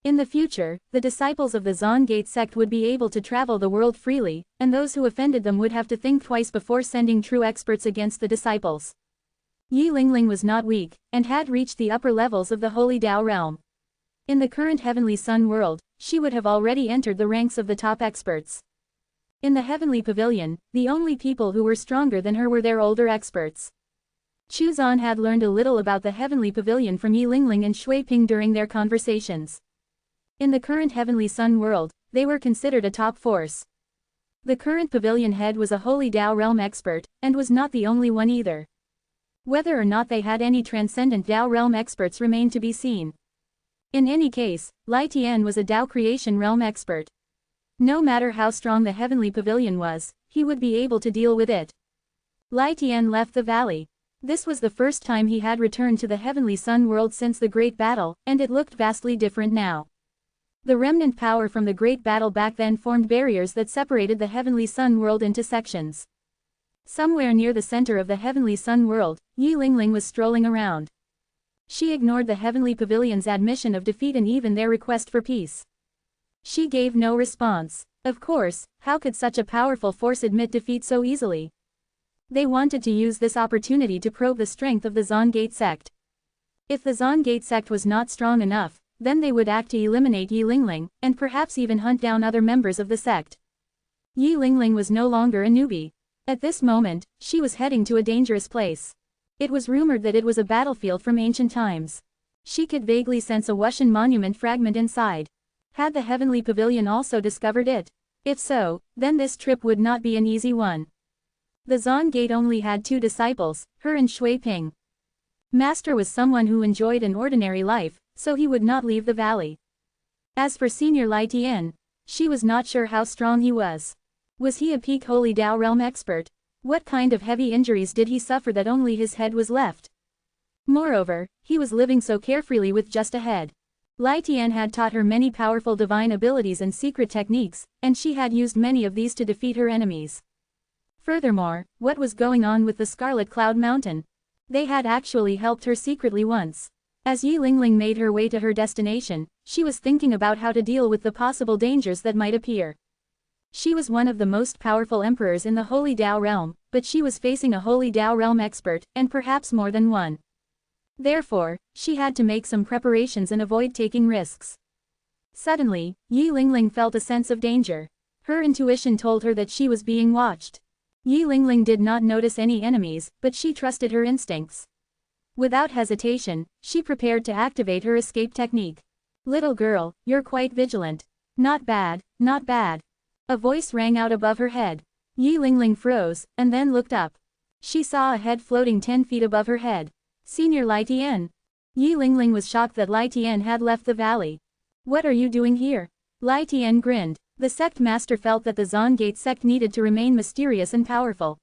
In the future, the disciples of the Zon Gate sect would be able to travel the world freely, and those who offended them would have to think twice before sending true experts against the disciples. Yi Lingling was not weak, and had reached the upper levels of the Holy Tao realm. In the current Heavenly Sun world, she would have already entered the ranks of the top experts. In the Heavenly Pavilion, the only people who were stronger than her were their older experts. Chu Zan had learned a little about the Heavenly Pavilion from Yi Lingling and Shui Ping during their conversations. In the current Heavenly Sun world, they were considered a top force. The current pavilion head was a Holy Tao realm expert, and was not the only one either. Whether or not they had any transcendent Tao realm experts remained to be seen. In any case, Lai Tian was a Tao creation realm expert. No matter how strong the Heavenly Pavilion was, he would be able to deal with it. Lai Tian left the valley. This was the first time he had returned to the Heavenly Sun world since the Great Battle, and it looked vastly different now. The remnant power from the Great Battle back then formed barriers that separated the Heavenly Sun world into sections. Somewhere near the center of the Heavenly Sun world, Yi Lingling was strolling around. She ignored the Heavenly Pavilion's admission of defeat and even their request for peace. She gave no response. Of course, how could such a powerful force admit defeat so easily? They wanted to use this opportunity to probe the strength of the Zon Gate sect. If the Zon Gate sect was not strong enough, then they would act to eliminate Yi Lingling, and perhaps even hunt down other members of the sect. Yi Lingling was no longer a newbie. At this moment, she was heading to a dangerous place. It was rumored that it was a battlefield from ancient times. She could vaguely sense a Wushan monument fragment inside. Had the Heavenly Pavilion also discovered it? If so, then this trip would not be an easy one. The Zon Gate only had two disciples, her and Shui Ping. Master was someone who enjoyed an ordinary life, so he would not leave the valley. As for Senior Lai Tian, she was not sure how strong he was. Was he a peak Holy Tao realm expert? What kind of heavy injuries did he suffer that only his head was left? Moreover, he was living so carefreely with just a head. Lai Tian had taught her many powerful divine abilities and secret techniques, and she had used many of these to defeat her enemies. Furthermore, what was going on with the Scarlet Cloud Mountain? They had actually helped her secretly once. As Yi Lingling made her way to her destination, she was thinking about how to deal with the possible dangers that might appear. She was one of the most powerful emperors in the Holy Tao realm, but she was facing a Holy Tao realm expert, and perhaps more than one. Therefore, she had to make some preparations and avoid taking risks. Suddenly, Yi Lingling felt a sense of danger. Her intuition told her that she was being watched. Yi Lingling did not notice any enemies, but she trusted her instincts. Without hesitation, she prepared to activate her escape technique. "Little girl, you're quite vigilant. Not bad, not bad." A voice rang out above her head. Yi Lingling froze, and then looked up. She saw a head floating 10 feet above her head. Senior Lai Tian. Yi Lingling was shocked that Lai Tian had left the valley. "What are you doing here?" Lai Tian grinned. The sect master felt that the Zon Gate sect needed to remain mysterious and powerful.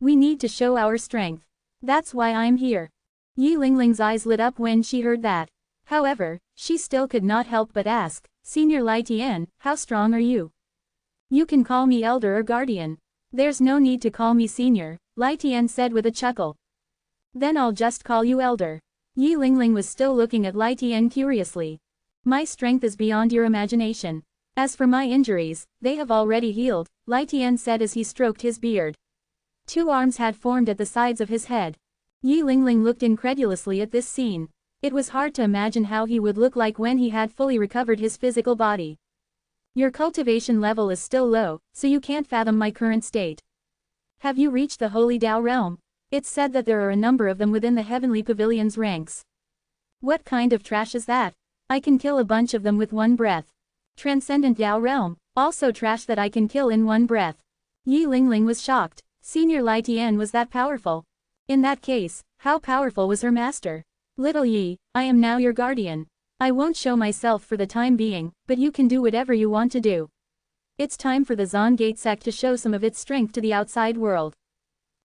"We need to show our strength. That's why I'm here." Yi Lingling's eyes lit up when she heard that. However, she still could not help but ask, "Senior Lai Tian, how strong are you?" "You can call me elder or guardian. There's no need to call me senior," Lai Tian said with a chuckle. "Then I'll just call you elder." Yi Lingling was still looking at Lai Tian curiously. "My strength is beyond your imagination. As for my injuries, they have already healed," Lai Tian said as he stroked his beard. 2 arms had formed at the sides of his head. Yi Lingling looked incredulously at this scene. It was hard to imagine how he would look like when he had fully recovered his physical body. "Your cultivation level is still low, so you can't fathom my current state. Have you reached the Holy Tao realm? It's said that there are a number of them within the Heavenly Pavilion's ranks." "What kind of trash is that? I can kill a bunch of them with one breath." "Transcendent Tao realm, also trash that I can kill in one breath." Yi Lingling was shocked. Senior Lai Tian was that powerful. In that case, how powerful was her master? "Little Yi, I am now your guardian. I won't show myself for the time being, but you can do whatever you want to do. It's time for the Zon Gate sect to show some of its strength to the outside world."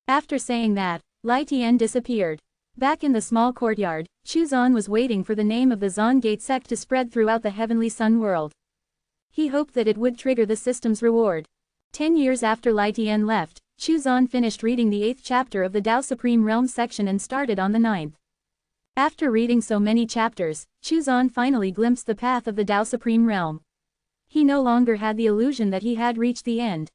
After saying that, Lai Tian disappeared. Back in the small courtyard, Chu Zan was waiting for the name of the Zon Gate sect to spread throughout the Heavenly Sun world. He hoped that it would trigger the system's reward. 10 years after Lai Tian left, Chu Zan finished reading the 8th chapter of the Tao Supreme Realm section and started on the 9th. After reading so many chapters, Chuzan finally glimpsed the path of the Tao Supreme Realm. He no longer had the illusion that he had reached the end.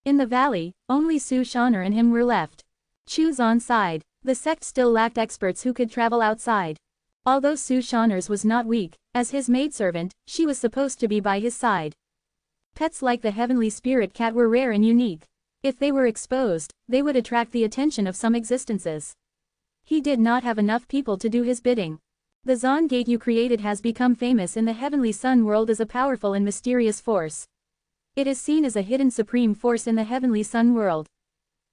In the valley, only Su Shaner and him were left. Chuzan sighed. The sect still lacked experts who could travel outside. Although Su Shaners was not weak, as his maidservant, she was supposed to be by his side. Pets like the heavenly spirit cat were rare and unique. If they were exposed, they would attract the attention of some existences. He did not have enough people to do his bidding. The Zon Gate you created has become famous in the heavenly sun world as a powerful and mysterious force. It is seen as a hidden supreme force in the heavenly sun world.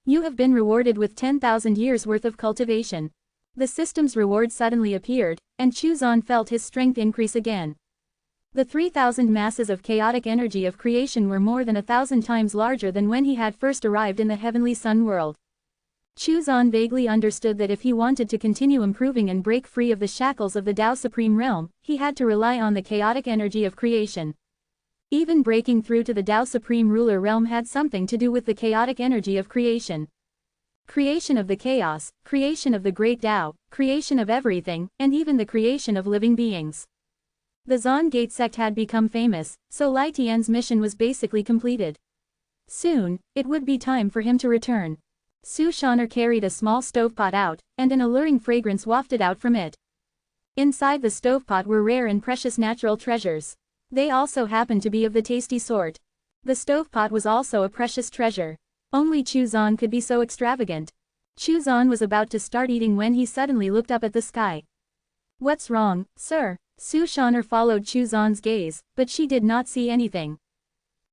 You have been rewarded with 10,000 years worth of cultivation. The system's reward suddenly appeared, and Chuzan felt his strength increase again. The 3,000 masses of chaotic energy of creation were more than 1,000 times larger than when he had first arrived in the heavenly sun world. Chuzan vaguely understood that if he wanted to continue improving and break free of the shackles of the Tao Supreme Realm, he had to rely on the chaotic energy of creation. Even breaking through to the Tao Supreme Ruler Realm had something to do with the chaotic energy of creation. Creation of the chaos, creation of the great Tao, creation of everything, and even the creation of living beings. The Zon Gate sect had become famous, so Lai Tian's mission was basically completed. Soon, it would be time for him to return. Su Shaner carried a small stovepot out, and an alluring fragrance wafted out from it. Inside the stovepot were rare and precious natural treasures. They also happened to be of the tasty sort. The stovepot was also a precious treasure. Only Chuzan could be so extravagant. Chuzan was about to start eating when he suddenly looked up at the sky. "What's wrong, sir?" Su Shaner followed Chuzan's gaze, but she did not see anything.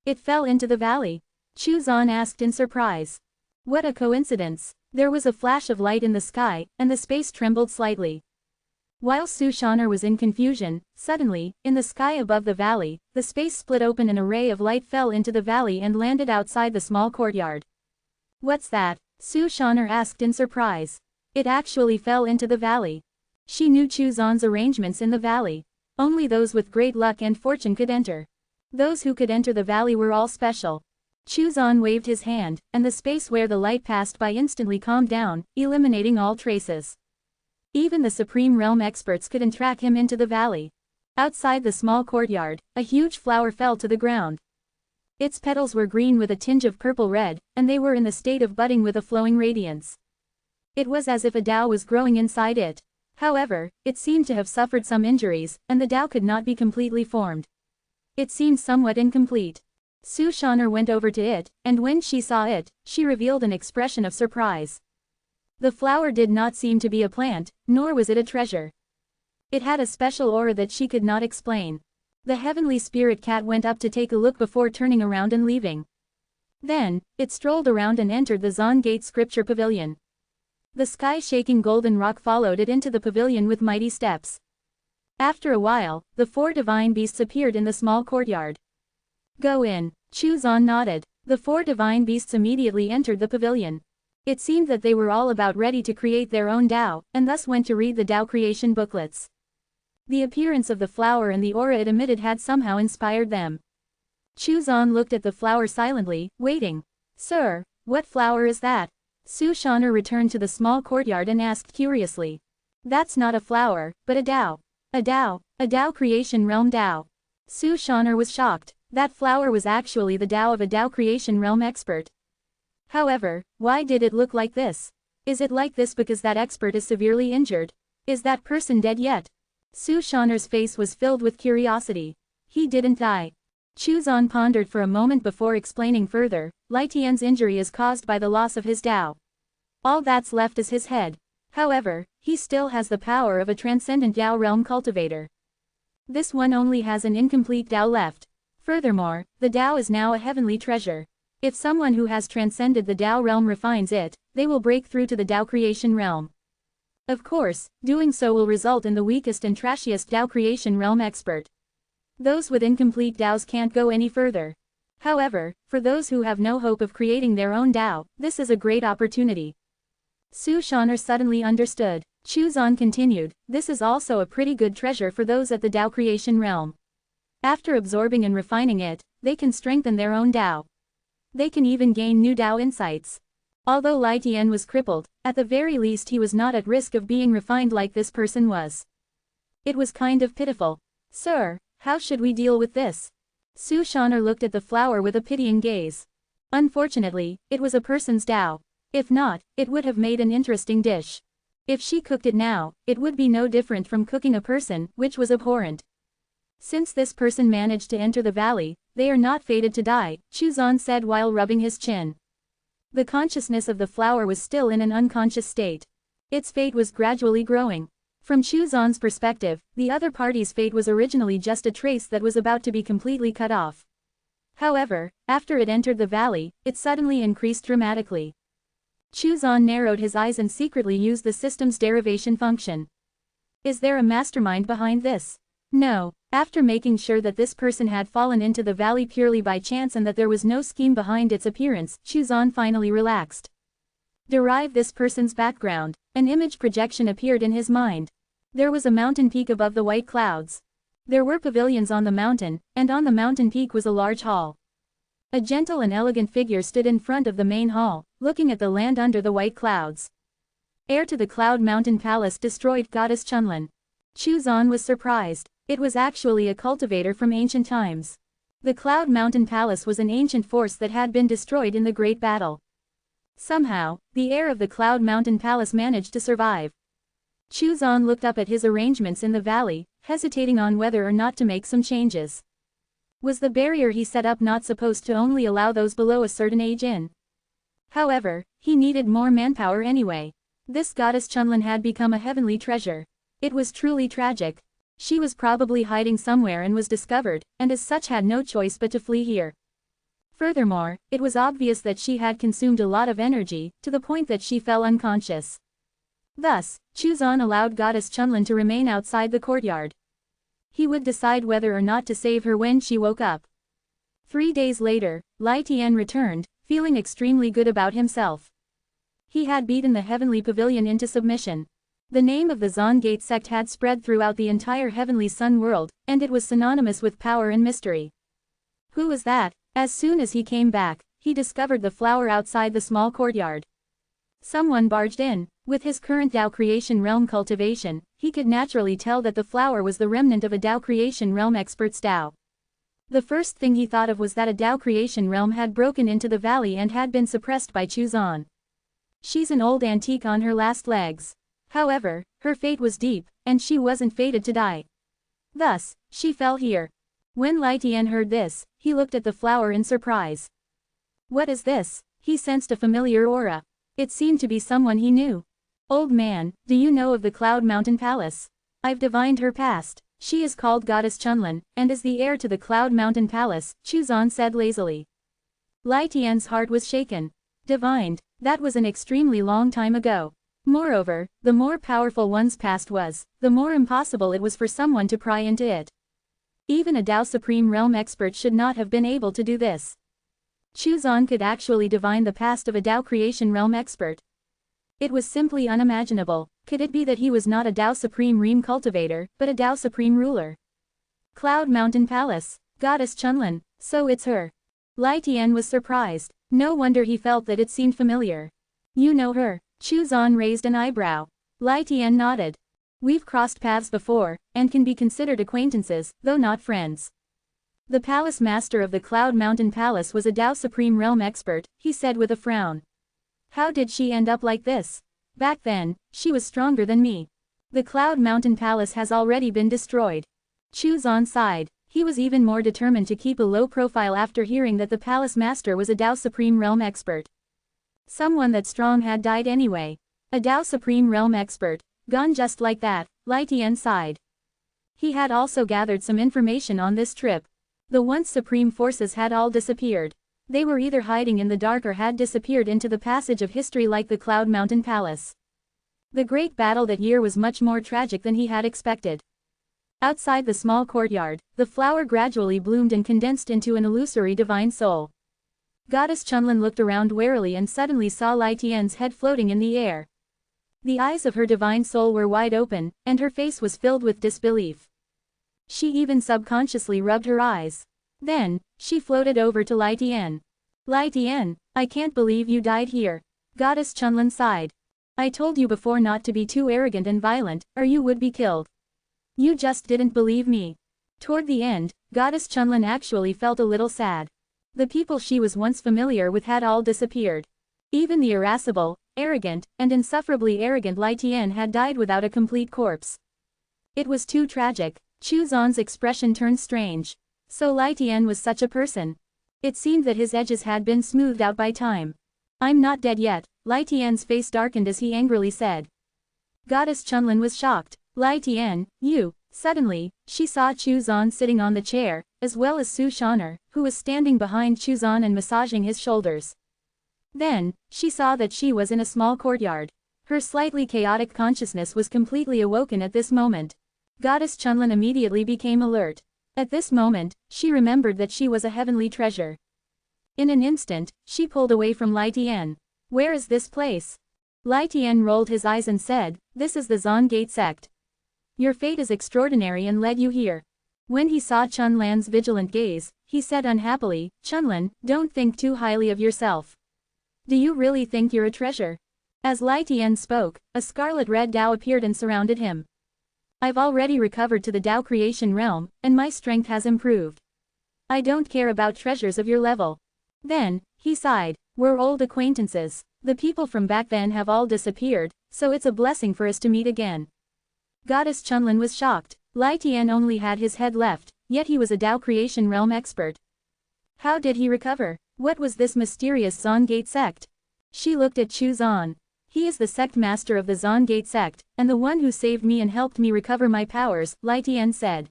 "It fell into the valley," Chuzan asked in surprise. What a coincidence. There was a flash of light in the sky, and the space trembled slightly. While Su Shaner was in confusion, suddenly, in the sky above the valley, the space split open and a ray of light fell into the valley and landed outside the small courtyard. "What's that?" Su Shaner asked in surprise. It actually fell into the valley. She knew Chuzan's arrangements in the valley. Only those with great luck and fortune could enter. Those who could enter the valley were all special. Chuzan waved his hand, and the space where the light passed by instantly calmed down, eliminating all traces. Even the Supreme Realm experts couldn't track him into the valley. Outside the small courtyard, a huge flower fell to the ground. Its petals were green with a tinge of purple-red, and they were in the state of budding with a flowing radiance. It was as if a Tao was growing inside it. However, it seemed to have suffered some injuries, and the Tao could not be completely formed. It seemed somewhat incomplete. Su Shaner went over to it, and when she saw it, she revealed an expression of surprise. The flower did not seem to be a plant, nor was it a treasure. It had a special aura that she could not explain. The heavenly spirit cat went up to take a look before turning around and leaving. Then, it strolled around and entered the Zon Gate Scripture Pavilion. The sky-shaking golden rock followed it into the pavilion with mighty steps. After a while, the 4 divine beasts appeared in the small courtyard. "Go in," Chuzan nodded. The 4 divine beasts immediately entered the pavilion. It seemed that they were all about ready to create their own Tao, and thus went to read the Tao creation booklets. The appearance of the flower and the aura it emitted had somehow inspired them. Chuzan looked at the flower silently, waiting. "Sir, what flower is that?" Su Shaner returned to the small courtyard and asked curiously. "That's not a flower, but a Tao. A Tao creation realm Tao." Su Shaner was shocked. That flower was actually the Tao of a Tao creation realm expert. However, why did it look like this? Is it like this because that expert is severely injured? Is that person dead yet? Su Shaner's face was filled with curiosity. He didn't die. Chuzan pondered for a moment before explaining further. Lai Tian's injury is caused by the loss of his Tao. All that's left is his head. However, he still has the power of a transcendent Tao realm cultivator. This one only has an incomplete Tao left. Furthermore, the Tao is now a heavenly treasure. If someone who has transcended the Tao realm refines it, they will break through to the Tao creation realm. Of course, doing so will result in the weakest and trashiest Tao creation realm expert. Those with incomplete Taos can't go any further. However, for those who have no hope of creating their own Tao, this is a great opportunity. Su Shaner suddenly understood. Chuzan continued, "This is also a pretty good treasure for those at the Tao creation realm. After absorbing and refining it, they can strengthen their own Tao. They can even gain new Tao insights. Although Lai Tian was crippled, at the very least he was not at risk of being refined like this person was. It was kind of pitiful. Sir, how should we deal with this? Su Shaner looked at the flower with a pitying gaze. Unfortunately, it was a person's Tao. If not, it would have made an interesting dish. If she cooked it now, it would be no different from cooking a person, which was abhorrent. Since this person managed to enter the valley, they are not fated to die, Chu Zan said while rubbing his chin. The consciousness of the flower was still in an unconscious state. Its fate was gradually growing. From Chu Zan's perspective, the other party's fate was originally just a trace that was about to be completely cut off. However, after it entered the valley, it suddenly increased dramatically. Chu Zan narrowed his eyes and secretly used the system's derivation function. Is there a mastermind behind this? No. After making sure that this person had fallen into the valley purely by chance and that there was no scheme behind its appearance, Chu Zan finally relaxed. Derive this person's background. An image projection appeared in his mind. There was a mountain peak above the white clouds. There were pavilions on the mountain, and on the mountain peak was a large hall. A gentle and elegant figure stood in front of the main hall, looking at the land under the white clouds. Heir to the Cloud Mountain Palace destroyed Goddess Chunlin. Chu Zan was surprised. It was actually a cultivator from ancient times. The Cloud Mountain Palace was an ancient force that had been destroyed in the Great Battle. Somehow, the heir of the Cloud Mountain Palace managed to survive. Chu Zan looked up at his arrangements in the valley, hesitating on whether or not to make some changes. Was the barrier he set up not supposed to only allow those below a certain age in? However, he needed more manpower anyway. This goddess Chunlin had become a heavenly treasure. It was truly tragic. She was probably hiding somewhere and was discovered, and as such had no choice but to flee here. Furthermore, it was obvious that she had consumed a lot of energy, to the point that she fell unconscious. Thus, Chu Zan allowed Goddess Chunlin to remain outside the courtyard. He would decide whether or not to save her when she woke up. 3 days later, Lai Tian returned, feeling extremely good about himself. He had beaten the Heavenly Pavilion into submission. The name of the Zon Gate sect had spread throughout the entire Heavenly Sun world, and it was synonymous with power and mystery. Who was that? As soon as he came back, he discovered the flower outside the small courtyard. Someone barged in. With his current Tao Creation Realm cultivation, he could naturally tell that the flower was the remnant of a Tao Creation Realm expert's Tao. The first thing he thought of was that a Tao Creation Realm had broken into the valley and had been suppressed by Chu Zan. She's an old antique on her last legs. However, her fate was deep, and she wasn't fated to die. Thus, she fell here. When Lai Tian heard this, he looked at the flower in surprise. What is this? He sensed a familiar aura. It seemed to be someone he knew. Old man, do you know of the Cloud Mountain Palace? I've divined her past. She is called Goddess Chunlin, and is the heir to the Cloud Mountain Palace, Chu Zan said lazily. Lai Tian's heart was shaken. Divined, that was an extremely long time ago. Moreover, the more powerful one's past was, the more impossible it was for someone to pry into it. Even a Tao Supreme Realm expert should not have been able to do this. Chu Zan could actually divine the past of a Tao Creation Realm expert. It was simply unimaginable. Could it be that he was not a Tao Supreme Realm cultivator, but a Tao Supreme ruler? Cloud Mountain Palace. Goddess Chunlin. So it's her. Lai Tian was surprised. No wonder he felt that it seemed familiar. You know her? Chu Zan raised an eyebrow. Lai Tian nodded. We've crossed paths before, and can be considered acquaintances, though not friends. The palace master of the Cloud Mountain Palace was a Tao Supreme Realm expert, he said with a frown. How did she end up like this? Back then, she was stronger than me. The Cloud Mountain Palace has already been destroyed. Chu Zan sighed. He was even more determined to keep a low profile after hearing that the palace master was a Tao Supreme Realm expert. Someone that strong had died anyway. A Tao Supreme Realm expert, gone just like that, Lai Tian sighed. He had also gathered some information on this trip. The once supreme forces had all disappeared. They were either hiding in the dark or had disappeared into the passage of history like the Cloud Mountain Palace. The great battle that year was much more tragic than he had expected. Outside the small courtyard, the flower gradually bloomed and condensed into an illusory divine soul. Goddess Chunlin looked around warily and suddenly saw Lai Tian's head floating in the air. The eyes of her divine soul were wide open, and her face was filled with disbelief. She even subconsciously rubbed her eyes. Then, she floated over to Lai Tian. Lai Tian, I can't believe you died here. Goddess Chunlin sighed. I told you before not to be too arrogant and violent, or you would be killed. You just didn't believe me. Toward the end, Goddess Chunlin actually felt a little sad. The people she was once familiar with had all disappeared. Even the irascible, arrogant, and insufferably arrogant Lai Tian had died without a complete corpse. It was too tragic. Chu Zan's expression turned strange. So Lai Tian was such a person. It seemed that his edges had been smoothed out by time. I'm not dead yet, Lai Tian's face darkened as he angrily said. Goddess Chunlin was shocked. Lai Tian, you. Suddenly, she saw Chu Zan sitting on the chair, as well as Su Shaner, who was standing behind Chu Zan and massaging his shoulders. Then, she saw that she was in a small courtyard. Her slightly chaotic consciousness was completely awoken at this moment. Goddess Chunlin immediately became alert. At this moment, she remembered that she was a heavenly treasure. In an instant, she pulled away from Lai Tian. Where is this place? Lai Tian rolled his eyes and said, this is the Zan Gate sect. Your fate is extraordinary and led you here. When he saw Chunlan's vigilant gaze, he said unhappily, Chunlan, don't think too highly of yourself. Do you really think you're a treasure? As Lai Tian spoke, a scarlet-red Dao appeared and surrounded him. I've already recovered to the Dao creation realm, and my strength has improved. I don't care about treasures of your level. Then, he sighed, we're old acquaintances. The people from back then have all disappeared, so it's a blessing for us to meet again. Goddess Chunlin was shocked. Lai Tian only had his head left, yet he was a Dao creation realm expert. How did he recover? What was this mysterious Zan Gate sect? She looked at Chu Zan. He is the sect master of the Zan Gate sect, and the one who saved me and helped me recover my powers, Lai Tian said.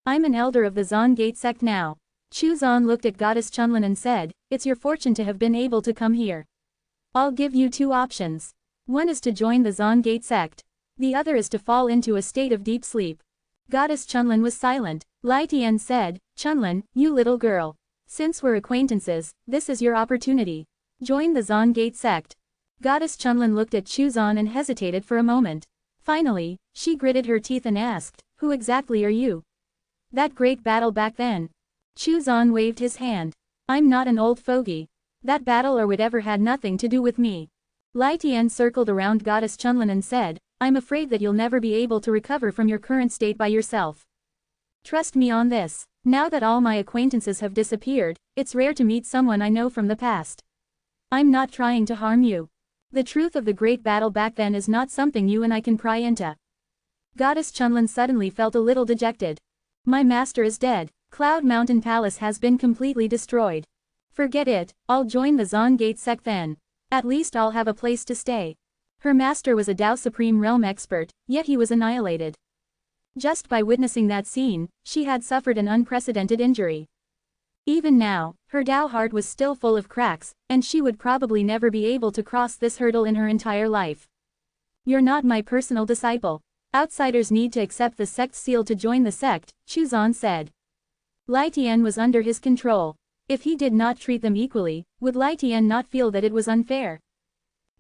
I'm an elder of the Zan Gate sect now. Chu Zan looked at Goddess Chunlin and said, it's your fortune to have been able to come here. I'll give you two options. One is to join the Zan Gate sect. The other is to fall into a state of deep sleep. Goddess Chunlin was silent. Lai Tian said, Chunlin, you little girl. Since we're acquaintances, this is your opportunity. Join the Zan Gate sect. Goddess Chunlin looked at Chu Zan and hesitated for a moment. Finally, she gritted her teeth and asked, who exactly are you? That great battle back then. Chu Zan waved his hand. I'm not an old fogey. That battle or whatever had nothing to do with me. Lai Tian circled around Goddess Chunlin and said, I'm afraid that you'll never be able to recover from your current state by yourself. Trust me on this. Now that all my acquaintances have disappeared, it's rare to meet someone I know from the past. I'm not trying to harm you. The truth of the great battle back then is not something you and I can pry into. Goddess Chunlin suddenly felt a little dejected. My master is dead. Cloud Mountain Palace has been completely destroyed. Forget it, I'll join the Zan Gate sect then. At least I'll have a place to stay. Her master was a Dao Supreme Realm expert, yet he was annihilated. Just by witnessing that scene, she had suffered an unprecedented injury. Even now, her Dao heart was still full of cracks, and she would probably never be able to cross this hurdle in her entire life. You're not my personal disciple. Outsiders need to accept the sect seal to join the sect, Chu Zan said. Lai Tian was under his control. If he did not treat them equally, would Lai Tian not feel that it was unfair?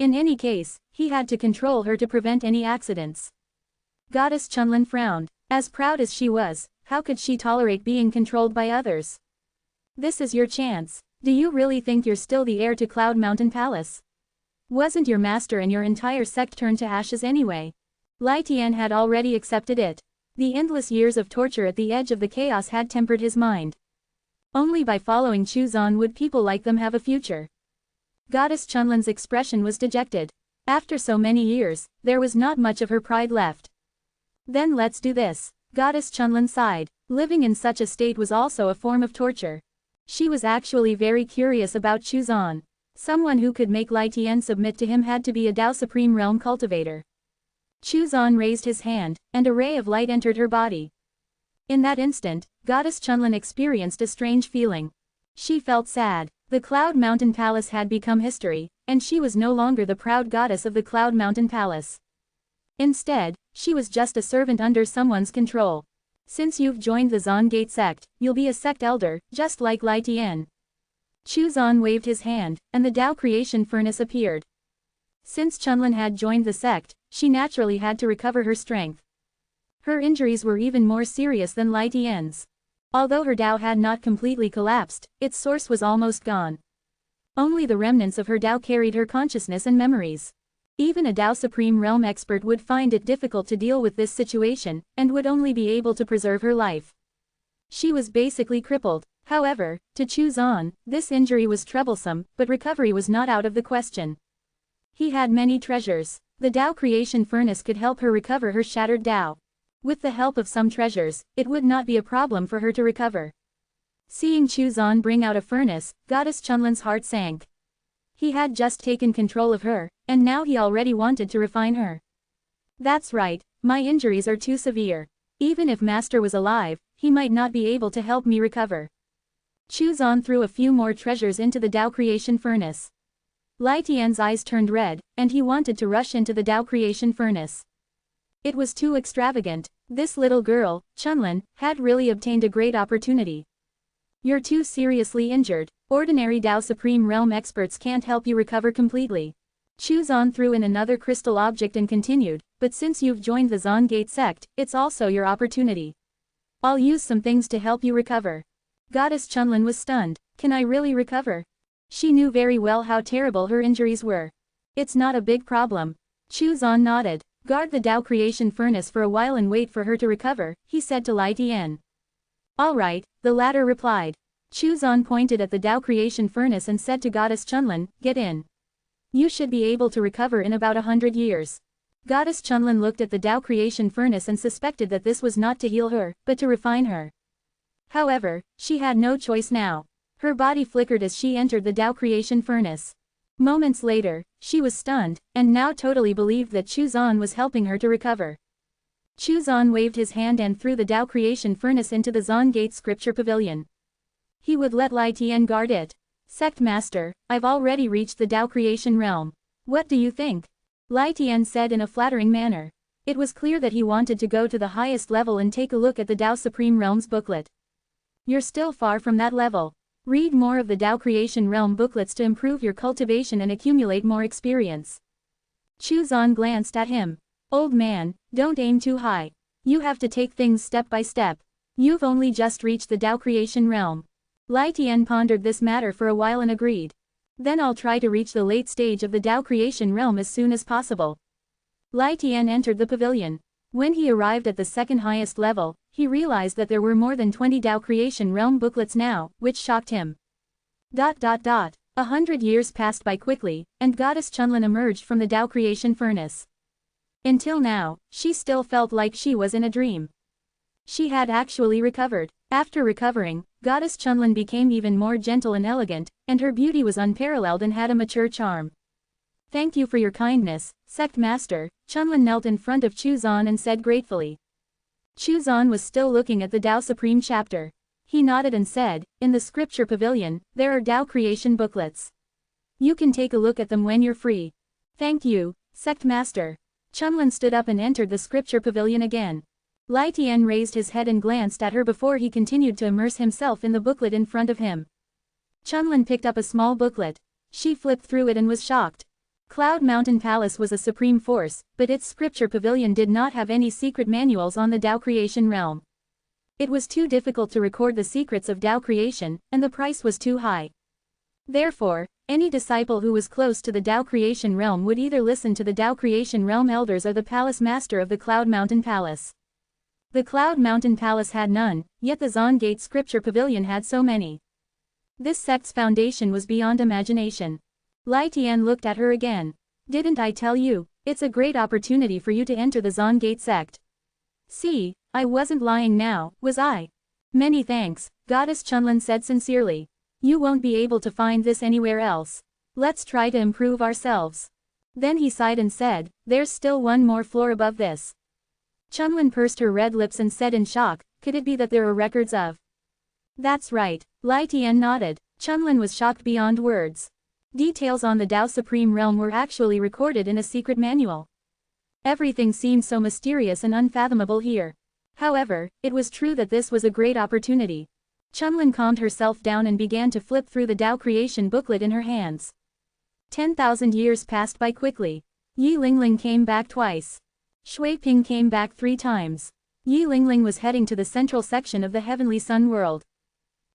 In any case, he had to control her to prevent any accidents. Goddess Chunlin frowned. As proud as she was, how could she tolerate being controlled by others? This is your chance. Do you really think you're still the heir to Cloud Mountain Palace? Wasn't your master and your entire sect turned to ashes anyway? Lai Tian had already accepted it. The endless years of torture at the edge of the chaos had tempered his mind. Only by following Chu Zan would people like them have a future. Goddess Chunlin's expression was dejected. After so many years, there was not much of her pride left. Then let's do this. Goddess Chunlin sighed. Living in such a state was also a form of torture. She was actually very curious about Chu Zan. Someone who could make Lai Tian submit to him had to be a Dao Supreme Realm cultivator. Chu Zan raised his hand, and a ray of light entered her body. In that instant, Goddess Chunlin experienced a strange feeling. She felt sad. The Cloud Mountain Palace had become history, and she was no longer the proud goddess of the Cloud Mountain Palace. Instead, she was just a servant under someone's control. Since you've joined the Zan Gate sect, you'll be a sect elder, just like Lai Tian. Chu Zan waved his hand, and the Dao creation furnace appeared. Since Chunlin had joined the sect, she naturally had to recover her strength. Her injuries were even more serious than Lai Tian's. Although her Dao had not completely collapsed, its source was almost gone. Only the remnants of her Tao carried her consciousness and memories. Even a Tao Supreme Realm expert would find it difficult to deal with this situation, and would only be able to preserve her life. She was basically crippled. However, to choose on, this injury was troublesome, but recovery was not out of the question. He had many treasures. The Tao creation furnace could help her recover her shattered Tao. With the help of some treasures, it would not be a problem for her to recover. Seeing Chuzan bring out a furnace, Goddess Chunlin's heart sank. He had just taken control of her, and now he already wanted to refine her. That's right, my injuries are too severe. Even if Master was alive, he might not be able to help me recover. Chuzan threw a few more treasures into the Tao creation furnace. Lai Tian's eyes turned red, and he wanted to rush into the Tao creation furnace. It was too extravagant. This little girl, Chunlin, had really obtained a great opportunity. You're too seriously injured. Ordinary Tao Supreme Realm experts can't help you recover completely. Chuzan threw in another crystal object and continued, but since you've joined the Zon Gate sect, it's also your opportunity. I'll use some things to help you recover. Goddess Chunlin was stunned. Can I really recover? She knew very well how terrible her injuries were. It's not a big problem. Chuzan nodded. Guard the Tao creation furnace for a while and wait for her to recover, he said to Lai Tian. All right, the latter replied. Chuzan pointed at the Tao creation furnace and said to Goddess Chunlin, get in. You should be able to recover in about 100 years. Goddess Chunlin looked at the Tao creation furnace and suspected that this was not to heal her, but to refine her. However, she had no choice now. Her body flickered as she entered the Tao creation furnace. Moments later, she was stunned, and now totally believed that Chuzan was helping her to recover. Chuzan waved his hand and threw the Tao creation furnace into the Zon Gate scripture pavilion. He would let Lai Tian guard it. Sect Master, I've already reached the Tao creation realm. What do you think? Lai Tian said in a flattering manner. It was clear that he wanted to go to the highest level and take a look at the Tao Supreme Realm's booklet. You're still far from that level. Read more of the Tao Creation Realm booklets to improve your cultivation and accumulate more experience. Chuzan glanced at him. Old man, don't aim too high. You have to take things step by step. You've only just reached the Tao Creation Realm. Lai Tian pondered this matter for a while and agreed. Then I'll try to reach the late stage of the Tao Creation Realm as soon as possible. Lai Tian entered the pavilion. When he arrived at the second highest level, he realized that there were more than 20 Tao Creation Realm booklets now, which shocked him. 100 years passed by quickly, and Goddess Chunlin emerged from the Tao Creation Furnace. Until now, she still felt like she was in a dream. She had actually recovered. After recovering, Goddess Chunlin became even more gentle and elegant, and her beauty was unparalleled and had a mature charm. Thank you for your kindness, Sect Master. Chunlin knelt in front of Chuzan and said gratefully. Chuzan was still looking at the Tao Supreme chapter. He nodded and said, in the scripture pavilion, there are Tao creation booklets. You can take a look at them when you're free. Thank you, Sect Master. Chunlin stood up and entered the scripture pavilion again. Lai Tian raised his head and glanced at her before he continued to immerse himself in the booklet in front of him. Chunlin picked up a small booklet. She flipped through it and was shocked. Cloud Mountain Palace was a supreme force, but its scripture pavilion did not have any secret manuals on the Tao creation realm. It was too difficult to record the secrets of Tao creation, and the price was too high. Therefore, any disciple who was close to the Tao creation realm would either listen to the Tao creation realm elders or the palace master of the Cloud Mountain Palace. The Cloud Mountain Palace had none, yet the Zon Gate scripture pavilion had so many. This sect's foundation was beyond imagination. Lai Tian looked at her again. Didn't I tell you, it's a great opportunity for you to enter the Zon Gate sect. See, I wasn't lying now, was I? Many thanks, Goddess Chunlin said sincerely. You won't be able to find this anywhere else. Let's try to improve ourselves. Then he sighed and said, there's still one more floor above this. Chunlin pursed her red lips and said in shock, could it be that there are records of? That's right, Lai Tian nodded. Chunlin was shocked beyond words. Details on the Tao Supreme Realm were actually recorded in a secret manual. Everything seemed so mysterious and unfathomable here. However, it was true that this was a great opportunity. Chunlin calmed herself down and began to flip through the Tao creation booklet in her hands. 10,000 years passed by quickly. Yi Lingling came back twice. Shui Ping came back 3 times. Yi Lingling was heading to the central section of the Heavenly Sun world.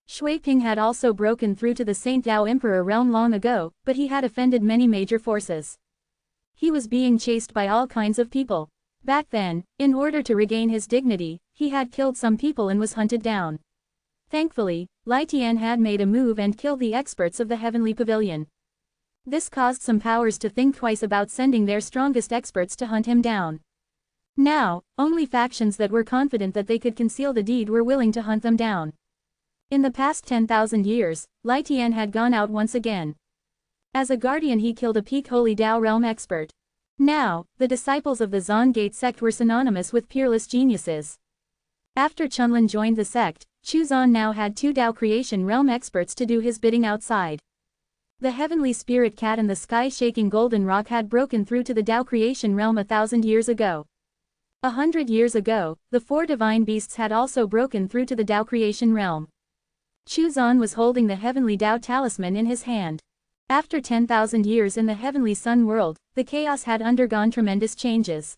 Shui Ping had also broken through to the Saint Dao Emperor realm long ago, but he had offended many major forces. He was being chased by all kinds of people. Back then, in order to regain his dignity, he had killed some people and was hunted down. Thankfully, Lai Tian had made a move and killed the experts of the Heavenly Pavilion. This caused some powers to think twice about sending their strongest experts to hunt him down. Now, only factions that were confident that they could conceal the deed were willing to hunt them down. In the past 10,000 years, Lai Tian had gone out once again. As a guardian he killed a peak Holy Dao realm expert. Now, the disciples of the Zon Gate sect were synonymous with peerless geniuses. After Chunlin joined the sect, Chu Zan now had 2 Dao creation realm experts to do his bidding outside. The heavenly spirit cat and the sky-shaking golden rock had broken through to the Dao creation realm 1,000 years ago. 100 years ago, the 4 divine beasts had also broken through to the Dao creation realm. Chu Zan was holding the heavenly Dao talisman in his hand. After 10,000 years in the heavenly sun world, the chaos had undergone tremendous changes.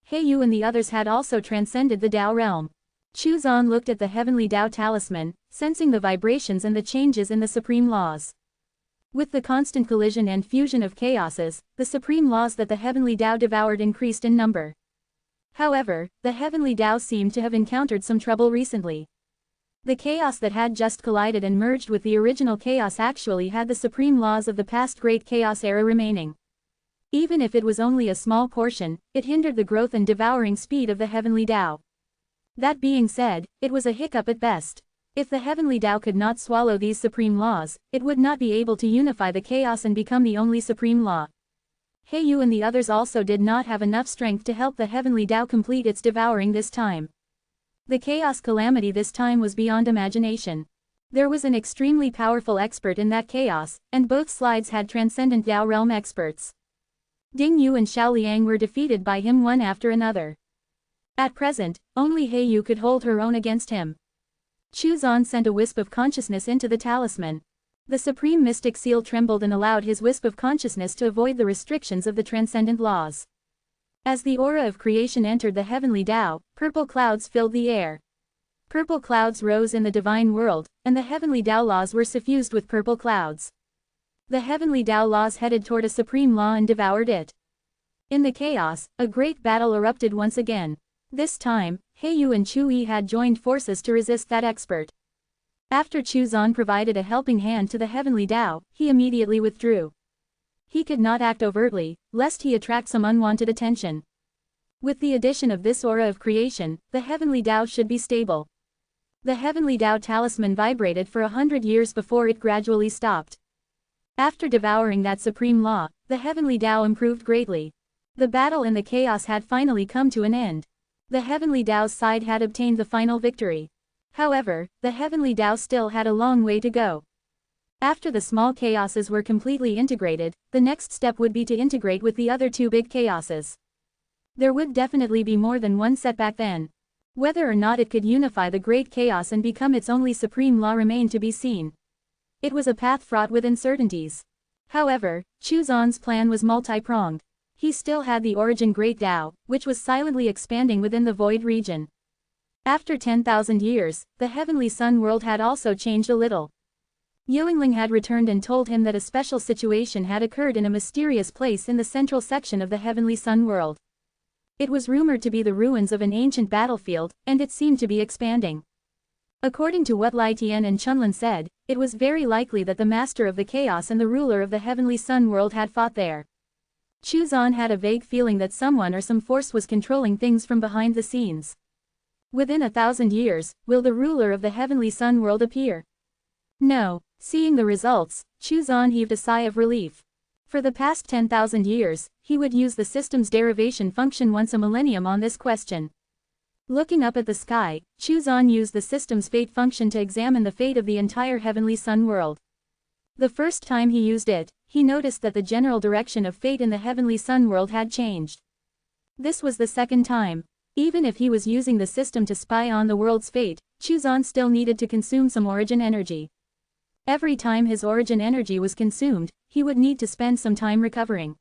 He Yu and the others had also transcended the Dao realm. Chu Zan looked at the heavenly Dao talisman, sensing the vibrations and the changes in the supreme laws. With the constant collision and fusion of chaoses, the supreme laws that the heavenly Dao devoured increased in number. However, the heavenly Dao seemed to have encountered some trouble recently. The chaos that had just collided and merged with the original chaos actually had the supreme laws of the past great chaos era remaining. Even if it was only a small portion, it hindered the growth and devouring speed of the heavenly Dao. That being said, it was a hiccup at best. If the heavenly Dao could not swallow these supreme laws, it would not be able to unify the chaos and become the only supreme law. He Yu and the others also did not have enough strength to help the heavenly Dao complete its devouring this time. The chaos calamity this time was beyond imagination. There was an extremely powerful expert in that chaos, and both sides had transcendent Dao realm experts. Ding Yu and Xiao Liang were defeated by him one after another. At present, only He Yu could hold her own against him. Chu Zan sent a wisp of consciousness into the talisman. The supreme mystic seal trembled and allowed his wisp of consciousness to avoid the restrictions of the transcendent laws. As the aura of creation entered the heavenly Dao, purple clouds filled the air. Purple clouds rose in the divine world, and the heavenly Dao laws were suffused with purple clouds. The heavenly Dao laws headed toward a supreme law and devoured it. In the chaos, a great battle erupted once again. This time, He Yu and Chu Yi had joined forces to resist that expert. After Chu Zan provided a helping hand to the heavenly Dao, he immediately withdrew. He could not act overtly, lest he attract some unwanted attention. With the addition of this aura of creation, the heavenly Dao should be stable. The heavenly Dao talisman vibrated for 100 years before it gradually stopped. After devouring that supreme law, the heavenly Dao improved greatly. The battle in the chaos had finally come to an end. The heavenly Dao's side had obtained the final victory. However, the heavenly Dao still had a long way to go. After the small chaoses were completely integrated, the next step would be to integrate with the other 2 big chaoses. There would definitely be more than one setback then. Whether or not it could unify the great chaos and become its only supreme law remained to be seen. It was a path fraught with uncertainties. However, Chu Zan's plan was multi-pronged. He still had the origin Great Dao, which was silently expanding within the void region. After 10,000 years, the heavenly sun world had also changed a little. Yulingling had returned and told him that a special situation had occurred in a mysterious place in the central section of the heavenly sun world. It was rumored to be the ruins of an ancient battlefield, and it seemed to be expanding. According to what Lai Tian and Chunlin said, it was very likely that the master of the chaos and the ruler of the heavenly sun world had fought there. Chu Zan had a vague feeling that someone or some force was controlling things from behind the scenes. Within 1,000 years, will the ruler of the heavenly sun world appear? No. Seeing the results, Chu Zan heaved a sigh of relief. For the past 10,000 years, he would use the system's derivation function once a millennium on this question. Looking up at the sky, Chu Zan used the system's fate function to examine the fate of the entire heavenly sun world. The first time he used it, he noticed that the general direction of fate in the heavenly sun world had changed. This was the second time. Even if he was using the system to spy on the world's fate, Chu Zan still needed to consume some origin energy. Every time his origin energy was consumed, he would need to spend some time recovering.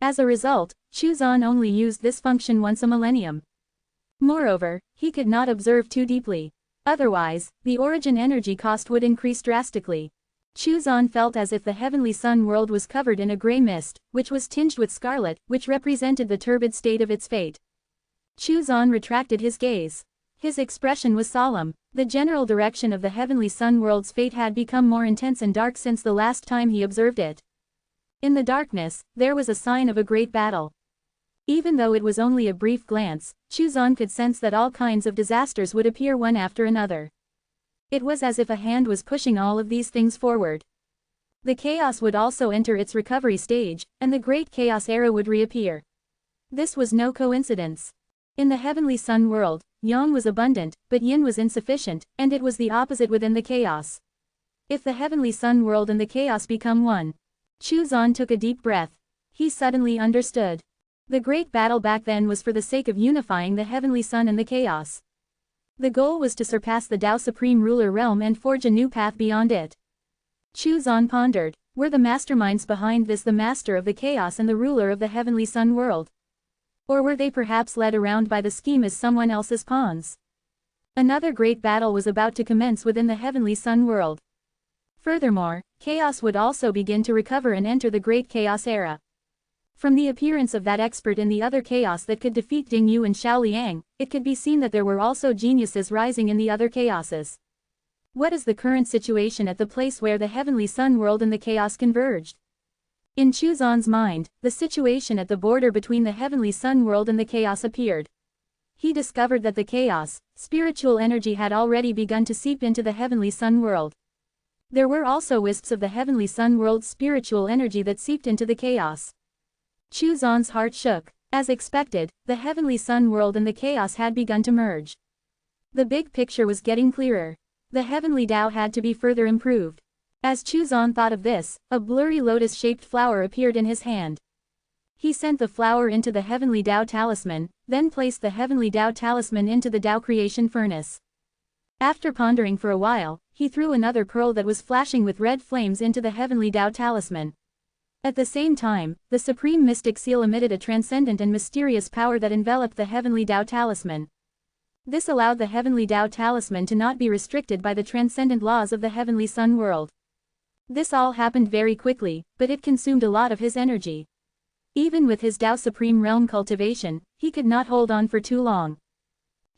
As a result, Chu Zan only used this function once a millennium. Moreover, he could not observe too deeply. Otherwise, the origin energy cost would increase drastically. Chuzan felt as if the heavenly sun world was covered in a gray mist, which was tinged with scarlet, which represented the turbid state of its fate. Chuzan retracted his gaze. His expression was solemn. The general direction of the heavenly sun world's fate had become more intense and dark since the last time he observed it. In the darkness, there was a sign of a great battle. Even though it was only a brief glance, Chuzan could sense that all kinds of disasters would appear one after another. It was as if a hand was pushing all of these things forward. The chaos would also enter its recovery stage, and the great chaos era would reappear. This was no coincidence. In the heavenly sun world, yang was abundant, but yin was insufficient, and it was the opposite within the chaos. If the heavenly sun world and the chaos become one. Chuzan took a deep breath. He suddenly understood. The great battle back then was for the sake of unifying the heavenly sun and the chaos. The goal was to surpass the Tao Supreme Ruler realm and forge a new path beyond it. Chuzan pondered, were the masterminds behind this the master of the chaos and the ruler of the heavenly sun world? Or were they perhaps led around by the scheme as someone else's pawns? Another great battle was about to commence within the heavenly sun world. Furthermore, chaos would also begin to recover and enter the great chaos era. From the appearance of that expert in the other chaos that could defeat Ding Yu and Xiao Liang, it could be seen that there were also geniuses rising in the other chaoses. What is the current situation at the place where the heavenly sun world and the chaos converged? In Chuzan's mind, the situation at the border between the heavenly sun world and the chaos appeared. He discovered that the chaos, spiritual energy had already begun to seep into the heavenly sun world. There were also wisps of the heavenly sun world's spiritual energy that seeped into the chaos. Chuzan's heart shook. As expected, the heavenly sun world and the chaos had begun to merge. The big picture was getting clearer. The heavenly Tao had to be further improved. As Chuzan thought of this, a blurry lotus-shaped flower appeared in his hand. He sent the flower into the heavenly Tao talisman, then placed the heavenly Tao talisman into the Tao creation furnace. After pondering for a while, he threw another pearl that was flashing with red flames into the heavenly Tao talisman. At the same time, the supreme mystic seal emitted a transcendent and mysterious power that enveloped the heavenly Tao talisman. This allowed the heavenly Tao talisman to not be restricted by the transcendent laws of the heavenly sun world. This all happened very quickly, but it consumed a lot of his energy. Even with his Tao Supreme Realm cultivation, he could not hold on for too long.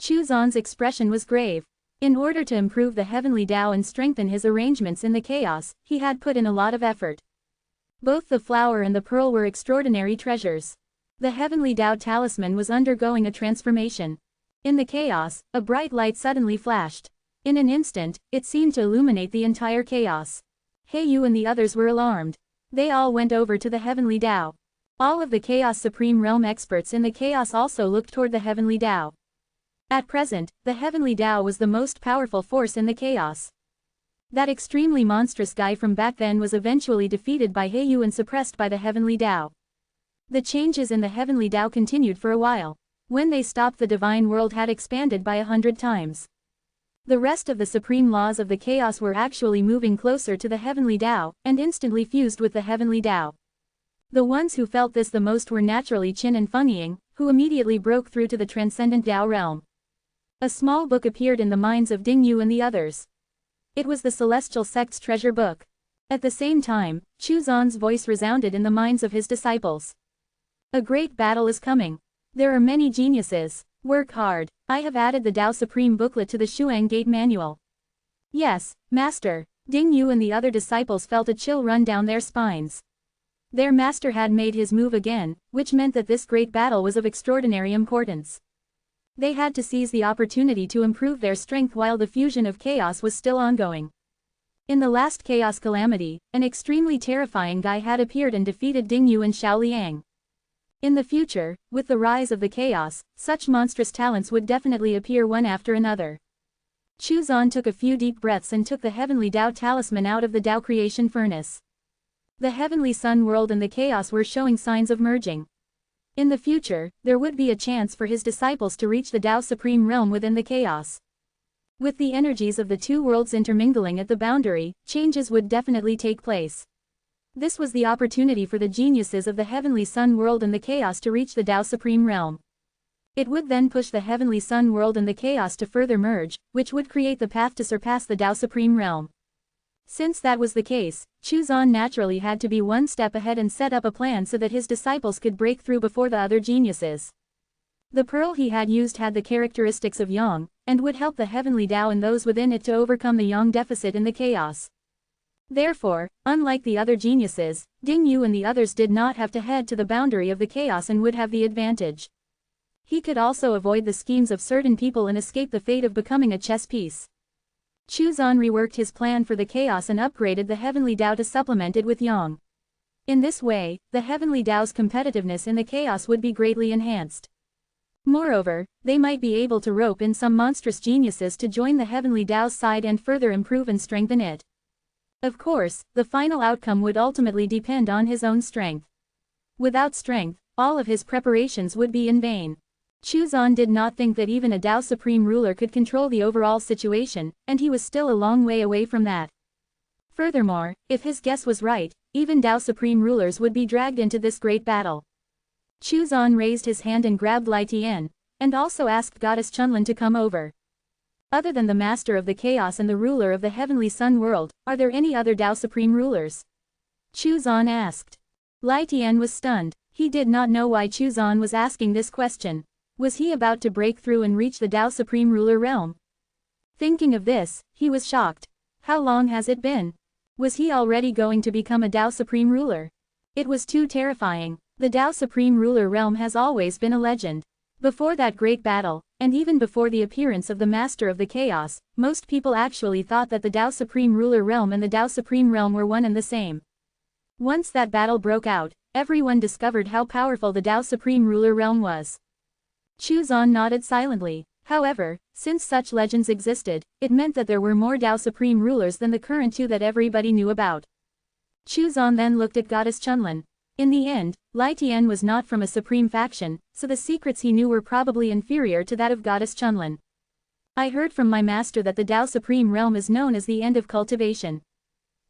Chuzan's expression was grave. In order to improve the heavenly Tao and strengthen his arrangements in the chaos, he had put in a lot of effort. Both the flower and the pearl were extraordinary treasures. The heavenly Tao talisman was undergoing a transformation. In the chaos, a bright light suddenly flashed. In an instant, it seemed to illuminate the entire chaos. Heiyu and the others were alarmed. They all went over to the heavenly Tao. All of the Chaos Supreme Realm experts in the chaos also looked toward the heavenly Tao. At present, the heavenly Tao was the most powerful force in the chaos. That extremely monstrous guy from back then was eventually defeated by Heiyu and suppressed by the heavenly Tao. The changes in the heavenly Tao continued for a while. When they stopped, the divine world had expanded by 100 times. The rest of the supreme laws of the chaos were actually moving closer to the heavenly Tao, and instantly fused with the heavenly Tao. The ones who felt this the most were naturally Qin and Fengying, who immediately broke through to the transcendent Tao realm. A small book appeared in the minds of Ding Yu and the others. It was the Celestial Sect's treasure book. At the same time, Chuzan's voice resounded in the minds of his disciples. A great battle is coming. There are many geniuses. Work hard. I have added the Tao Supreme booklet to the Shuang Gate manual. Yes, Master. Ding Yu and the other disciples felt a chill run down their spines. Their master had made his move again, which meant that this great battle was of extraordinary importance. They had to seize the opportunity to improve their strength while the fusion of chaos was still ongoing. In the last chaos calamity, an extremely terrifying guy had appeared and defeated Ding Yu and Xiao Liang. In the future, with the rise of the chaos, such monstrous talents would definitely appear one after another. Chuzan took a few deep breaths and took the heavenly Tao talisman out of the Tao creation furnace. The heavenly sun world and the chaos were showing signs of merging. In the future, there would be a chance for his disciples to reach the Tao Supreme Realm within the chaos. With the energies of the two worlds intermingling at the boundary, changes would definitely take place. This was the opportunity for the geniuses of the heavenly sun world and the chaos to reach the Tao Supreme Realm. It would then push the heavenly sun world and the chaos to further merge, which would create the path to surpass the Tao Supreme Realm. Since that was the case, Chuzan naturally had to be one step ahead and set up a plan so that his disciples could break through before the other geniuses. The pearl he had used had the characteristics of Yang, and would help the heavenly Tao and those within it to overcome the Yang deficit in the chaos. Therefore, unlike the other geniuses, Ding Yu and the others did not have to head to the boundary of the chaos and would have the advantage. He could also avoid the schemes of certain people and escape the fate of becoming a chess piece. Chuzan reworked his plan for the chaos and upgraded the heavenly Tao to supplement it with Yang. In this way, the heavenly Tao's competitiveness in the chaos would be greatly enhanced. Moreover, they might be able to rope in some monstrous geniuses to join the heavenly Tao's side and further improve and strengthen it. Of course, the final outcome would ultimately depend on his own strength. Without strength, all of his preparations would be in vain. Chuzan did not think that even a Tao Supreme Ruler could control the overall situation, and he was still a long way away from that. Furthermore, if his guess was right, even Tao Supreme Rulers would be dragged into this great battle. Chuzan raised his hand and grabbed Lai Tian, and also asked Goddess Chunlin to come over. Other than the Master of the Chaos and the ruler of the Heavenly Sun World, are there any other Tao Supreme Rulers? Chuzan asked. Lai Tian was stunned. He did not know why Chuzan was asking this question. Was he about to break through and reach the Tao Supreme Ruler realm? Thinking of this, he was shocked. How long has it been? Was he already going to become a Tao Supreme Ruler? It was too terrifying. The Tao Supreme Ruler realm has always been a legend. Before that great battle, and even before the appearance of the Master of the Chaos, most people actually thought that the Tao Supreme Ruler realm and the Tao Supreme realm were one and the same. Once that battle broke out, everyone discovered how powerful the Tao Supreme Ruler realm was. Chuzan nodded silently. However, since such legends existed, it meant that there were more Tao Supreme Rulers than the current two that everybody knew about. Chuzan then looked at Goddess Chunlin. In the end, Lai Tian was not from a supreme faction, so the secrets he knew were probably inferior to that of Goddess Chunlin. I heard from my master that the Tao Supreme Realm is known as the end of cultivation.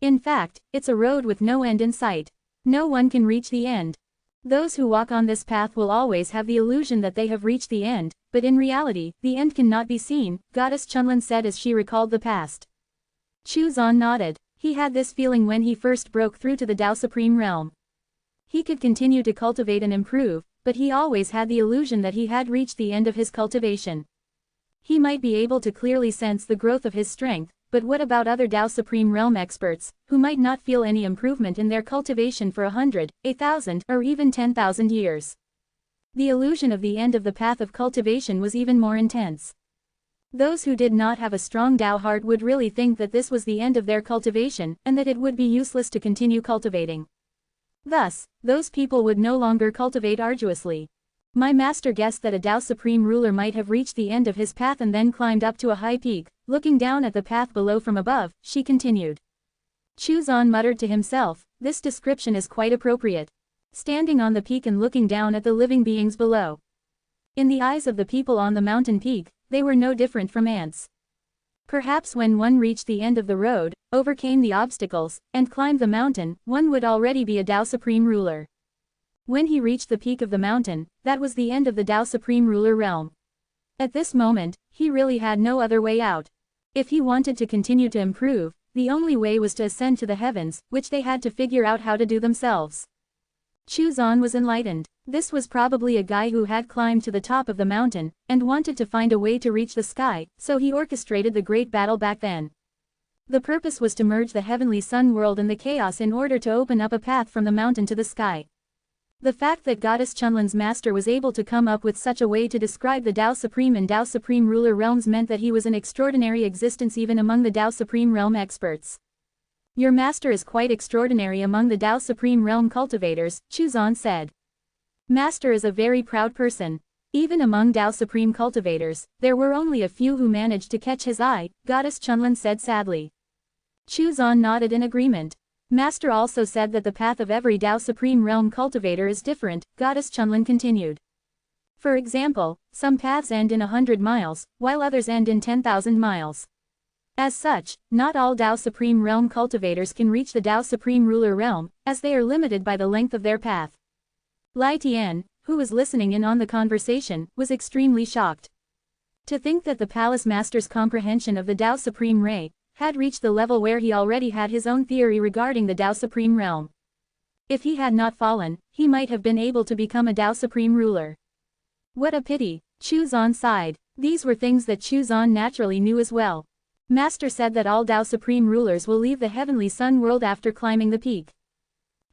In fact, it's a road with no end in sight. No one can reach the end. Those who walk on this path will always have the illusion that they have reached the end, but in reality, the end cannot be seen, Goddess Chunlin said as she recalled the past. Chuzan nodded. He had this feeling when he first broke through to the Tao Supreme Realm. He could continue to cultivate and improve, but he always had the illusion that he had reached the end of his cultivation. He might be able to clearly sense the growth of his strength, but what about other Tao Supreme Realm experts, who might not feel any improvement in their cultivation for 100, 1,000, or even 10,000 years? The illusion of the end of the path of cultivation was even more intense. Those who did not have a strong Tao heart would really think that this was the end of their cultivation, and that it would be useless to continue cultivating. Thus, those people would no longer cultivate arduously. My master guessed that a Tao Supreme Ruler might have reached the end of his path and then climbed up to a high peak. Looking down at the path below from above, she continued. Chuzan muttered to himself, this description is quite appropriate. Standing on the peak and looking down at the living beings below. In the eyes of the people on the mountain peak, they were no different from ants. Perhaps when one reached the end of the road, overcame the obstacles, and climbed the mountain, one would already be a Tao Supreme Ruler. When he reached the peak of the mountain, that was the end of the Tao Supreme Ruler realm. At this moment, he really had no other way out. If he wanted to continue to improve, the only way was to ascend to the heavens, which they had to figure out how to do themselves. Chuzan was enlightened. This was probably a guy who had climbed to the top of the mountain, and wanted to find a way to reach the sky, so he orchestrated the great battle back then. The purpose was to merge the heavenly sun world and the chaos in order to open up a path from the mountain to the sky. The fact that Goddess Chunlin's master was able to come up with such a way to describe the Tao Supreme and Tao Supreme Ruler realms meant that he was an extraordinary existence even among the Tao Supreme realm experts. Your master is quite extraordinary among the Tao Supreme realm cultivators, Chuzan said. Master is a very proud person. Even among Tao Supreme cultivators, there were only a few who managed to catch his eye, Goddess Chunlin said sadly. Chuzan nodded in agreement. Master also said that the path of every Tao Supreme realm cultivator is different, Goddess Chunlin continued. For example, some paths end in 100 miles, while others end in 10,000 miles. As such, not all Tao Supreme realm cultivators can reach the Tao Supreme Ruler realm, as they are limited by the length of their path. Lai Tian, who was listening in on the conversation, was extremely shocked. To think that the Palace Master's comprehension of the Tao Supreme Ray had reached the level where he already had his own theory regarding the Tao Supreme Realm. If he had not fallen, he might have been able to become a Tao Supreme ruler. What a pity, Chu Zan sighed. These were things that Chu Zan naturally knew as well. Master said that all Tao Supreme rulers will leave the Heavenly Sun world after climbing the peak.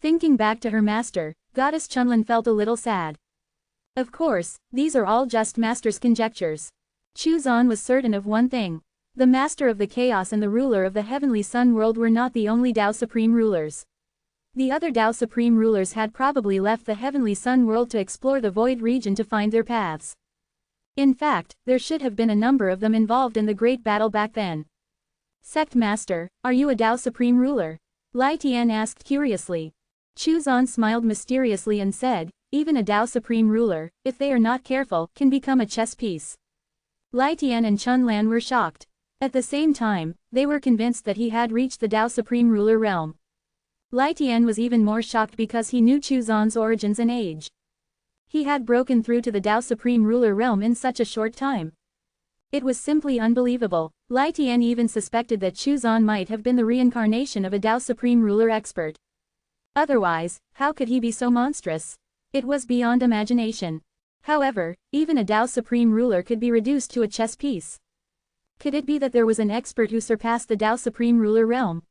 Thinking back to her master, Goddess Chunlin felt a little sad. Of course, these are all just Master's conjectures. Chu Zan was certain of one thing. The Master of the Chaos and the ruler of the Heavenly Sun world were not the only Tao Supreme rulers. The other Tao Supreme rulers had probably left the Heavenly Sun world to explore the Void region to find their paths. In fact, there should have been a number of them involved in the great battle back then. Sect Master, are you a Tao Supreme ruler? Lai Tian asked curiously. Chu Zan smiled mysteriously and said, even a Tao Supreme ruler, if they are not careful, can become a chess piece. Lai Tian and Chun Lan were shocked. At the same time, they were convinced that he had reached the Tao Supreme ruler realm. Lai Tian was even more shocked because he knew Chu Zan's origins and age. He had broken through to the Tao Supreme ruler realm in such a short time. It was simply unbelievable. Lai Tian even suspected that Chu Zan might have been the reincarnation of a Tao Supreme ruler expert. Otherwise, how could he be so monstrous? It was beyond imagination. However, even a Tao Supreme ruler could be reduced to a chess piece. Could it be that there was an expert who surpassed the Tao Supreme ruler realm?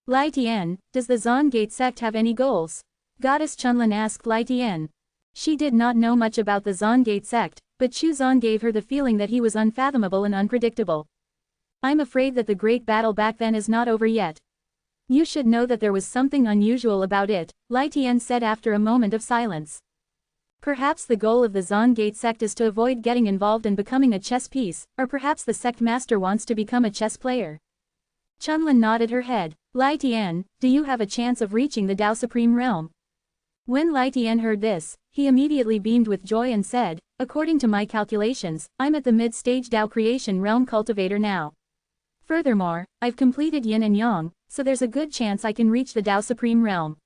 Lai Tian, does the Zon Gate sect have any goals? Goddess Chunlin asked Lai Tian. She did not know much about the Zon Gate sect, but Chu Zan gave her the feeling that he was unfathomable and unpredictable. I'm afraid that the great battle back then is not over yet. You should know that there was something unusual about it, Lai Tian said after a moment of silence. Perhaps the goal of the Zon Gate sect is to avoid getting involved and becoming a chess piece, or perhaps the sect master wants to become a chess player. Chunlin nodded her head. Lai Tian, do you have a chance of reaching the Tao Supreme realm? When Lai Tian heard this, he immediately beamed with joy and said, according to my calculations, I'm at the mid-stage Tao creation realm cultivator now. Furthermore, I've completed Yin and Yang, so there's a good chance I can reach the Tao Supreme realm.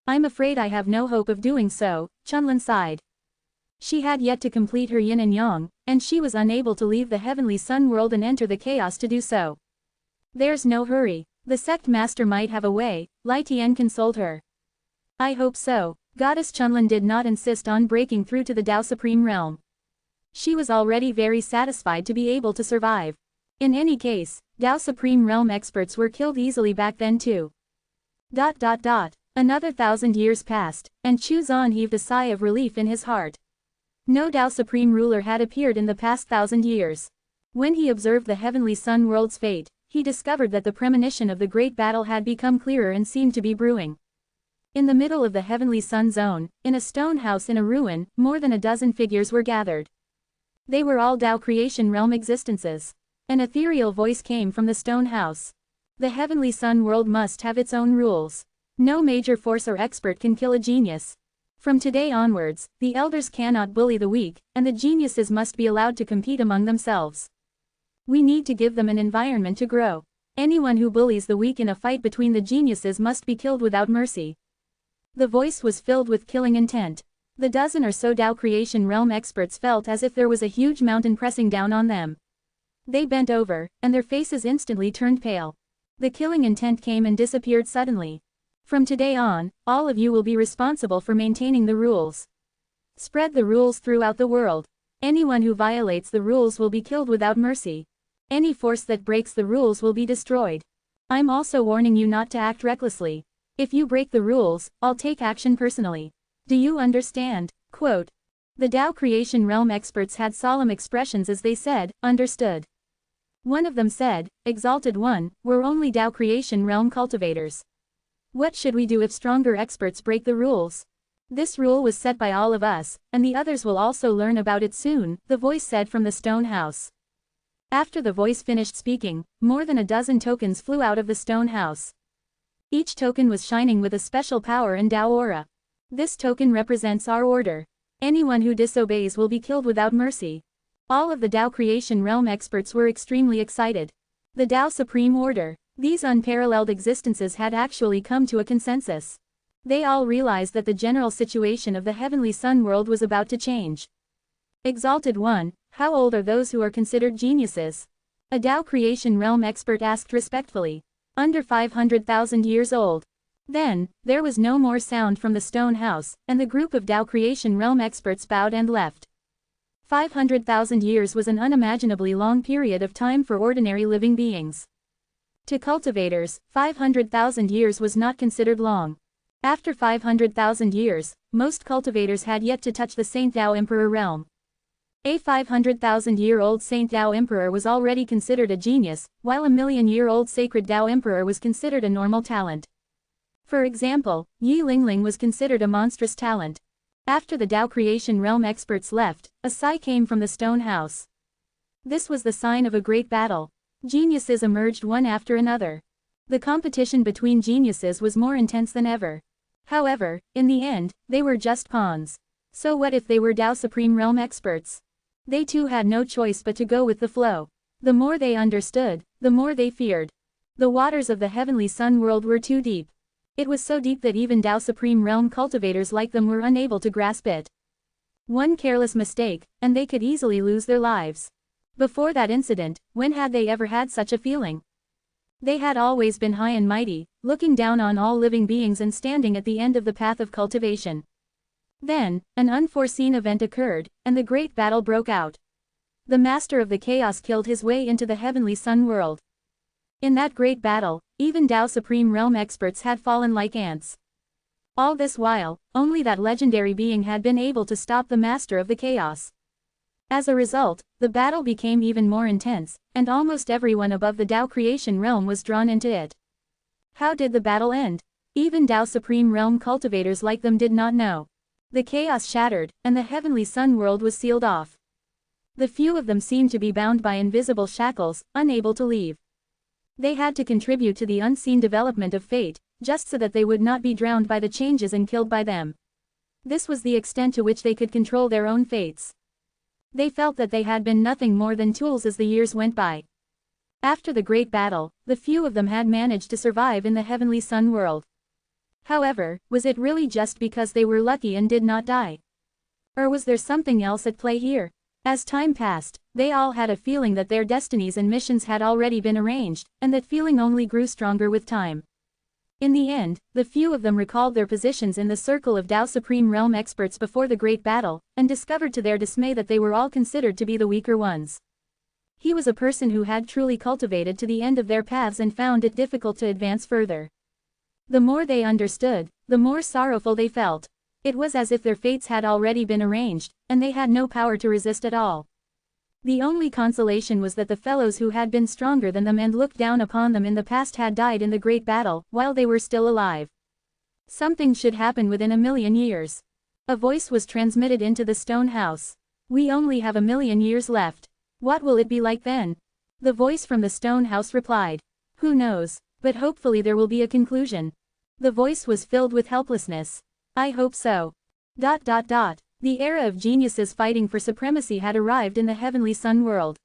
I'm afraid I have no hope of doing so, Chunlin sighed. She had yet to complete her Yin and Yang, and she was unable to leave the Heavenly Sun world and enter the chaos to do so. There's no hurry. The sect master might have a way, Lai Tian consoled her. I hope so. Goddess Chunlin did not insist on breaking through to the Tao Supreme realm. She was already very satisfied to be able to survive. In any case, Tao Supreme realm experts were killed easily back then too. Another 1,000 years passed, and Chu Zan heaved a sigh of relief in his heart. No Tao Supreme ruler had appeared in the past 1,000 years. When he observed the Heavenly Sun world's fate, he discovered that the premonition of the great battle had become clearer and seemed to be brewing. In the middle of the Heavenly Sun zone, in a stone house in a ruin, more than a dozen figures were gathered. They were all Tao creation realm existences. An ethereal voice came from the stone house. The Heavenly Sun world must have its own rules. No major force or expert can kill a genius. From today onwards, the elders cannot bully the weak, and the geniuses must be allowed to compete among themselves. We need to give them an environment to grow. Anyone who bullies the weak in a fight between the geniuses must be killed without mercy. The voice was filled with killing intent. The dozen or so Tao creation realm experts felt as if there was a huge mountain pressing down on them. They bent over, and their faces instantly turned pale. The killing intent came and disappeared suddenly. From today on, all of you will be responsible for maintaining the rules. Spread the rules throughout the world. Anyone who violates the rules will be killed without mercy. Any force that breaks the rules will be destroyed. I'm also warning you not to act recklessly. If you break the rules, I'll take action personally. Do you understand? Quote. The Tao creation realm experts had solemn expressions as they said, understood. One of them said, Exalted One, we're only Tao creation realm cultivators. What should we do if stronger experts break the rules? This rule was set by all of us, and the others will also learn about it soon, the voice said from the stone house. After the voice finished speaking, more than a dozen tokens flew out of the stone house. Each token was shining with a special power and Tao aura. This token represents our order. Anyone who disobeys will be killed without mercy. All of the Tao creation realm experts were extremely excited. The Tao Supreme Order. These unparalleled existences had actually come to a consensus. They all realized that the general situation of the heavenly sun world was about to change. Exalted One, how old are those who are considered geniuses? A Tao creation realm expert asked respectfully. Under 500,000 years old. Then, there was no more sound from the stone house, and the group of Tao creation realm experts bowed and left. 500,000 years was an unimaginably long period of time for ordinary living beings. To cultivators, 500,000 years was not considered long. After 500,000 years, most cultivators had yet to touch the Saint Tao Emperor realm. A 500,000-year-old Saint Tao Emperor was already considered a genius, while a million-year-old Sacred Tao Emperor was considered a normal talent. For example, Yi Lingling was considered a monstrous talent. After the Tao creation realm experts left, a sigh came from the stone house. This was the sign of a great battle. Geniuses emerged one after another. The competition between geniuses was more intense than ever. However, in the end, they were just pawns. So what if they were Tao Supreme Realm experts? They too had no choice but to go with the flow. The more they understood, the more they feared. The waters of the heavenly sun world were too deep. It was so deep that even Tao Supreme Realm cultivators like them were unable to grasp it. One careless mistake, and they could easily lose their lives. Before that incident, when had they ever had such a feeling? They had always been high and mighty, looking down on all living beings and standing at the end of the path of cultivation. Then, an unforeseen event occurred, and the great battle broke out. The Master of the Chaos killed his way into the heavenly sun world. In that great battle, even Tao Supreme Realm experts had fallen like ants. All this while, only that legendary being had been able to stop the Master of the Chaos. As a result, the battle became even more intense, and almost everyone above the Tao creation realm was drawn into it. How did the battle end? Even Tao Supreme Realm cultivators like them did not know. The chaos shattered, and the heavenly sun world was sealed off. The few of them seemed to be bound by invisible shackles, unable to leave. They had to contribute to the unseen development of fate, just so that they would not be drowned by the changes and killed by them. This was the extent to which they could control their own fates. They felt that they had been nothing more than tools as the years went by. After the great battle, the few of them had managed to survive in the heavenly sun world. However, was it really just because they were lucky and did not die? Or was there something else at play here? As time passed, they all had a feeling that their destinies and missions had already been arranged, and that feeling only grew stronger with time. In the end, the few of them recalled their positions in the circle of Tao Supreme Realm experts before the great battle, and discovered to their dismay that they were all considered to be the weaker ones. He was a person who had truly cultivated to the end of their paths and found it difficult to advance further. The more they understood, the more sorrowful they felt. It was as if their fates had already been arranged, and they had no power to resist at all. The only consolation was that the fellows who had been stronger than them and looked down upon them in the past had died in the great battle, while they were still alive. Something should happen within 1,000,000 years. A voice was transmitted into the stone house. We only have 1,000,000 years left. What will it be like then? The voice from the stone house replied. Who knows, but hopefully there will be a conclusion. The voice was filled with helplessness. I hope so. The era of geniuses fighting for supremacy had arrived in the heavenly sun world.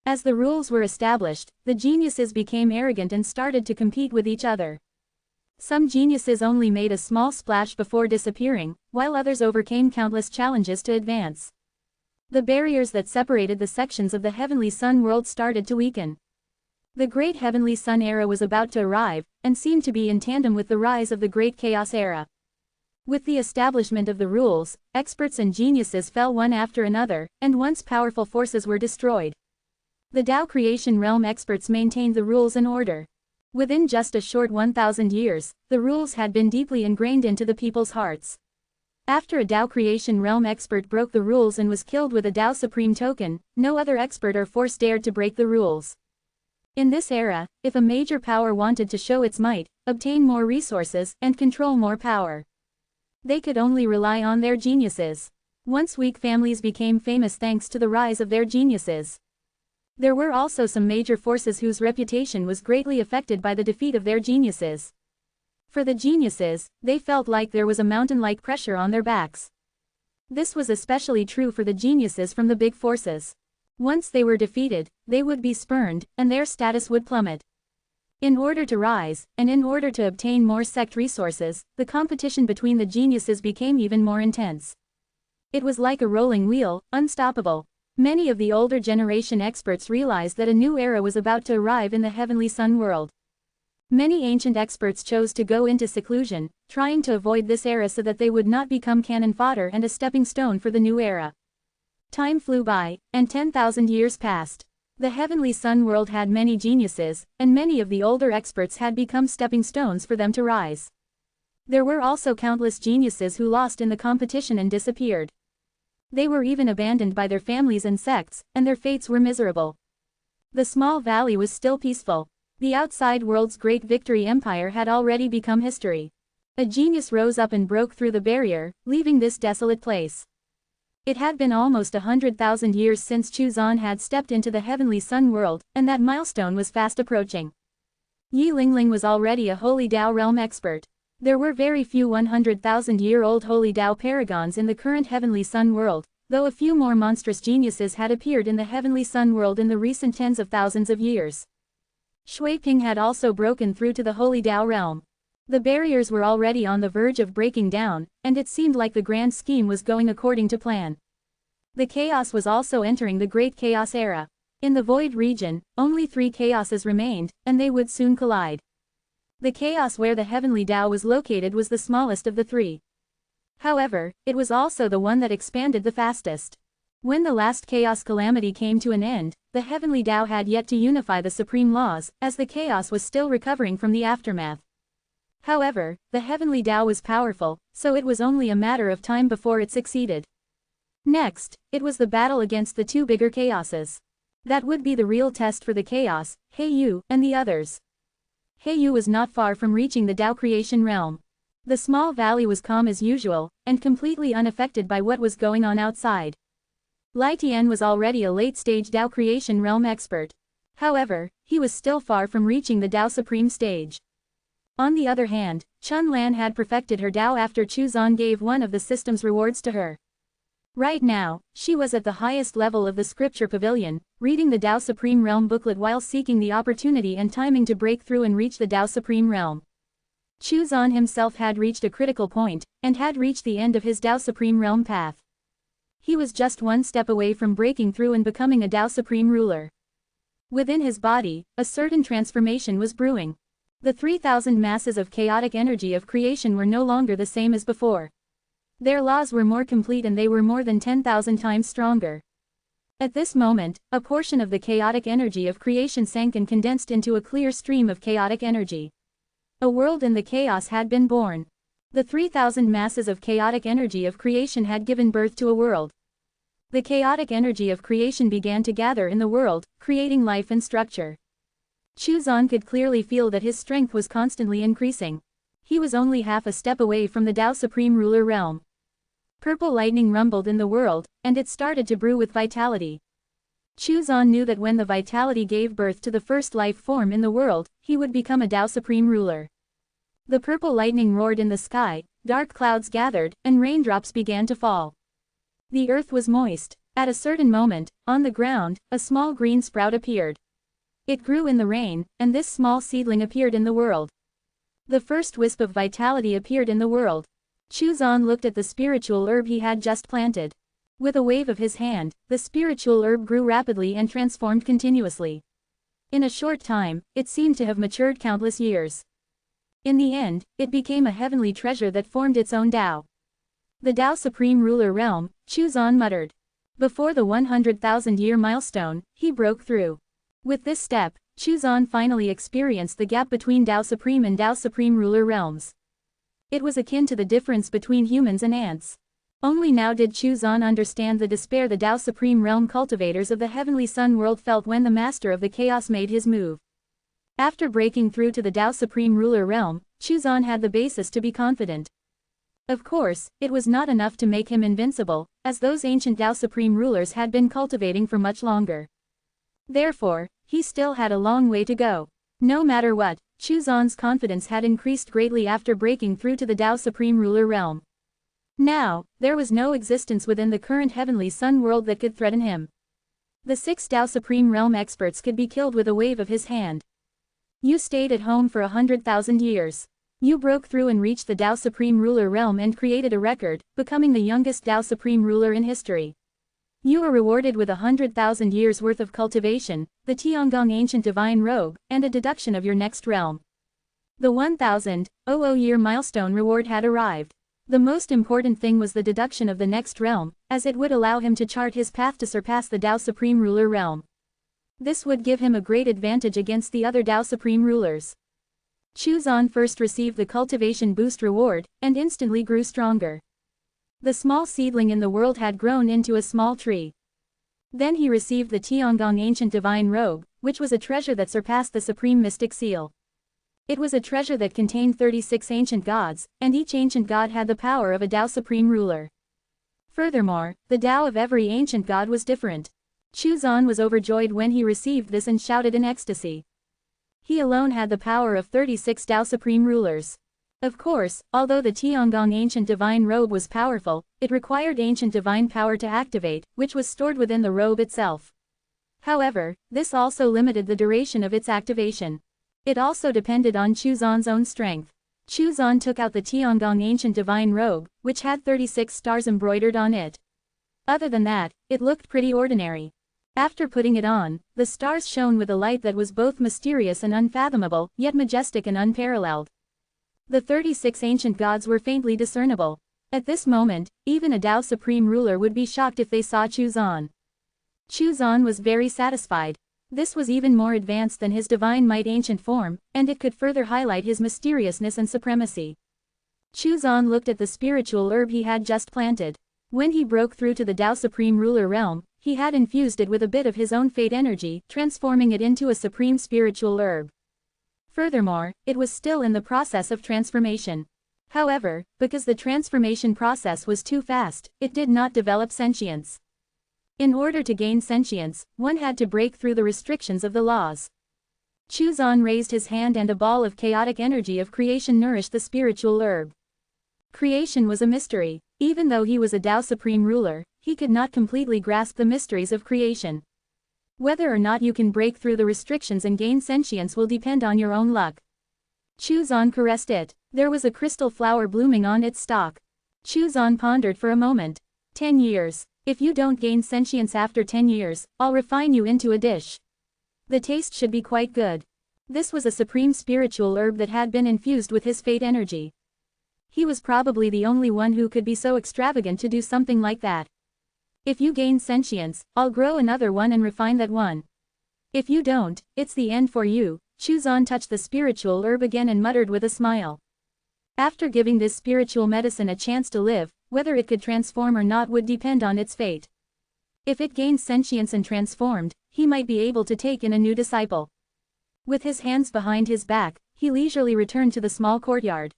As the rules were established, the geniuses became arrogant and started to compete with each other. Some geniuses only made a small splash before disappearing, while others overcame countless challenges to advance. The barriers that separated the sections of the heavenly sun world started to weaken. The great heavenly sun era was about to arrive, and seemed to be in tandem with the rise of the great chaos era. With the establishment of the rules, experts and geniuses fell one after another, and once powerful forces were destroyed. The Tao creation realm experts maintained the rules and order. Within just a short 1,000 years, the rules had been deeply ingrained into the people's hearts. After a Tao creation realm expert broke the rules and was killed with a Tao supreme token, no other expert or force dared to break the rules. In this era, if a major power wanted to show its might, obtain more resources, and control more power, they could only rely on their geniuses. Once weak families became famous thanks to the rise of their geniuses. There were also some major forces whose reputation was greatly affected by the defeat of their geniuses. For the geniuses, they felt like there was a mountain-like pressure on their backs. This was especially true for the geniuses from the big forces. Once they were defeated, they would be spurned, and their status would plummet. In order to rise, and in order to obtain more sect resources, the competition between the geniuses became even more intense. It was like a rolling wheel, unstoppable. Many of the older generation experts realized that a new era was about to arrive in the heavenly sun world. Many ancient experts chose to go into seclusion, trying to avoid this era so that they would not become cannon fodder and a stepping stone for the new era. Time flew by, and 10,000 years passed. The heavenly sun world had many geniuses, and many of the older experts had become stepping stones for them to rise. There were also countless geniuses who lost in the competition and disappeared. They were even abandoned by their families and sects, and their fates were miserable. The small valley was still peaceful. The outside world's great victory empire had already become history. A genius rose up and broke through the barrier, leaving this desolate place. It had been almost 100,000 years since Chuzan had stepped into the heavenly sun world, and that milestone was fast approaching. Yi Lingling was already a Holy Dao realm expert. There were very few 100,000-year-old Holy Dao paragons in the current heavenly sun world, though a few more monstrous geniuses had appeared in the heavenly sun world in the recent tens of thousands of years. Shui Ping had also broken through to the Holy Dao realm. The barriers were already on the verge of breaking down, and it seemed like the grand scheme was going according to plan. The chaos was also entering the Great Chaos era. In the Void region, only 3 chaoses remained, and they would soon collide. The chaos where the heavenly Dao was located was the smallest of the 3. However, it was also the one that expanded the fastest. When the last chaos calamity came to an end, the heavenly Dao had yet to unify the supreme laws, as the chaos was still recovering from the aftermath. However, the heavenly Dao was powerful, so it was only a matter of time before it succeeded. Next, it was the battle against the 2 bigger chaoses. That would be the real test for the chaos, Heiyu, and the others. Heiyu was not far from reaching the Dao creation realm. The small valley was calm as usual, and completely unaffected by what was going on outside. Lai Tian was already a late-stage Dao creation realm expert. However, he was still far from reaching the Dao supreme stage. On the other hand, Chun Lan had perfected her Dao after Chuzan gave one of the system's rewards to her. Right now, she was at the highest level of the scripture pavilion, reading the Dao Supreme Realm booklet while seeking the opportunity and timing to break through and reach the Dao Supreme Realm. Chuzan himself had reached a critical point, and had reached the end of his Dao Supreme Realm path. He was just one step away from breaking through and becoming a Dao Supreme ruler. Within his body, a certain transformation was brewing. The 3,000 masses of chaotic energy of creation were no longer the same as before. Their laws were more complete and they were more than 10,000 times stronger. At this moment, a portion of the chaotic energy of creation sank and condensed into a clear stream of chaotic energy. A world in the chaos had been born. The 3,000 masses of chaotic energy of creation had given birth to a world. The chaotic energy of creation began to gather in the world, creating life and structure. Chuzan could clearly feel that his strength was constantly increasing. He was only half a step away from the Dao Supreme Ruler realm. Purple lightning rumbled in the world, and it started to brew with vitality. Chuzan knew that when the vitality gave birth to the first life form in the world, he would become a Dao Supreme Ruler. The purple lightning roared in the sky, dark clouds gathered, and raindrops began to fall. The earth was moist. At a certain moment, on the ground, a small green sprout appeared. It grew in the rain, and this small seedling appeared in the world. The first wisp of vitality appeared in the world. Chuzan looked at the spiritual herb he had just planted. With a wave of his hand, the spiritual herb grew rapidly and transformed continuously. In a short time, it seemed to have matured countless years. In the end, it became a heavenly treasure that formed its own Dao. The Dao Supreme Ruler Realm, Chuzan muttered. Before the 100,000-year milestone, he broke through. With this step, Chuzan finally experienced the gap between Dao Supreme and Dao Supreme Ruler realms. It was akin to the difference between humans and ants. Only now did Chuzan understand the despair the Dao Supreme Realm cultivators of the Heavenly Sun world felt when the Master of the Chaos made his move. After breaking through to the Dao Supreme Ruler Realm, Chuzan had the basis to be confident. Of course, it was not enough to make him invincible, as those ancient Dao Supreme Rulers had been cultivating for much longer. Therefore, he still had a long way to go. No matter what, Chuzan's confidence had increased greatly after breaking through to the Dao Supreme Ruler Realm. Now, there was no existence within the current Heavenly Sun world that could threaten him. The 6 Dao Supreme Realm experts could be killed with a wave of his hand. You stayed at home for 100,000 years. You broke through and reached the Tao Supreme Ruler realm and created a record, becoming the youngest Tao Supreme Ruler in history. You were rewarded with 100,000 years worth of cultivation, the Tiangong Ancient Divine Robe, and a deduction of your next realm. The 1,000 year milestone reward had arrived. The most important thing was the deduction of the next realm, as it would allow him to chart his path to surpass the Tao Supreme Ruler realm. This would give him a great advantage against the other Tao Supreme Rulers. Chu Zan first received the cultivation boost reward, and instantly grew stronger. The small seedling in the world had grown into a small tree. Then he received the Tiangong Ancient Divine Robe, which was a treasure that surpassed the Supreme Mystic Seal. It was a treasure that contained 36 ancient gods, and each ancient god had the power of a Tao Supreme Ruler. Furthermore, the Tao of every ancient god was different. Chu Zan was overjoyed when he received this and shouted in ecstasy. He alone had the power of 36 Tao Supreme Rulers. Of course, although the Tiangong Ancient Divine Robe was powerful, it required ancient divine power to activate, which was stored within the robe itself. However, this also limited the duration of its activation. It also depended on Chu Zan's own strength. Chu Zan took out the Tiangong Ancient Divine Robe, which had 36 stars embroidered on it. Other than that, it looked pretty ordinary. After putting it on, the stars shone with a light that was both mysterious and unfathomable, yet majestic and unparalleled. The 36 ancient gods were faintly discernible. At this moment, even a Tao Supreme Ruler would be shocked if they saw Chu Zan. Chu Zan was very satisfied. This was even more advanced than his divine might ancient form, and it could further highlight his mysteriousness and supremacy. Chu Zan looked at the spiritual herb he had just planted. When he broke through to the Tao Supreme Ruler realm, he had infused it with a bit of his own fate energy, transforming it into a supreme spiritual herb. Furthermore, it was still in the process of transformation. However, because the transformation process was too fast, it did not develop sentience. In order to gain sentience, one had to break through the restrictions of the laws. Chu Zan raised his hand and a ball of chaotic energy of creation nourished the spiritual herb. Creation was a mystery. Even though he was a Tao Supreme Ruler, he could not completely grasp the mysteries of creation. Whether or not you can break through the restrictions and gain sentience will depend on your own luck. Chu Zan caressed it. There was a crystal flower blooming on its stalk. Chu Zan pondered for a moment. 10 years. If you don't gain sentience after 10 years, I'll refine you into a dish. The taste should be quite good. This was a supreme spiritual herb that had been infused with his fate energy. He was probably the only one who could be so extravagant to do something like that. If you gain sentience, I'll grow another one and refine that one. If you don't, it's the end for you. Chu Zan touched the spiritual herb again and muttered with a smile. After giving this spiritual medicine a chance to live, whether it could transform or not would depend on its fate. If it gained sentience and transformed, he might be able to take in a new disciple. With his hands behind his back, he leisurely returned to the small courtyard.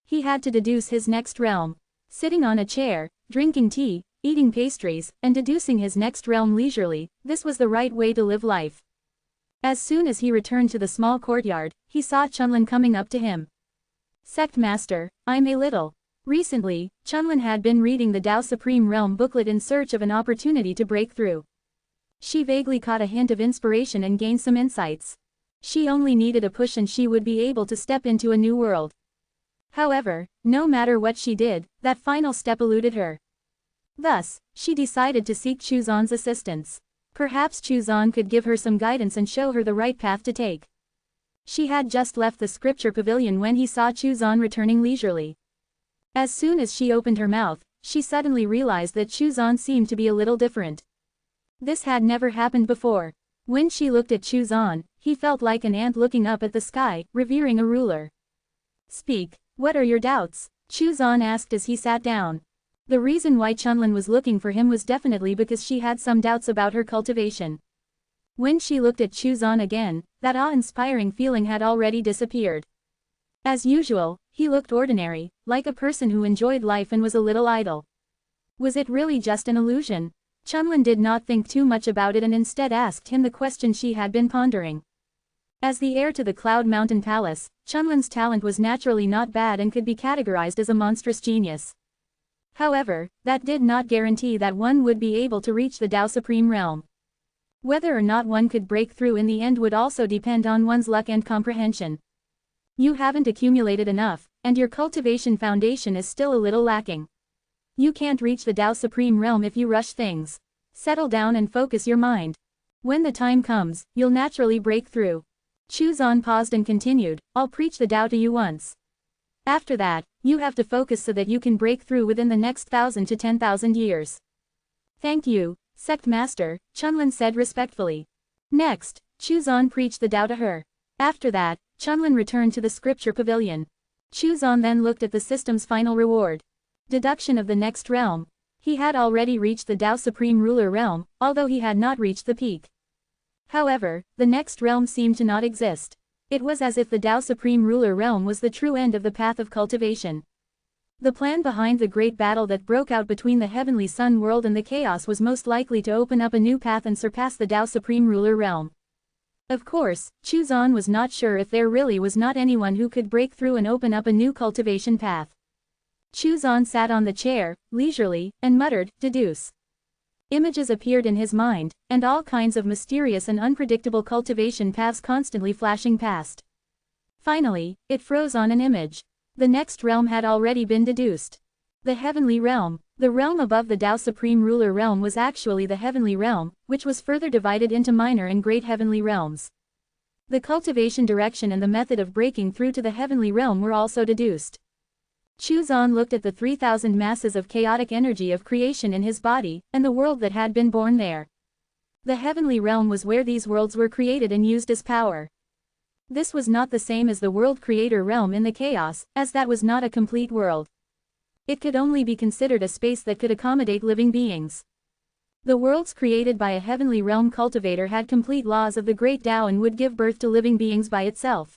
He had to deduce his next realm. Sitting on a chair, drinking tea, eating pastries, and deducing his next realm leisurely, this was the right way to live life. As soon as he returned to the small courtyard, he saw Chunlin coming up to him. Sect Master, I'm a little. Recently, Chunlin had been reading the Tao Supreme Realm booklet in search of an opportunity to break through. She vaguely caught a hint of inspiration and gained some insights. She only needed a push and she would be able to step into a new world. However, no matter what she did, that final step eluded her. Thus, she decided to seek Chu Zan's assistance. Perhaps Chu Zan could give her some guidance and show her the right path to take. She had just left the scripture pavilion when he saw Chu Zan returning leisurely. As soon as she opened her mouth, she suddenly realized that Chu Zan seemed to be a little different. This had never happened before. When she looked at Chu Zan, he felt like an ant looking up at the sky, revering a ruler. Speak. What are your doubts? Chu Zan asked as he sat down. The reason why Chunlin was looking for him was definitely because she had some doubts about her cultivation. When she looked at Chu Zan again, that awe-inspiring feeling had already disappeared. As usual, he looked ordinary, like a person who enjoyed life and was a little idle. Was it really just an illusion? Chunlin did not think too much about it and instead asked him the question she had been pondering. As the heir to the Cloud Mountain Palace, Chunlin's talent was naturally not bad and could be categorized as a monstrous genius. However, that did not guarantee that one would be able to reach the Tao Supreme Realm. Whether or not one could break through in the end would also depend on one's luck and comprehension. You haven't accumulated enough, and your cultivation foundation is still a little lacking. You can't reach the Tao Supreme Realm if you rush things. Settle down and focus your mind. When the time comes, you'll naturally break through. Chuzan paused and continued, I'll preach the Tao to you once. After that, you have to focus so that you can break through within the next 1,000 to 10,000 years. Thank you, Sect Master, Chunlin said respectfully. Next, Chuzan preached the Tao to her. After that, Chunlin returned to the scripture pavilion. Chuzan then looked at the system's final reward. Deduction of the next realm. He had already reached the Tao Supreme Ruler realm, although he had not reached the peak. However, the next realm seemed to not exist. It was as if the Tao Supreme Ruler realm was the true end of the path of cultivation. The plan behind the great battle that broke out between the Heavenly Sun world and the Chaos was most likely to open up a new path and surpass the Tao Supreme Ruler realm. Of course, Chuzan was not sure if there really was not anyone who could break through and open up a new cultivation path. Chuzan sat on the chair, leisurely, and muttered, deduce. Images appeared in his mind, and all kinds of mysterious and unpredictable cultivation paths constantly flashing past. Finally, it froze on an image. The next realm had already been deduced. The Heavenly Realm. The realm above the Tao Supreme Ruler realm was actually the Heavenly Realm, which was further divided into minor and great heavenly realms. The cultivation direction and the method of breaking through to the Heavenly Realm were also deduced. Chuzan looked at the 3,000 masses of chaotic energy of creation in his body, and the world that had been born there. The Heavenly Realm was where these worlds were created and used as power. This was not the same as the World Creator realm in the Chaos, as that was not a complete world. It could only be considered a space that could accommodate living beings. The worlds created by a Heavenly Realm cultivator had complete laws of the Great Tao and would give birth to living beings by itself.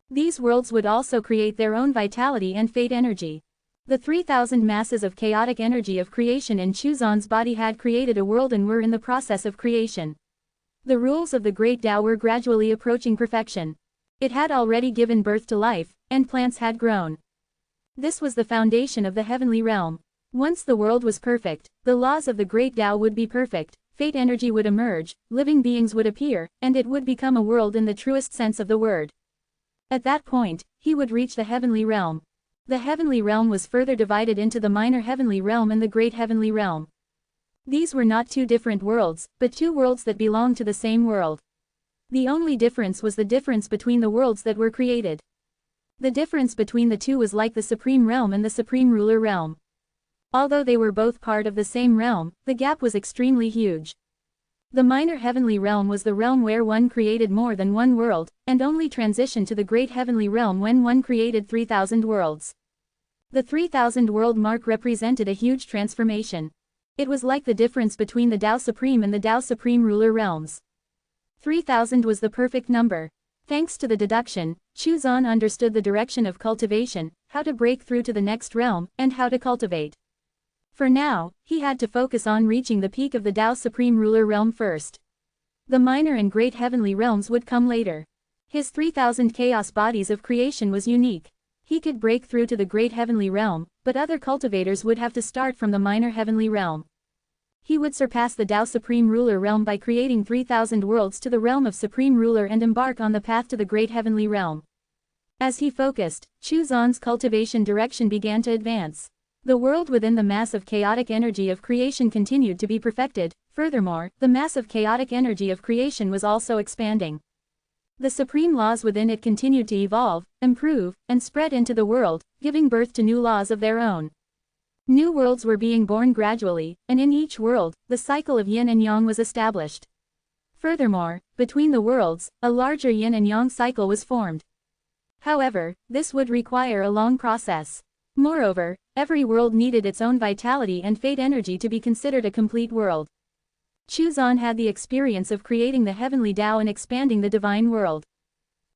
These worlds would also create their own vitality and fate energy. The 3,000 masses of chaotic energy of creation in Chuzan's body had created a world and were in the process of creation. The rules of the Great Tao were gradually approaching perfection. It had already given birth to life, and plants had grown. This was the foundation of the Heavenly Realm. Once the world was perfect, the laws of the Great Tao would be perfect, fate energy would emerge, living beings would appear, and it would become a world in the truest sense of the word. At that point, he would reach the Heavenly Realm. The Heavenly Realm was further divided into the Minor Heavenly Realm and the Great Heavenly Realm. These were not two different worlds, but two worlds that belonged to the same world. The only difference was the difference between the worlds that were created. The difference between the two was like the Supreme Realm and the Supreme Ruler Realm. Although they were both part of the same realm, the gap was extremely huge. The Minor Heavenly Realm was the realm where one created more than one world, and only transitioned to the Great Heavenly Realm when one created 3,000 worlds. The 3,000 world mark represented a huge transformation. It was like the difference between the Tao Supreme and the Tao Supreme Ruler realms. 3,000 was the perfect number. Thanks to the deduction, Chuzan understood the direction of cultivation, how to break through to the next realm, and how to cultivate. For now, he had to focus on reaching the peak of the Tao Supreme Ruler realm first. The minor and great heavenly realms would come later. His 3,000 chaos bodies of creation was unique. He could break through to the great heavenly realm, but other cultivators would have to start from the minor heavenly realm. He would surpass the Tao Supreme Ruler realm by creating 3,000 worlds to the realm of Supreme Ruler and embark on the path to the great heavenly realm. As he focused, Chuzan's cultivation direction began to advance. The world within the mass of chaotic energy of creation continued to be perfected. Furthermore, the mass of chaotic energy of creation was also expanding. The supreme laws within it continued to evolve, improve, and spread into the world, giving birth to new laws of their own. New worlds were being born gradually, and in each world, the cycle of yin and yang was established. Furthermore, between the worlds, a larger yin and yang cycle was formed. However, this would require a long process. Moreover, every world needed its own vitality and fate energy to be considered a complete world. Chuzan had the experience of creating the heavenly Tao and expanding the divine world.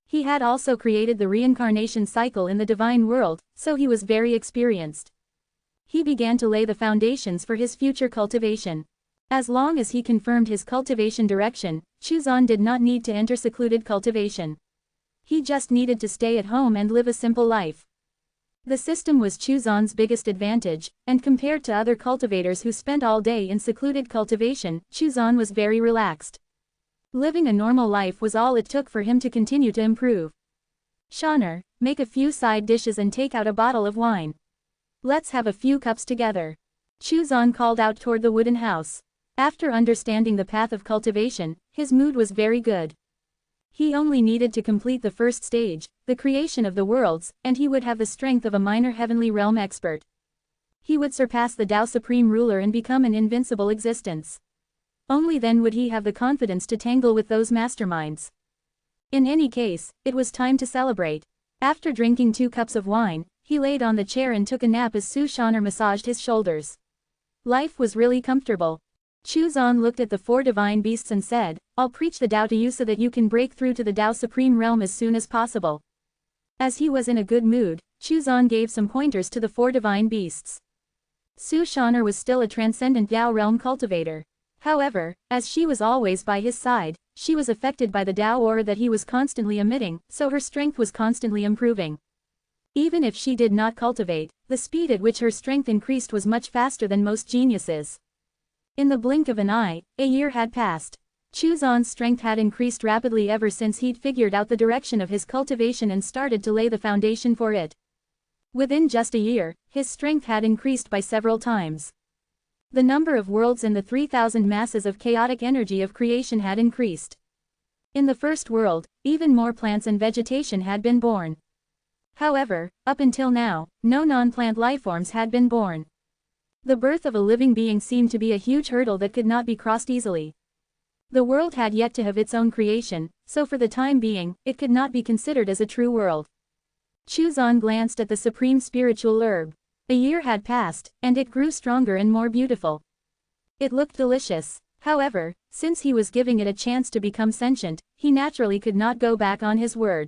He had also created the reincarnation cycle in the divine world, so he was very experienced. He began to lay the foundations for his future cultivation. As long as he confirmed his cultivation direction, Chuzan did not need to enter secluded cultivation. He just needed to stay at home and live a simple life. The system was Chuzan's biggest advantage, and compared to other cultivators who spent all day in secluded cultivation, Chuzan was very relaxed. Living a normal life was all it took for him to continue to improve. Shaner, make a few side dishes and take out a bottle of wine. Let's have a few cups together. Chuzan called out toward the wooden house. After understanding the path of cultivation, his mood was very good. He only needed to complete the first stage, the creation of the worlds, and he would have the strength of a minor heavenly realm expert. He would surpass the Tao Supreme Ruler and become an invincible existence. Only then would he have the confidence to tangle with those masterminds. In any case, it was time to celebrate. After drinking 2 cups of wine, he laid on the chair and took a nap as Su Shaner massaged his shoulders. Life was really comfortable. Chuzan looked at the 4 divine beasts and said, I'll preach the Tao to you so that you can break through to the Tao Supreme Realm as soon as possible. As he was in a good mood, Chuzan gave some pointers to the 4 divine beasts. Su Shaner was still a transcendent Tao realm cultivator. However, as she was always by his side, she was affected by the Tao aura that he was constantly emitting, so her strength was constantly improving. Even if she did not cultivate, the speed at which her strength increased was much faster than most geniuses. In the blink of an eye, a year had passed. Chuzan's strength had increased rapidly ever since he'd figured out the direction of his cultivation and started to lay the foundation for it. Within just a year, his strength had increased by several times. The number of worlds in the 3,000 masses of chaotic energy of creation had increased. In the first world, even more plants and vegetation had been born. However, up until now, no non-plant lifeforms had been born. The birth of a living being seemed to be a huge hurdle that could not be crossed easily. The world had yet to have its own creation, so for the time being, it could not be considered as a true world. Chuzan glanced at the supreme spiritual herb. A year had passed, and it grew stronger and more beautiful. It looked delicious. However, since he was giving it a chance to become sentient, he naturally could not go back on his word.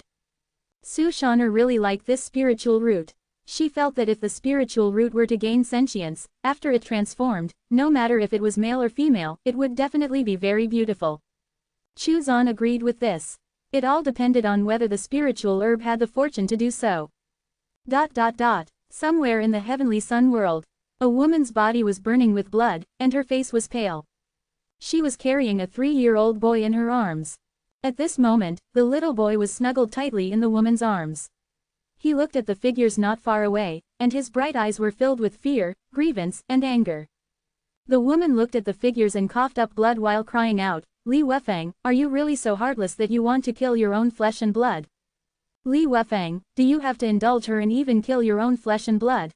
Su Shaner really liked this spiritual root. She felt that if the spiritual root were to gain sentience, after it transformed, no matter if it was male or female, it would definitely be very beautiful. Chuzan agreed with this. It all depended on whether the spiritual herb had the fortune to do so. Somewhere in the heavenly sun world, a woman's body was burning with blood, and her face was pale. She was carrying a 3-year-old boy in her arms. At this moment, the little boy was snuggled tightly in the woman's arms. He looked at the figures not far away, and his bright eyes were filled with fear, grievance, and anger. The woman looked at the figures and coughed up blood while crying out, Li Wefang, are you really so heartless that you want to kill your own flesh and blood? Li Wefang, do you have to indulge her and even kill your own flesh and blood?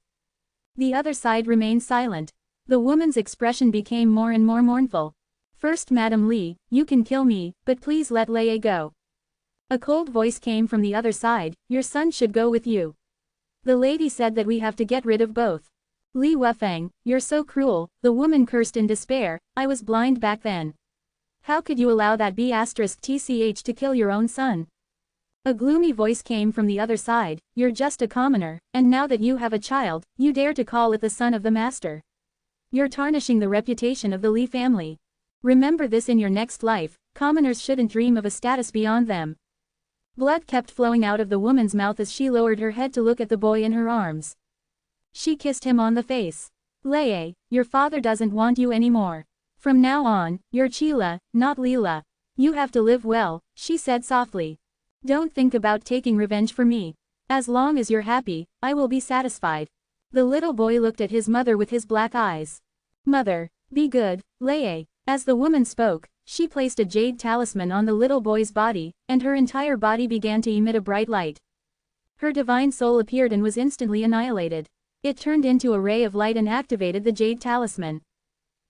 The other side remained silent. The woman's expression became more and more mournful. First, Madam Li, you can kill me, but please let Lei go. A cold voice came from the other side, your son should go with you. The lady said that we have to get rid of both. Li Wefang, you're so cruel, the woman cursed in despair, I was blind back then. How could you allow that B*tch to kill your own son? A gloomy voice came from the other side, you're just a commoner, and now that you have a child, you dare to call it the son of the master. You're tarnishing the reputation of the Li family. Remember this in your next life, commoners shouldn't dream of a status beyond them. Blood kept flowing out of the woman's mouth as she lowered her head to look at the boy in her arms. She kissed him on the face. Lei, your father doesn't want you anymore. From now on, you're Chila, not Leela. You have to live well, she said softly. Don't think about taking revenge for me. As long as you're happy, I will be satisfied. The little boy looked at his mother with his black eyes. Mother, be good, Lei. As the woman spoke, she placed a jade talisman on the little boy's body, and her entire body began to emit a bright light. Her divine soul appeared and was instantly annihilated. It turned into a ray of light and activated the jade talisman.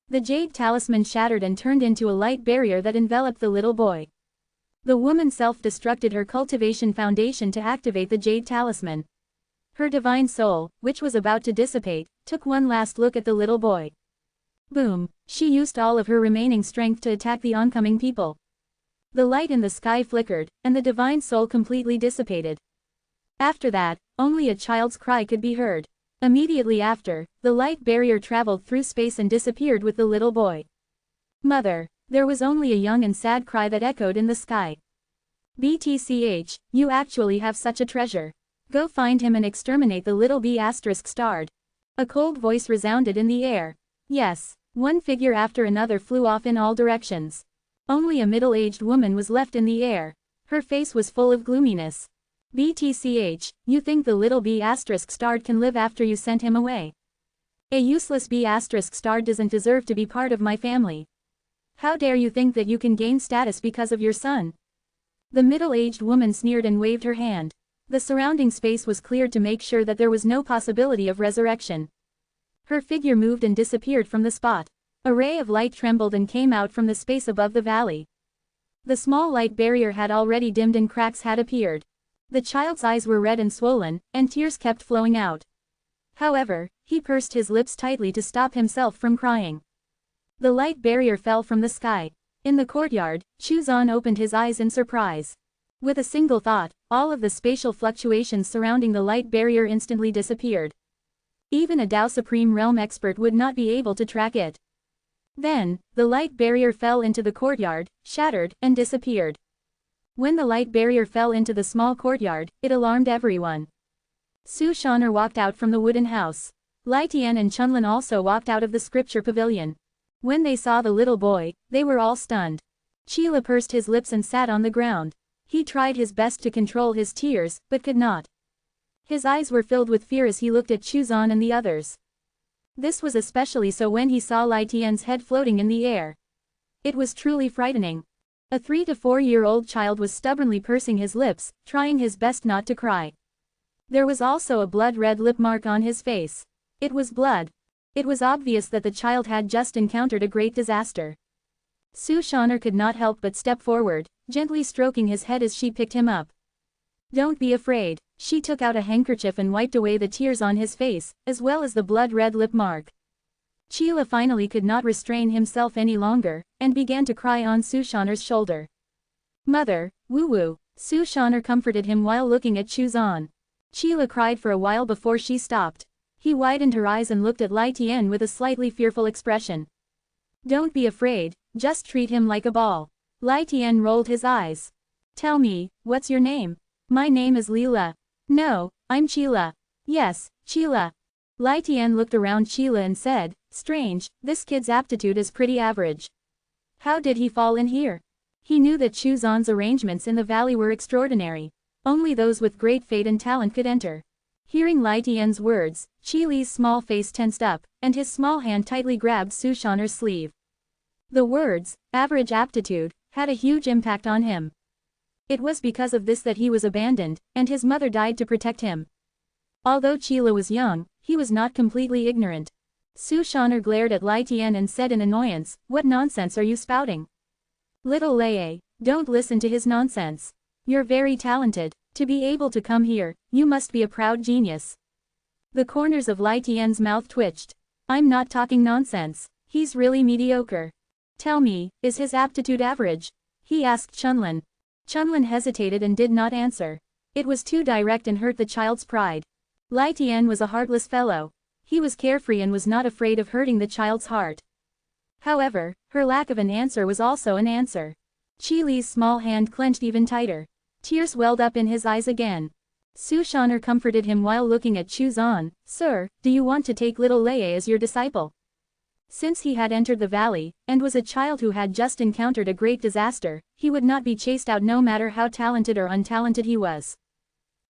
The jade talisman shattered and turned into a light barrier that enveloped the little boy. The woman self-destructed her cultivation foundation to activate the jade talisman. Her divine soul, which was about to dissipate, took one last look at the little boy. Boom! She used all of her remaining strength to attack the oncoming people. The light in the sky flickered, and the divine soul completely dissipated. After that, only a child's cry could be heard. Immediately after, the light barrier traveled through space and disappeared with the little boy. Mother! There was only a young and sad cry that echoed in the sky. BTCH, you actually have such a treasure. Go find him and exterminate the little B*****. A cold voice resounded in the air. Yes. One figure after another flew off in all directions. Only a middle-aged woman was left in the air. Her face was full of gloominess. "BTCH, you think the little B***** can live after you sent him away? A useless B*** doesn't deserve to be part of my family. How dare you think that you can gain status because of your son?" The middle-aged woman sneered and waved her hand. The surrounding space was cleared to make sure that there was no possibility of resurrection. Her figure moved and disappeared from the spot. A ray of light trembled and came out from the space above the valley. The small light barrier had already dimmed and cracks had appeared. The child's eyes were red and swollen, and tears kept flowing out. However, he pursed his lips tightly to stop himself from crying. The light barrier fell from the sky. In the courtyard, Chuzan opened his eyes in surprise. With a single thought, all of the spatial fluctuations surrounding the light barrier instantly disappeared. Even a Tao Supreme Realm expert would not be able to track it. Then, the light barrier fell into the courtyard, shattered, and disappeared. When the light barrier fell into the small courtyard, it alarmed everyone. Su Shaner walked out from the wooden house. Lai Tian and Chunlin also walked out of the scripture pavilion. When they saw the little boy, they were all stunned. Chila pursed his lips and sat on the ground. He tried his best to control his tears, but could not. His eyes were filled with fear as he looked at Chuzan and the others. This was especially so when he saw Lai Tian's head floating in the air. It was truly frightening. A 3 to 4-year-old child was stubbornly pursing his lips, trying his best not to cry. There was also a blood-red lip mark on his face. It was blood. It was obvious that the child had just encountered a great disaster. Su Shaner could not help but step forward, gently stroking his head as she picked him up. "Don't be afraid." She took out a handkerchief and wiped away the tears on his face, as well as the blood-red lip mark. Chila finally could not restrain himself any longer, and began to cry on Su Shaner's shoulder. "Mother, woo-woo." Su Shaner comforted him while looking at Chuzan. Chila cried for a while before she stopped. He widened her eyes and looked at Lai Tian with a slightly fearful expression. "Don't be afraid, just treat him like a ball." Lai Tian rolled his eyes. "Tell me, what's your name?" "My name is Lila." "No, I'm Chila." "Yes, Chila." Lai Tian looked around Chila and said, "Strange, this kid's aptitude is pretty average. How did he fall in here?" He knew that Chuzan's arrangements in the valley were extraordinary. Only those with great fate and talent could enter. Hearing Lai Tian's words, Chili's small face tensed up, and his small hand tightly grabbed Su Shaner's sleeve. The words, "average aptitude," had a huge impact on him. It was because of this that he was abandoned, and his mother died to protect him. Although Chila was young, he was not completely ignorant. Su Shaner glared at Lai Tian and said in annoyance, "What nonsense are you spouting? Little Lei, don't listen to his nonsense. You're very talented. To be able to come here, you must be a proud genius." The corners of Lai Tian's mouth twitched. "I'm not talking nonsense. He's really mediocre." "Tell me, is his aptitude average?" he asked Chunlin. Chunlin hesitated and did not answer. It was too direct and hurt the child's pride. Lai Tian was a heartless fellow. He was carefree and was not afraid of hurting the child's heart. However, her lack of an answer was also an answer. Chili's small hand clenched even tighter. Tears welled up in his eyes again. Su Shaner comforted him while looking at Chuzan. "Sir, do you want to take little Lei as your disciple?" Since he had entered the valley, and was a child who had just encountered a great disaster, he would not be chased out no matter how talented or untalented he was.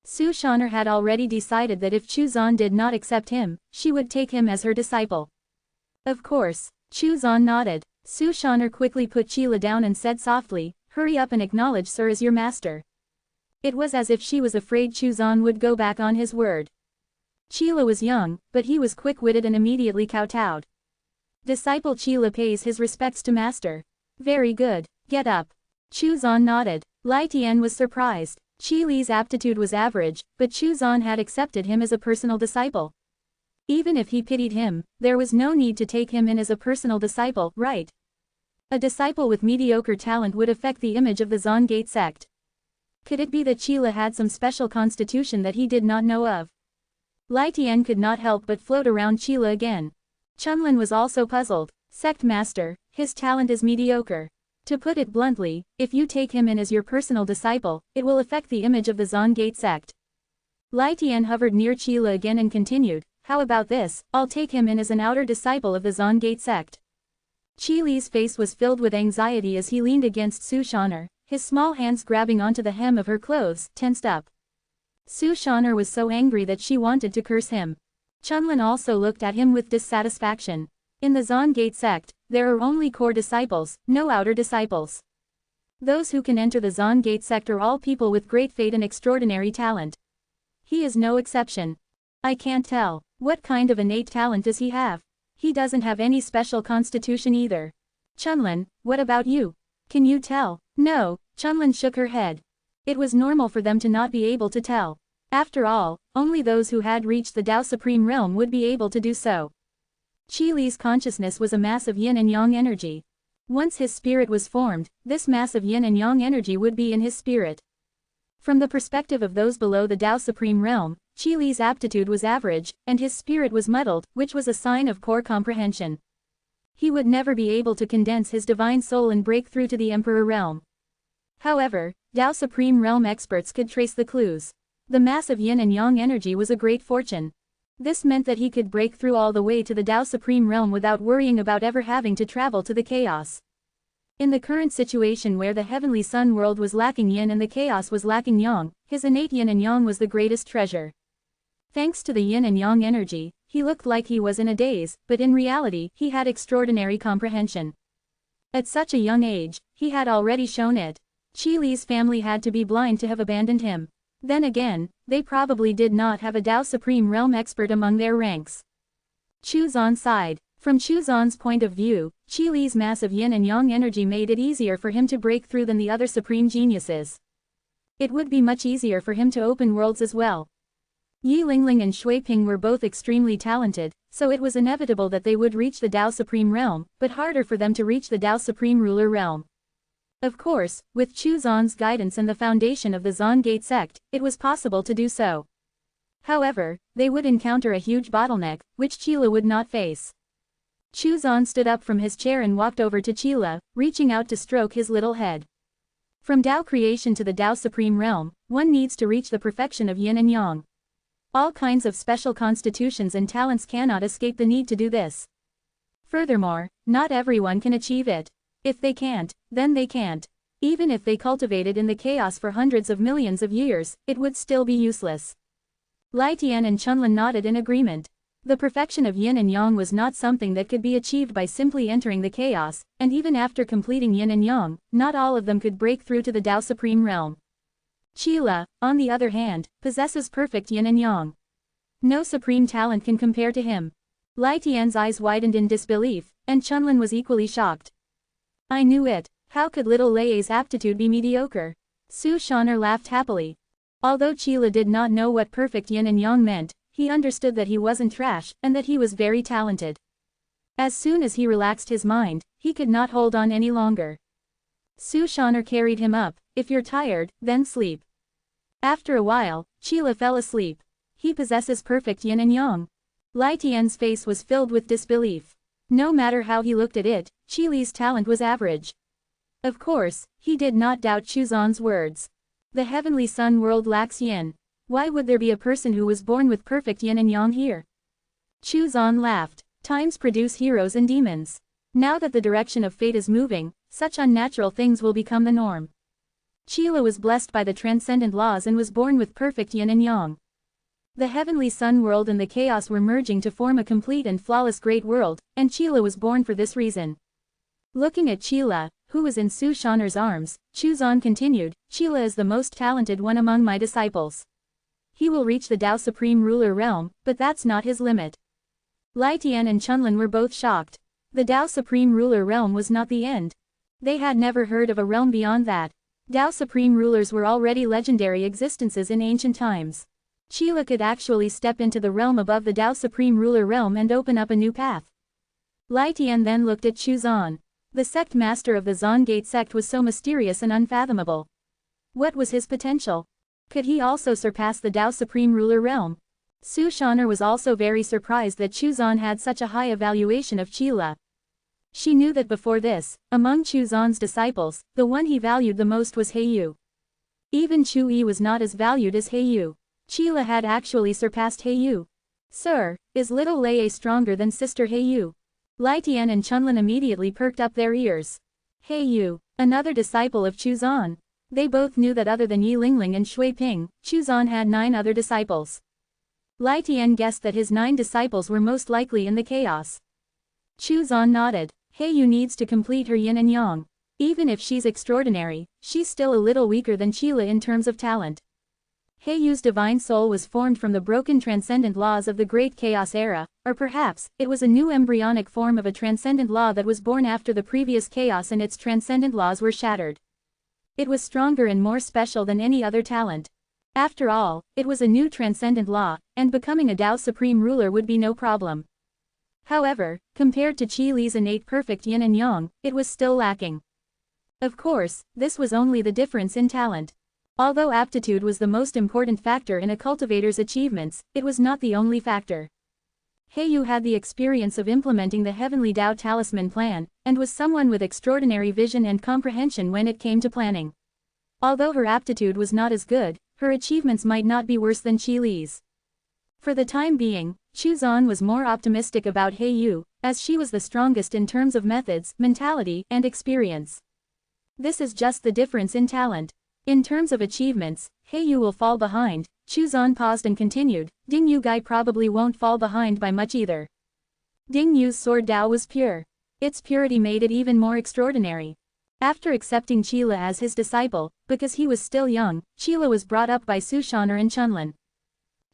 Su Shaner had already decided that if Chuzan did not accept him, she would take him as her disciple. Of course. Chuzan nodded. Su Shaner quickly put Chila down and said softly, "Hurry up and acknowledge Sir as your master." It was as if she was afraid Chuzan would go back on his word. Chila was young, but he was quick-witted and immediately kowtowed. "Disciple Chila pays his respects to master." "Very good, get up." Chuzan nodded. Lai Tian was surprised. Chili's aptitude was average, but Chuzan had accepted him as a personal disciple. Even if he pitied him, there was no need to take him in as a personal disciple, right? A disciple with mediocre talent would affect the image of the Zongate sect. Could it be that Chila had some special constitution that he did not know of? Lai Tian could not help but float around Chila again. Chunlin was also puzzled. "Sect master, his talent is mediocre. To put it bluntly, if you take him in as your personal disciple, it will affect the image of the Zongate sect." Lai Tian hovered near Chila again and continued, "How about this, I'll take him in as an outer disciple of the Zongate sect. Qi Li's face was filled with anxiety as he leaned against Su Shan'er, his small hands grabbing onto the hem of her clothes, tensed up. Su Shan'er was so angry that she wanted to curse him. Chunlin also looked at him with dissatisfaction. In the Zon Gate sect, there are only core disciples, no outer disciples. Those who can enter the Zon Gate sect are all people with great fate and extraordinary talent. He is no exception. I can't tell. What kind of innate talent does he have? He doesn't have any special constitution either. Chunlin, what about you? Can you tell? No, Chunlin shook her head. It was normal for them to not be able to tell. After all, only those who had reached the Tao Supreme Realm would be able to do so. Qi Li's consciousness was a mass of yin and yang energy. Once his spirit was formed, this mass of yin and yang energy would be in his spirit. From the perspective of those below the Tao Supreme Realm, Qi Li's aptitude was average, and his spirit was muddled, which was a sign of core comprehension. He would never be able to condense his divine soul and break through to the Emperor Realm. However, Tao Supreme Realm experts could trace the clues. The mass of yin and yang energy was a great fortune. This meant that he could break through all the way to the Tao Supreme Realm without worrying about ever having to travel to the chaos. In the current situation where the heavenly sun world was lacking yin and the chaos was lacking yang, his innate yin and yang was the greatest treasure. Thanks to the yin and yang energy, he looked like he was in a daze, but in reality, he had extraordinary comprehension. At such a young age, he had already shown it. Qi Li's family had to be blind to have abandoned him. Then again, they probably did not have a Tao Supreme Realm expert among their ranks. Chu Zan sighed. From Chu Zan's point of view, Qi Li's mass of yin and yang energy made it easier for him to break through than the other supreme geniuses. It would be much easier for him to open worlds as well. Yi Lingling and Shui Ping were both extremely talented, so it was inevitable that they would reach the Tao Supreme Realm, but harder for them to reach the Tao Supreme Ruler Realm. Of course, with Chu Zan's guidance and the foundation of the Zon Gate sect, it was possible to do so. However, they would encounter a huge bottleneck, which Qila would not face. Chu Zan stood up from his chair and walked over to Qila, reaching out to stroke his little head. From Tao creation to the Tao Supreme Realm, one needs to reach the perfection of yin and yang. All kinds of special constitutions and talents cannot escape the need to do this. Furthermore, not everyone can achieve it. If they can't, then they can't. Even if they cultivated in the chaos for hundreds of millions of years, it would still be useless. Lai Tian and Chunlin nodded in agreement. The perfection of yin and yang was not something that could be achieved by simply entering the chaos, and even after completing yin and yang, not all of them could break through to the Tao Supreme Realm. Qila, on the other hand, possesses perfect yin and yang. No supreme talent can compare to him. Lai Tian's eyes widened in disbelief, and Chunlin was equally shocked. I knew it. How could little Lei's aptitude be mediocre? Su Shan'er laughed happily. Although Qila did not know what perfect yin and yang meant, he understood that he wasn't trash, and that he was very talented. As soon as he relaxed his mind, he could not hold on any longer. Su Shan'er carried him up. If you're tired, then sleep. After a while, Qila fell asleep. He possesses perfect yin and yang. Lai Tian's face was filled with disbelief. No matter how he looked at it, Qi Li's talent was average. Of course, he did not doubt Chu Zan's words. The heavenly sun world lacks yin. Why would there be a person who was born with perfect yin and yang here? Chu Zan laughed. Times produce heroes and demons. Now that the direction of fate is moving, such unnatural things will become the norm. Qila was blessed by the transcendent laws and was born with perfect yin and yang. The heavenly sun world and the chaos were merging to form a complete and flawless great world, and Qila was born for this reason. Looking at Qila, who was in Su Shan'er's arms, Chu Zan continued, Qila is the most talented one among my disciples. He will reach the Tao Supreme Ruler Realm, but that's not his limit. Lai Tian and Chunlin were both shocked. The Tao Supreme Ruler Realm was not the end. They had never heard of a realm beyond that. Tao Supreme Rulers were already legendary existences in ancient times. Qila could actually step into the realm above the Tao Supreme Ruler Realm and open up a new path. Lai Tian then looked at Chu Zan. The sect master of the Zon Gate sect was so mysterious and unfathomable. What was his potential? Could he also surpass the Tao Supreme Ruler Realm? Su Shan'er was also very surprised that Chu Zan had such a high evaluation of Qila. She knew that before this, among Chu Zan's disciples, the one he valued the most was Heiyu. Even Chu Yi was not as valued as Heiyu. Qila had actually surpassed Heiyu. Sir, is little Lei stronger than Sister Heiyu? Lai Tian and Chunlin immediately perked up their ears. Hey you, another disciple of Chuzan. They both knew that other than Yi Lingling and Shui Ping, Chuzan had 9 other disciples. Lai Tian guessed that his 9 disciples were most likely in the chaos. Chuzan nodded. Hey you needs to complete her yin and yang. Even if she's extraordinary, she's still a little weaker than Qila in terms of talent. Heiyu's divine soul was formed from the broken transcendent laws of the Great Chaos Era, or perhaps, it was a new embryonic form of a transcendent law that was born after the previous chaos and its transcendent laws were shattered. It was stronger and more special than any other talent. After all, it was a new transcendent law, and becoming a Tao Supreme Ruler would be no problem. However, compared to Qi Li's innate perfect yin and yang, it was still lacking. Of course, this was only the difference in talent. Although aptitude was the most important factor in a cultivator's achievements, it was not the only factor. Heiyu had the experience of implementing the Heavenly Tao Talisman plan, and was someone with extraordinary vision and comprehension when it came to planning. Although her aptitude was not as good, her achievements might not be worse than Qi Li's. For the time being, Chuzan was more optimistic about Heiyu, as she was the strongest in terms of methods, mentality, and experience. This is just the difference in talent. In terms of achievements, Heiyu will fall behind. Chuzan paused and continued, Ding Yu Gai probably won't fall behind by much either. Ding Yu's sword Dao was pure. Its purity made it even more extraordinary. After accepting Qila as his disciple, because he was still young, Qila was brought up by Sushaner and Chunlin.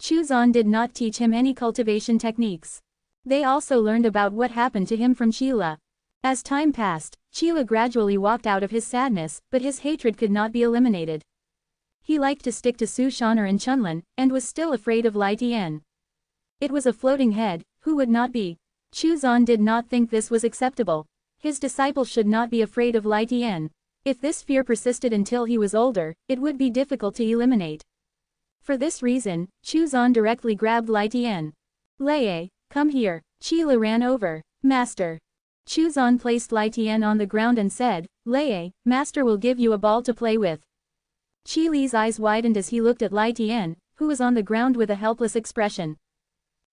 Chuzan did not teach him any cultivation techniques. They also learned about what happened to him from Qila. As time passed, Qila gradually walked out of his sadness, but his hatred could not be eliminated. He liked to stick to Sushaner and Chunlin, and was still afraid of Lai Tian. It was a floating head, who would not be? Chuzan did not think this was acceptable. His disciple should not be afraid of Lai Tian. If this fear persisted until he was older, it would be difficult to eliminate. For this reason, Chuzan directly grabbed Lai Tian. Lei, come here. Qila ran over. Master. Chuzan placed Lai Tian on the ground and said, Lei, Master will give you a ball to play with. Qi Li's eyes widened as he looked at Lai Tian, who was on the ground with a helpless expression.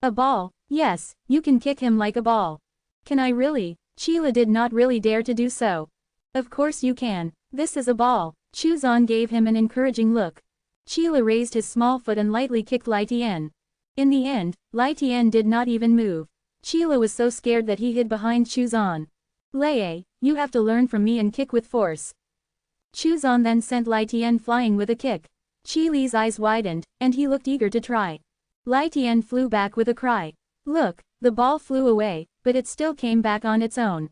A ball? Yes, you can kick him like a ball. Can I really? Qila did not really dare to do so. Of course you can. This is a ball. Chuzan gave him an encouraging look. Qila raised his small foot and lightly kicked Lai Tian. In the end, Lai Tian did not even move. Qila was so scared that he hid behind Chuzan. Lei, you have to learn from me and kick with force. Chuzan then sent Lai Tian flying with a kick. Qi Li's eyes widened, and he looked eager to try. Lai Tian flew back with a cry. Look, the ball flew away, but it still came back on its own.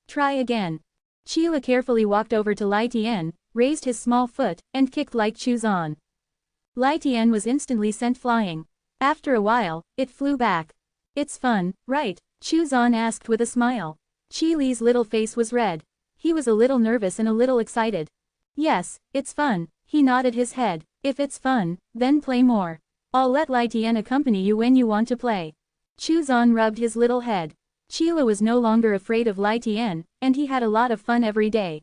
Try again. Qila carefully walked over to Lai Tian, raised his small foot, and kicked like Chuzan. Lai Tian was instantly sent flying. After a while, it flew back. It's fun, right? Chuzan asked with a smile. Qi Li's little face was red. He was a little nervous and a little excited. Yes, it's fun. He nodded his head. If it's fun, then play more. I'll let Lai Tian accompany you when you want to play. Chuzan rubbed his little head. Qila was no longer afraid of Lai Tian, and he had a lot of fun every day.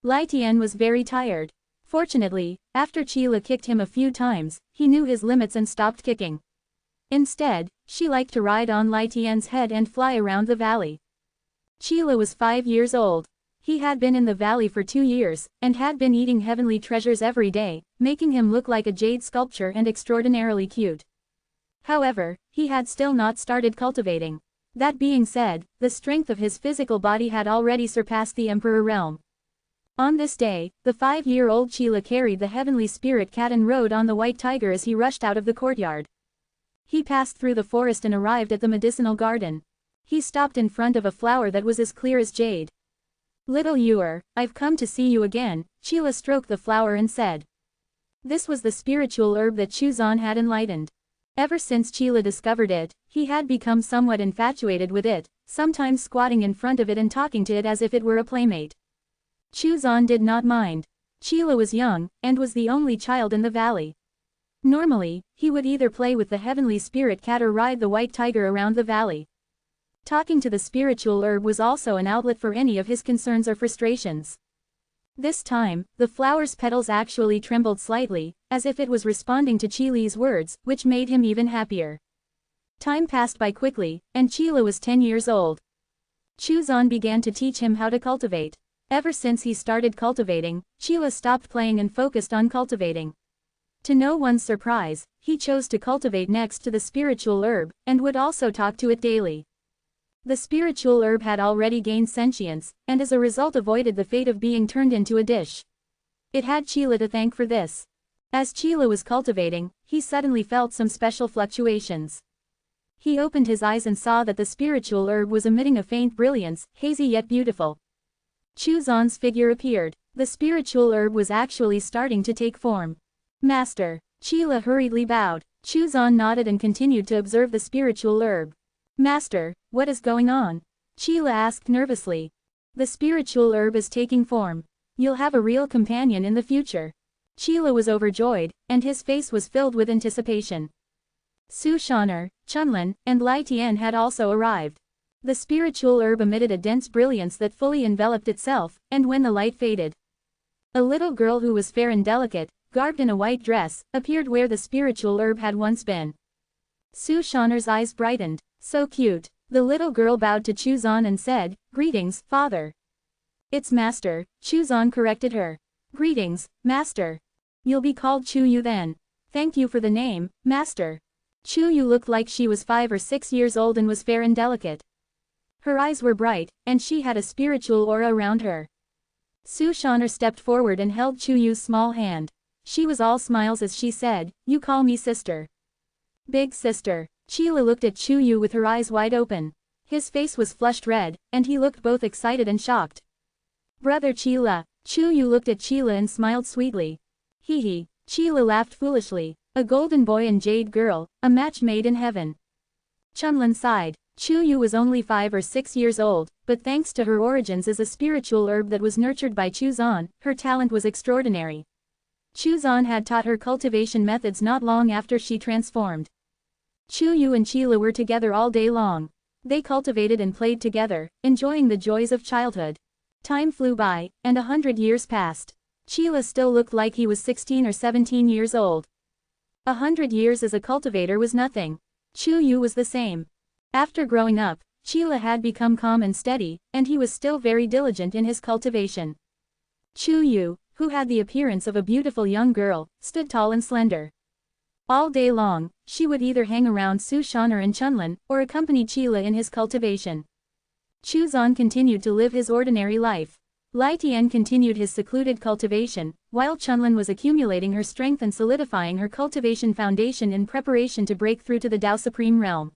Lai Tian was very tired. Fortunately, after Qila kicked him a few times, he knew his limits and stopped kicking. Instead, she liked to ride on Lai Tian's head and fly around the valley. Qila was 5 years old. He had been in the valley for 2 years, and had been eating heavenly treasures every day, making him look like a jade sculpture and extraordinarily cute. However, he had still not started cultivating. That being said, the strength of his physical body had already surpassed the Emperor realm. On this day, the 5-year-old Qila carried the heavenly spirit cat and rode on the white tiger as he rushed out of the courtyard. He passed through the forest and arrived at the medicinal garden. He stopped in front of a flower that was as clear as jade. Little Yuer, I've come to see you again, Qila stroked the flower and said. This was the spiritual herb that Chuzan had enlightened. Ever since Qila discovered it, he had become somewhat infatuated with it, sometimes squatting in front of it and talking to it as if it were a playmate. Chuzan did not mind. Qila was young, and was the only child in the valley. Normally, he would either play with the heavenly spirit cat or ride the white tiger around the valley. Talking to the spiritual herb was also an outlet for any of his concerns or frustrations. This time, the flower's petals actually trembled slightly, as if it was responding to Qi Li's words, which made him even happier. Time passed by quickly, and Qila was 10 years old. Chuzan began to teach him how to cultivate. Ever since he started cultivating, Chila stopped playing and focused on cultivating. To no one's surprise, he chose to cultivate next to the spiritual herb, and would also talk to it daily. The spiritual herb had already gained sentience, and as a result avoided the fate of being turned into a dish. It had Chila to thank for this. As Chila was cultivating, he suddenly felt some special fluctuations. He opened his eyes and saw that the spiritual herb was emitting a faint brilliance, hazy yet beautiful. Chuzan's figure appeared. The spiritual herb was actually starting to take form. Master. Chila hurriedly bowed. Chuzan nodded and continued to observe the spiritual herb. Master, what is going on? Chila asked nervously. The spiritual herb is taking form. You'll have a real companion in the future. Chila was overjoyed, and his face was filled with anticipation. Su Shaner, Chunlin, and Lai Tian had also arrived. The spiritual herb emitted a dense brilliance that fully enveloped itself, and when the light faded, a little girl who was fair and delicate, garbed in a white dress, appeared where the spiritual herb had once been. Su Shaner's eyes brightened. So cute. The little girl bowed to Chuzan and said, "Greetings, father." "It's Master," Chuzan corrected her. "Greetings, Master. You'll be called Chuyu then. Thank you for the name, Master." Chuyu looked like she was 5 or 6 years old and was fair and delicate. Her eyes were bright, and she had a spiritual aura around her. Su Shaner stepped forward and held Chuyu's small hand. She was all smiles as she said, "You call me sister." "Big sister." Chila looked at Chuyu with her eyes wide open. His face was flushed red, and he looked both excited and shocked. "Brother Chila." Chuyu looked at Chila and smiled sweetly. Hee hee. Chila laughed foolishly. A golden boy and jade girl, a match made in heaven. Chunlin sighed. Chuyu was only 5 or 6 years old, but thanks to her origins as a spiritual herb that was nurtured by Chuzan, her talent was extraordinary. Chuzan had taught her cultivation methods not long after she transformed. Chuyu and Chila were together all day long. They cultivated and played together, enjoying the joys of childhood. Time flew by, and 100 years passed. Chila still looked like he was 16 or 17 years old. 100 years as a cultivator was nothing. Chuyu was the same. After growing up, Chila had become calm and steady, and he was still very diligent in his cultivation. Chuyu, who had the appearance of a beautiful young girl, stood tall and slender. All day long, she would either hang around Su Shaner and Chunlin, or accompany Chila in his cultivation. Chuzan continued to live his ordinary life. Lai Tian continued his secluded cultivation, while Chunlin was accumulating her strength and solidifying her cultivation foundation in preparation to break through to the Tao Supreme Realm.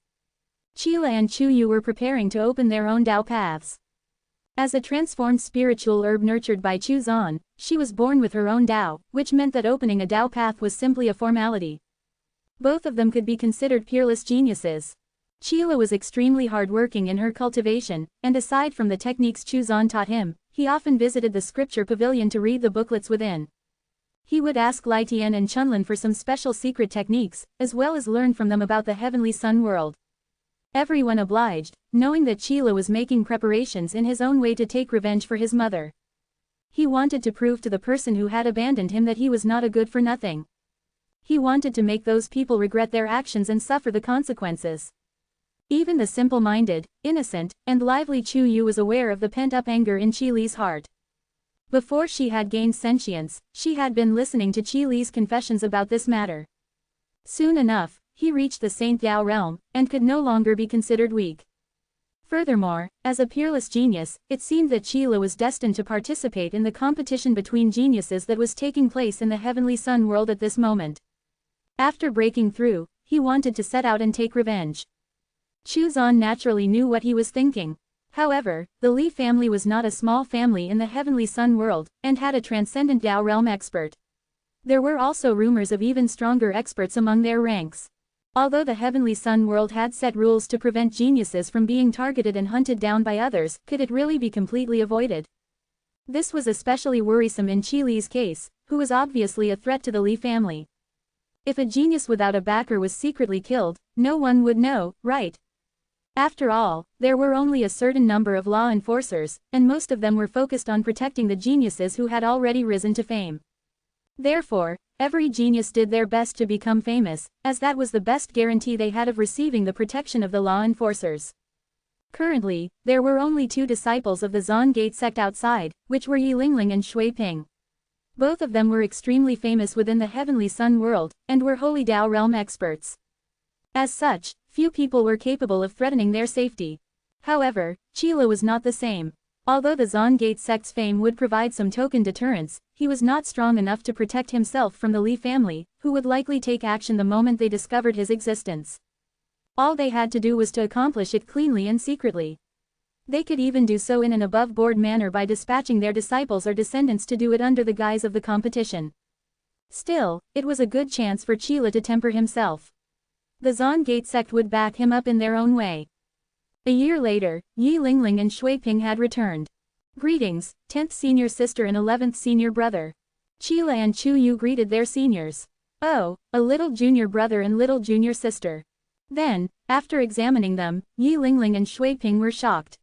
Chila and Chuyu were preparing to open their own Tao paths. As a transformed spiritual herb nurtured by Chuzan, she was born with her own Tao, which meant that opening a Tao path was simply a formality. Both of them could be considered peerless geniuses. Chila was extremely hardworking in her cultivation, and aside from the techniques Chuzan taught him, he often visited the scripture pavilion to read the booklets within. He would ask Lai Tian and Chunlin for some special secret techniques, as well as learn from them about the heavenly sun world. Everyone obliged, knowing that Chila was making preparations in his own way to take revenge for his mother. He wanted to prove to the person who had abandoned him that he was not a good for nothing. He wanted to make those people regret their actions and suffer the consequences. Even the simple-minded, innocent, and lively Chuyu was aware of the pent-up anger in Chili's heart. Before she had gained sentience, she had been listening to Chili's confessions about this matter. Soon enough, he reached the Saint Yao realm, and could no longer be considered weak. Furthermore, as a peerless genius, it seemed that Chila was destined to participate in the competition between geniuses that was taking place in the heavenly sun world at this moment. After breaking through, he wanted to set out and take revenge. Chuzan naturally knew what he was thinking. However, the Li family was not a small family in the heavenly sun world, and had a transcendent Tao realm expert. There were also rumors of even stronger experts among their ranks. Although the heavenly sun world had set rules to prevent geniuses from being targeted and hunted down by others, could it really be completely avoided? This was especially worrisome in Chili's case, who was obviously a threat to the Li family. If a genius without a backer was secretly killed, no one would know, right? After all, there were only a certain number of law enforcers, and most of them were focused on protecting the geniuses who had already risen to fame. Therefore, every genius did their best to become famous, as that was the best guarantee they had of receiving the protection of the law enforcers. Currently, there were only 2 disciples of the Zon Gate sect outside, which were Yi Lingling and Shui Ping. Both of them were extremely famous within the Heavenly Sun world, and were Holy Dao realm experts. As such, few people were capable of threatening their safety. However, Qila was not the same. Although the Zon Gate sect's fame would provide some token deterrence, he was not strong enough to protect himself from the Li family, who would likely take action the moment they discovered his existence. All they had to do was to accomplish it cleanly and secretly. They could even do so in an above-board manner by dispatching their disciples or descendants to do it under the guise of the competition. Still, it was a good chance for Qila to temper himself. The Zon Gate sect would back him up in their own way. A year later, Yi Lingling and Shui Ping had returned. Greetings, 10th senior sister and 11th senior brother. Qila and Chu Yu greeted their seniors. Oh, a little junior brother and little junior sister. Then, after examining them, Yi Lingling and Shui Ping were shocked.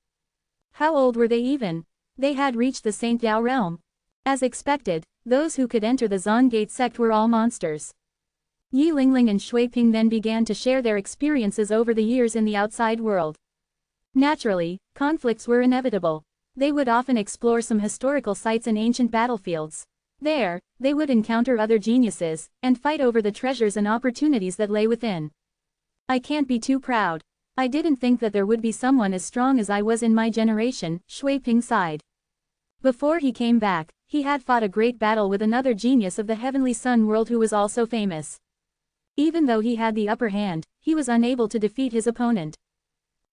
How old were they even? They had reached the Saint Dao realm. As expected, those who could enter the Zon Gate sect were all monsters. Yi Lingling and Shui Ping then began to share their experiences over the years in the outside world. Naturally, conflicts were inevitable. They would often explore some historical sites and ancient battlefields. There, they would encounter other geniuses, and fight over the treasures and opportunities that lay within. I can't be too proud. I didn't think that there would be someone as strong as I was in my generation, Shui Ping sighed. Before he came back, he had fought a great battle with another genius of the Heavenly Sun world who was also famous. Even though he had the upper hand, he was unable to defeat his opponent.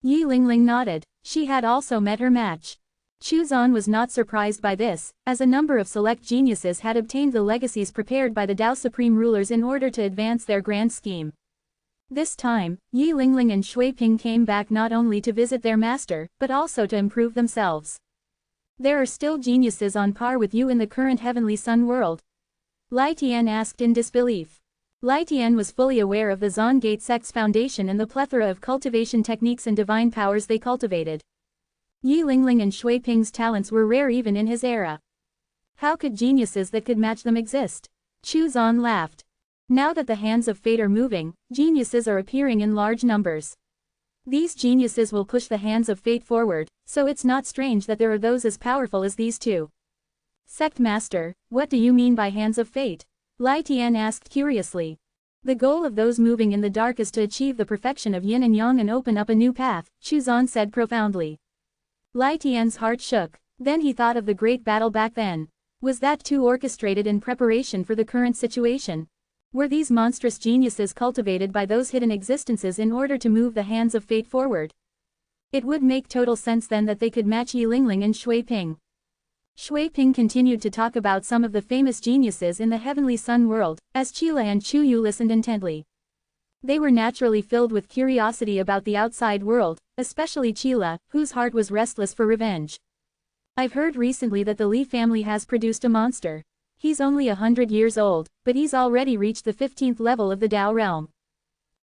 Yi Lingling nodded. She had also met her match. Chu Zan was not surprised by this, as a number of select geniuses had obtained the legacies prepared by the Dao Supreme Rulers in order to advance their grand scheme. This time, Yi Lingling and Shui Ping came back not only to visit their master, but also to improve themselves. There are still geniuses on par with you in the current Heavenly Sun world? Lai Tian asked in disbelief. Lai Tian was fully aware of the Zon Gate sect's foundation and the plethora of cultivation techniques and divine powers they cultivated. Yi Lingling and Shui Ping's talents were rare even in his era. How could geniuses that could match them exist? Chu Zan laughed. Now that the hands of fate are moving, geniuses are appearing in large numbers. These geniuses will push the hands of fate forward, so it's not strange that there are those as powerful as these two. Sect Master, what do you mean by hands of fate? Lai Tian asked curiously. The goal of those moving in the dark is to achieve the perfection of yin and yang and open up a new path, Chu Zan said profoundly. Lai Tian's heart shook. Then he thought of the great battle back then. Was that too orchestrated in preparation for the current situation? Were these monstrous geniuses cultivated by those hidden existences in order to move the hands of fate forward? It would make total sense then that they could match Yi Lingling and Shui Ping. Shui Ping continued to talk about some of the famous geniuses in the Heavenly Sun world, as Qila and Chu Yu listened intently. They were naturally filled with curiosity about the outside world, especially Qila, whose heart was restless for revenge. I've heard recently that the Li family has produced a monster. He's only 100 years old, but he's already reached the 15th level of the Dao realm.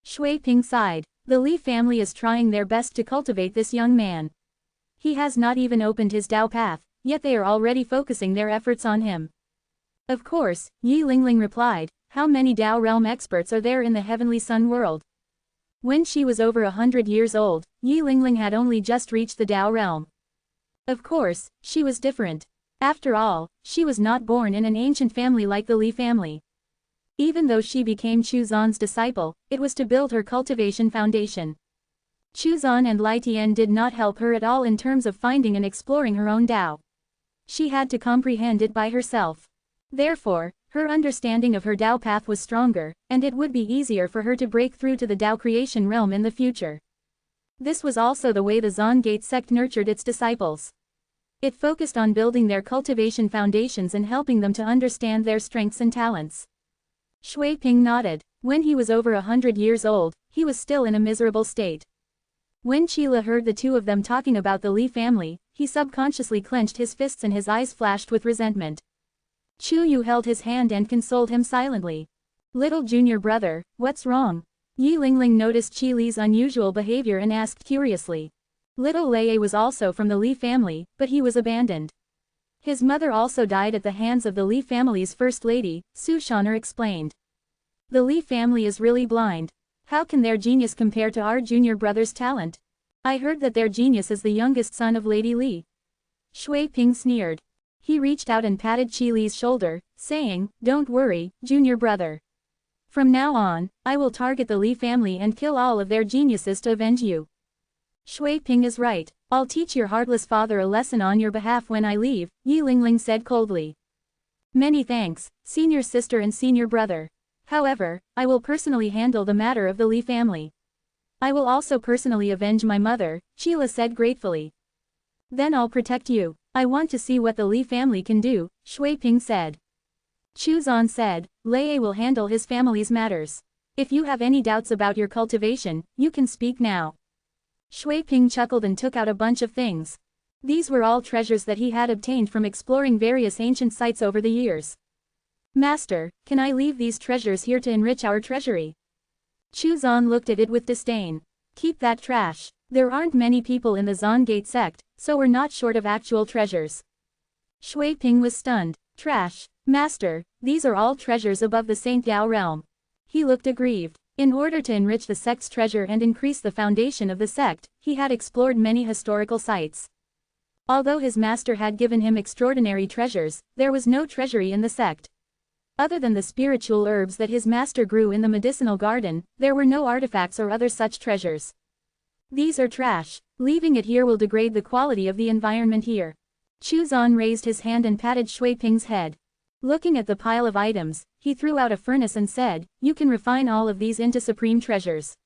Shui Ping sighed. The Li family is trying their best to cultivate this young man. He has not even opened his Dao path, yet they are already focusing their efforts on him. Of course, Yi Lingling replied, how many Dao realm experts are there in the Heavenly Sun world? When she was over 100 years old, Yi Lingling had only just reached the Dao realm. Of course, she was different. After all, she was not born in an ancient family like the Li family. Even though she became Chu Zan's disciple, it was to build her cultivation foundation. Chu Zan and Lai Tian did not help her at all in terms of finding and exploring her own Dao. She had to comprehend it by herself. Therefore, her understanding of her Dao path was stronger, and it would be easier for her to break through to the Dao creation realm in the future. This was also the way the Zon Gate sect nurtured its disciples. It focused on building their cultivation foundations and helping them to understand their strengths and talents. Shui Ping nodded. When he was over 100 years old, he was still in a miserable state. When Qila heard the two of them talking about the Li family, he subconsciously clenched his fists and his eyes flashed with resentment. Chu Yu held his hand and consoled him silently. Little junior brother, what's wrong? Yi Lingling noticed Qi Li's unusual behavior and asked curiously. Little Lei was also from the Li family, but he was abandoned. His mother also died at the hands of the Li family's first lady, Su Shaner explained. The Li family is really blind. How can their genius compare to our junior brother's talent? I heard that their genius is the youngest son of Lady Li. Shui Ping sneered. He reached out and patted Qi Li's shoulder, saying, "Don't worry, junior brother. From now on, I will target the Li family and kill all of their geniuses to avenge you." Shui Ping is right. I'll teach your heartless father a lesson on your behalf when I leave, Yi Lingling said coldly. Many thanks, senior sister and senior brother. However, I will personally handle the matter of the Li family. I will also personally avenge my mother, Qila said gratefully. Then I'll protect you. I want to see what the Li family can do, Shui Ping said. Chu Zan said, Lei will handle his family's matters. If you have any doubts about your cultivation, you can speak now. Shui Ping chuckled and took out a bunch of things. These were all treasures that he had obtained from exploring various ancient sites over the years. Master, can I leave these treasures here to enrich our treasury? Chu Zan looked at it with disdain. Keep that trash. There aren't many people in the Zongate sect, so we're not short of actual treasures. Shui Ping was stunned. Trash. Master, these are all treasures above the Saint Dao realm. He looked aggrieved. In order to enrich the sect's treasure and increase the foundation of the sect, he had explored many historical sites. Although his master had given him extraordinary treasures, there was no treasury in the sect. Other than the spiritual herbs that his master grew in the medicinal garden, there were no artifacts or other such treasures. These are trash. Leaving it here will degrade the quality of the environment here. Chu Zan raised his hand and patted Shui Ping's head. Looking at the pile of items, he threw out a furnace and said, "You can refine all of these into supreme treasures."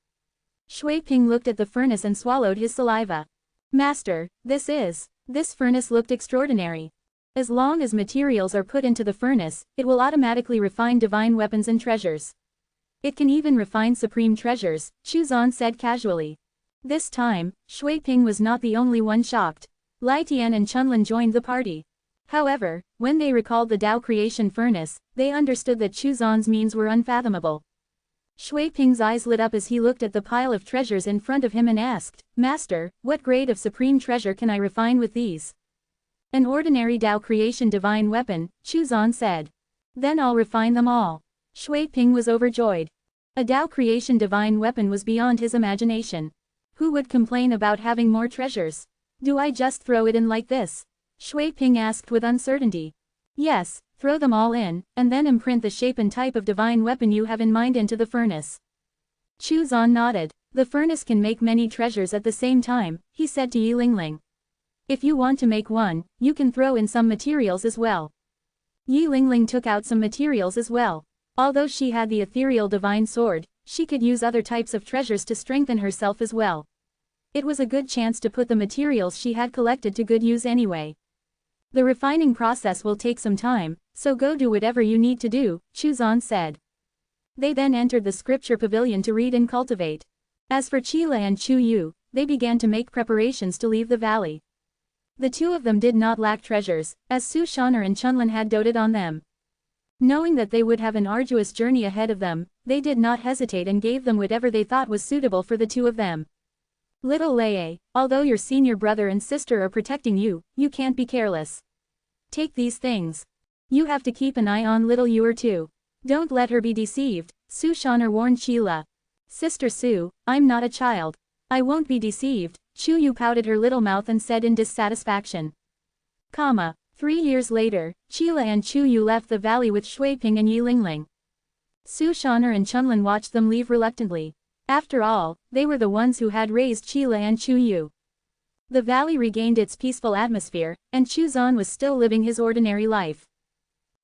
Shui Ping looked at the furnace and swallowed his saliva. Master, this furnace looked extraordinary. As long as materials are put into the furnace, it will automatically refine divine weapons and treasures. It can even refine supreme treasures, Chu Zan said casually. This time, Shui Ping was not the only one shocked. Lai Tian and Chunlin joined the party. However, when they recalled the Dao creation furnace, they understood that Chu Zan's means were unfathomable. Shui Ping's eyes lit up as he looked at the pile of treasures in front of him and asked, Master, what grade of supreme treasure can I refine with these? An ordinary Dao creation divine weapon, Chu Zan said. Then I'll refine them all. Shui Ping was overjoyed. A Dao creation divine weapon was beyond his imagination. Who would complain about having more treasures? Do I just throw it in like this? Shui Ping asked with uncertainty. Yes, throw them all in, and then imprint the shape and type of divine weapon you have in mind into the furnace. Chu Zan nodded. The furnace can make many treasures at the same time, he said to Yi Lingling. If you want to make one, you can throw in some materials as well. Yi Lingling took out some materials as well. Although she had the ethereal divine sword, she could use other types of treasures to strengthen herself as well. It was a good chance to put the materials she had collected to good use anyway. The refining process will take some time, so go do whatever you need to do, Chu Zan said. They then entered the scripture pavilion to read and cultivate. As for Qila and Chu Yu, they began to make preparations to leave the valley. The two of them did not lack treasures, as Su Shaner and Chunlin had doted on them. Knowing that they would have an arduous journey ahead of them, they did not hesitate and gave them whatever they thought was suitable for the two of them. Little Lei, although your senior brother and sister are protecting you, you can't be careless. Take these things. You have to keep an eye on little Yuer too. Don't let her be deceived, Su Shaner warned Sheila. Sister Su, I'm not a child. I won't be deceived, Chu Yu pouted her little mouth and said in dissatisfaction. 3 years later, Sheila and Chu Yu left the valley with Shui Ping and Yi Lingling. Su Shaner and Chunlin watched them leave reluctantly. After all, they were the ones who had raised Sheila and Chu Yu. The valley regained its peaceful atmosphere, and Chu Zan was still living his ordinary life.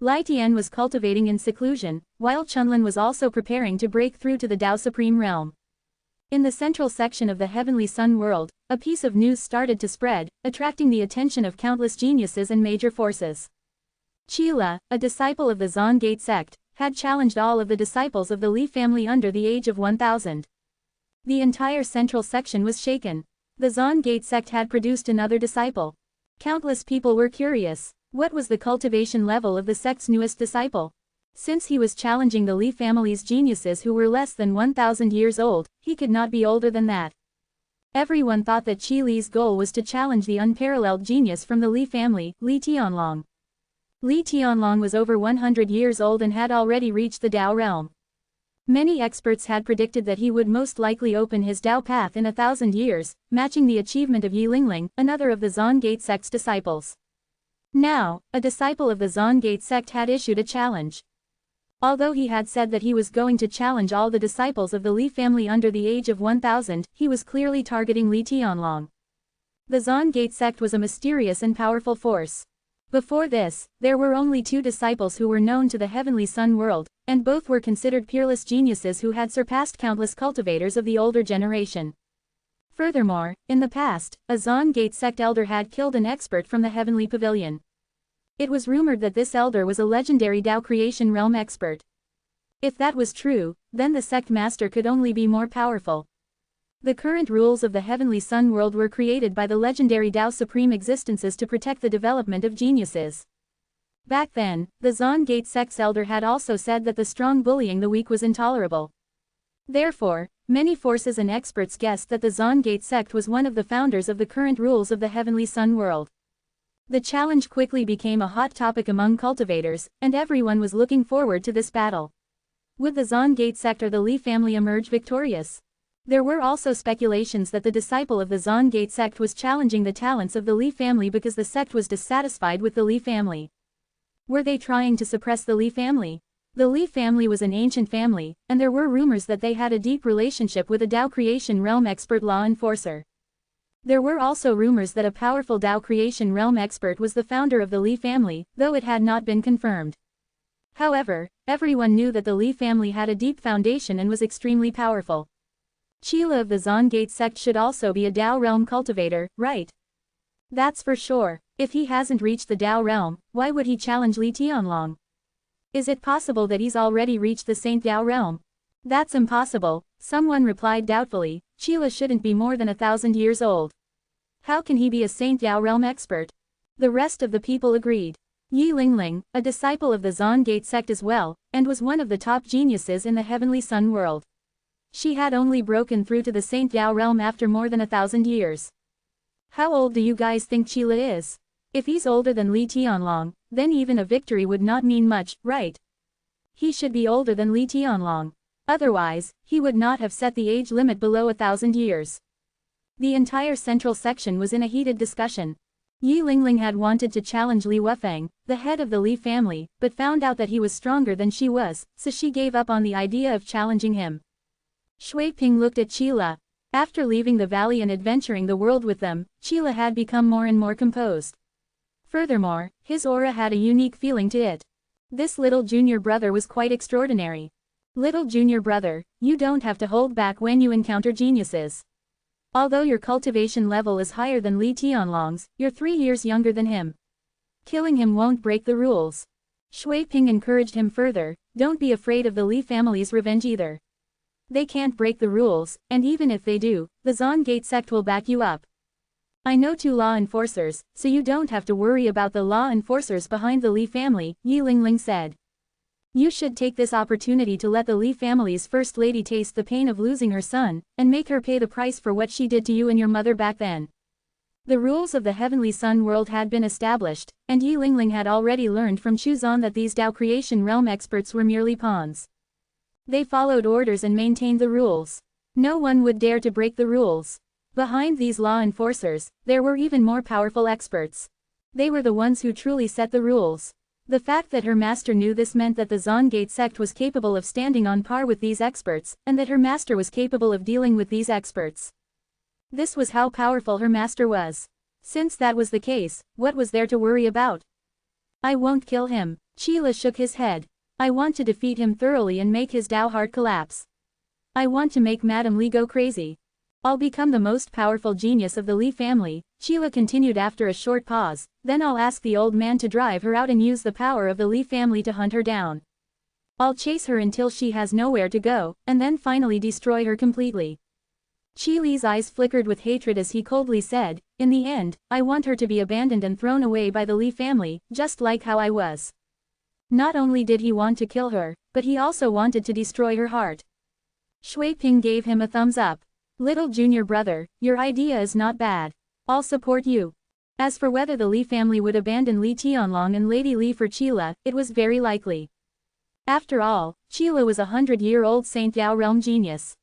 Lai Tian was cultivating in seclusion, while Chunlin was also preparing to break through to the Dao Supreme Realm. In the central section of the Heavenly Sun world, a piece of news started to spread, attracting the attention of countless geniuses and major forces. Qila, a disciple of the Zongate sect, had challenged all of the disciples of the Li family under the age of 1000. The entire central section was shaken. The Zongate sect had produced another disciple. Countless people were curious. What was the cultivation level of the sect's newest disciple? Since he was challenging the Li family's geniuses who were less than 1000 years old, he could not be older than that. Everyone thought that Qi Li's goal was to challenge the unparalleled genius from the Li family, Li Tianlong. Li Tianlong was over 100 years old and had already reached the Dao realm. Many experts had predicted that he would most likely open his Tao path in 1,000 years, matching the achievement of Yi Lingling, another of the Zon Gate sect's disciples. Now, a disciple of the Zon Gate sect had issued a challenge. Although he had said that he was going to challenge all the disciples of the Li family under the age of 1,000, he was clearly targeting Li Tianlong. The Zon Gate sect was a mysterious and powerful force. Before this, there were only 2 disciples who were known to the heavenly sun world, and both were considered peerless geniuses who had surpassed countless cultivators of the older generation. Furthermore, in the past, a Zon Gate sect elder had killed an expert from the heavenly pavilion. It was rumored that this elder was a legendary Tao creation realm expert. If that was true, then the sect master could only be more powerful. The current rules of the heavenly sun world were created by the legendary Tao supreme existences to protect the development of geniuses. Back then, the Zon Gate sect's elder had also said that the strong bullying the weak was intolerable. Therefore, many forces and experts guessed that the Zon Gate sect was one of the founders of the current rules of the heavenly sun world. The challenge quickly became a hot topic among cultivators, and everyone was looking forward to this battle. Would the Zon Gate sect or the Li family emerge victorious? There were also speculations that the disciple of the Zon Gate sect was challenging the talents of the Li family because the sect was dissatisfied with the Li family. Were they trying to suppress the Li family? The Li family was an ancient family, and there were rumors that they had a deep relationship with a Tao creation realm expert law enforcer. There were also rumors that a powerful Tao creation realm expert was the founder of the Li family, though it had not been confirmed. However, everyone knew that the Li family had a deep foundation and was extremely powerful. Chila of the Zon Gate sect should also be a Tao realm cultivator, right? That's for sure. If he hasn't reached the Tao realm, why would he challenge Li Tianlong? Is it possible that he's already reached the Saint Tao realm? That's impossible, someone replied doubtfully. Chila shouldn't be more than 1,000 years old. How can he be a Saint Tao realm expert? The rest of the people agreed. Yi Lingling, a disciple of the Zon Gate sect as well, and was one of the top geniuses in the heavenly sun world. She had only broken through to the Saint Tao realm after more than 1,000 years. How old do you guys think Chila is? If he's older than Li Tianlong, then even a victory would not mean much, right? He should be older than Li Tianlong. Otherwise, he would not have set the age limit below 1,000 years. The entire central section was in a heated discussion. Yi Lingling had wanted to challenge Li Wufeng, the head of the Li family, but found out that he was stronger than she was, so she gave up on the idea of challenging him. Shui Ping looked at Chila. After leaving the valley and adventuring the world with them, Chila had become more and more composed. Furthermore, his aura had a unique feeling to it. This little junior brother was quite extraordinary. Little junior brother, you don't have to hold back when you encounter geniuses. Although your cultivation level is higher than Li Tianlong's, you're 3 years younger than him. Killing him won't break the rules. Shui Ping encouraged him further, don't be afraid of the Li family's revenge either. They can't break the rules, and even if they do, the Zon Gate sect will back you up. I know 2 law enforcers, so you don't have to worry about the law enforcers behind the Li family, Yi Lingling said. You should take this opportunity to let the Li family's first lady taste the pain of losing her son, and make her pay the price for what she did to you and your mother back then. The rules of the heavenly sun world had been established, and Yi Lingling had already learned from Chuzan that these Tao creation realm experts were merely pawns. They followed orders and maintained the rules. No one would dare to break the rules. Behind these law enforcers, there were even more powerful experts. They were the ones who truly set the rules. The fact that her master knew this meant that the Zon Gate sect was capable of standing on par with these experts, and that her master was capable of dealing with these experts. This was how powerful her master was. Since that was the case, what was there to worry about? I won't kill him. Chila shook his head. I want to defeat him thoroughly and make his Tao heart collapse. I want to make Madame Li go crazy. I'll become the most powerful genius of the Li family, Chila continued after a short pause, then I'll ask the old man to drive her out and use the power of the Li family to hunt her down. I'll chase her until she has nowhere to go, and then finally destroy her completely. Chi Li's eyes flickered with hatred as he coldly said, in the end, I want her to be abandoned and thrown away by the Li family, just like how I was. Not only did he want to kill her, but he also wanted to destroy her heart. Shui Ping gave him a thumbs up. Little junior brother, your idea is not bad. I'll support you. As for whether the Li family would abandon Li Tianlong and Lady Li for Chila, it was very likely. After all, Qila was a 100-year-old Saint Yao realm genius.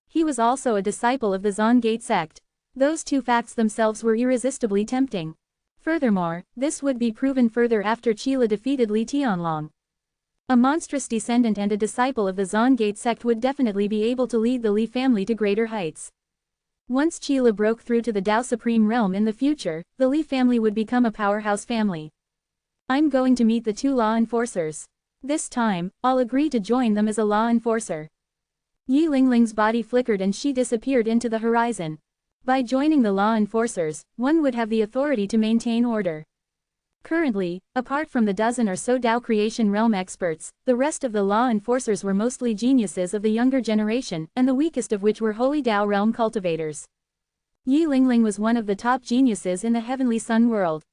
He was also a disciple of the Zon Gate sect. Those two facts themselves were irresistibly tempting. Furthermore, this would be proven further after Qila defeated Li Tianlong. A monstrous descendant and a disciple of the Zon Gate sect would definitely be able to lead the Li family to greater heights. Once Qila broke through to the Dao Supreme Realm in the future, the Li family would become a powerhouse family. I'm going to meet the two law enforcers. This time, I'll agree to join them as a law enforcer. Yi Lingling's body flickered and she disappeared into the horizon. By joining the law enforcers, one would have the authority to maintain order. Currently, apart from the dozen or so Dao creation realm experts, the rest of the law enforcers were mostly geniuses of the younger generation, and the weakest of which were holy Dao realm cultivators. Yi Lingling was one of the top geniuses in the Heavenly Sun world.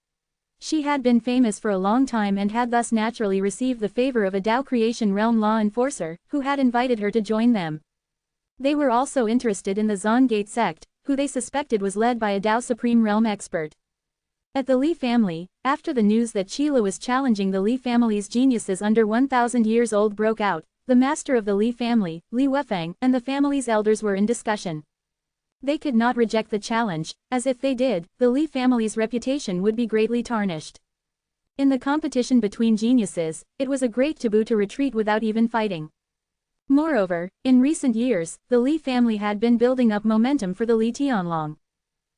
She had been famous for a long time and had thus naturally received the favor of a Dao creation realm law enforcer, who had invited her to join them. They were also interested in the Zon Gate sect, who they suspected was led by a Dao Supreme Realm expert. At the Li family, after the news that Qila was challenging the Li family's geniuses under 1,000 years old broke out, the master of the Li family, Li Wufeng, and the family's elders were in discussion. They could not reject the challenge, as if they did, the Li family's reputation would be greatly tarnished. In the competition between geniuses, it was a great taboo to retreat without even fighting. Moreover, in recent years, the Li family had been building up momentum for the Li Tianlong.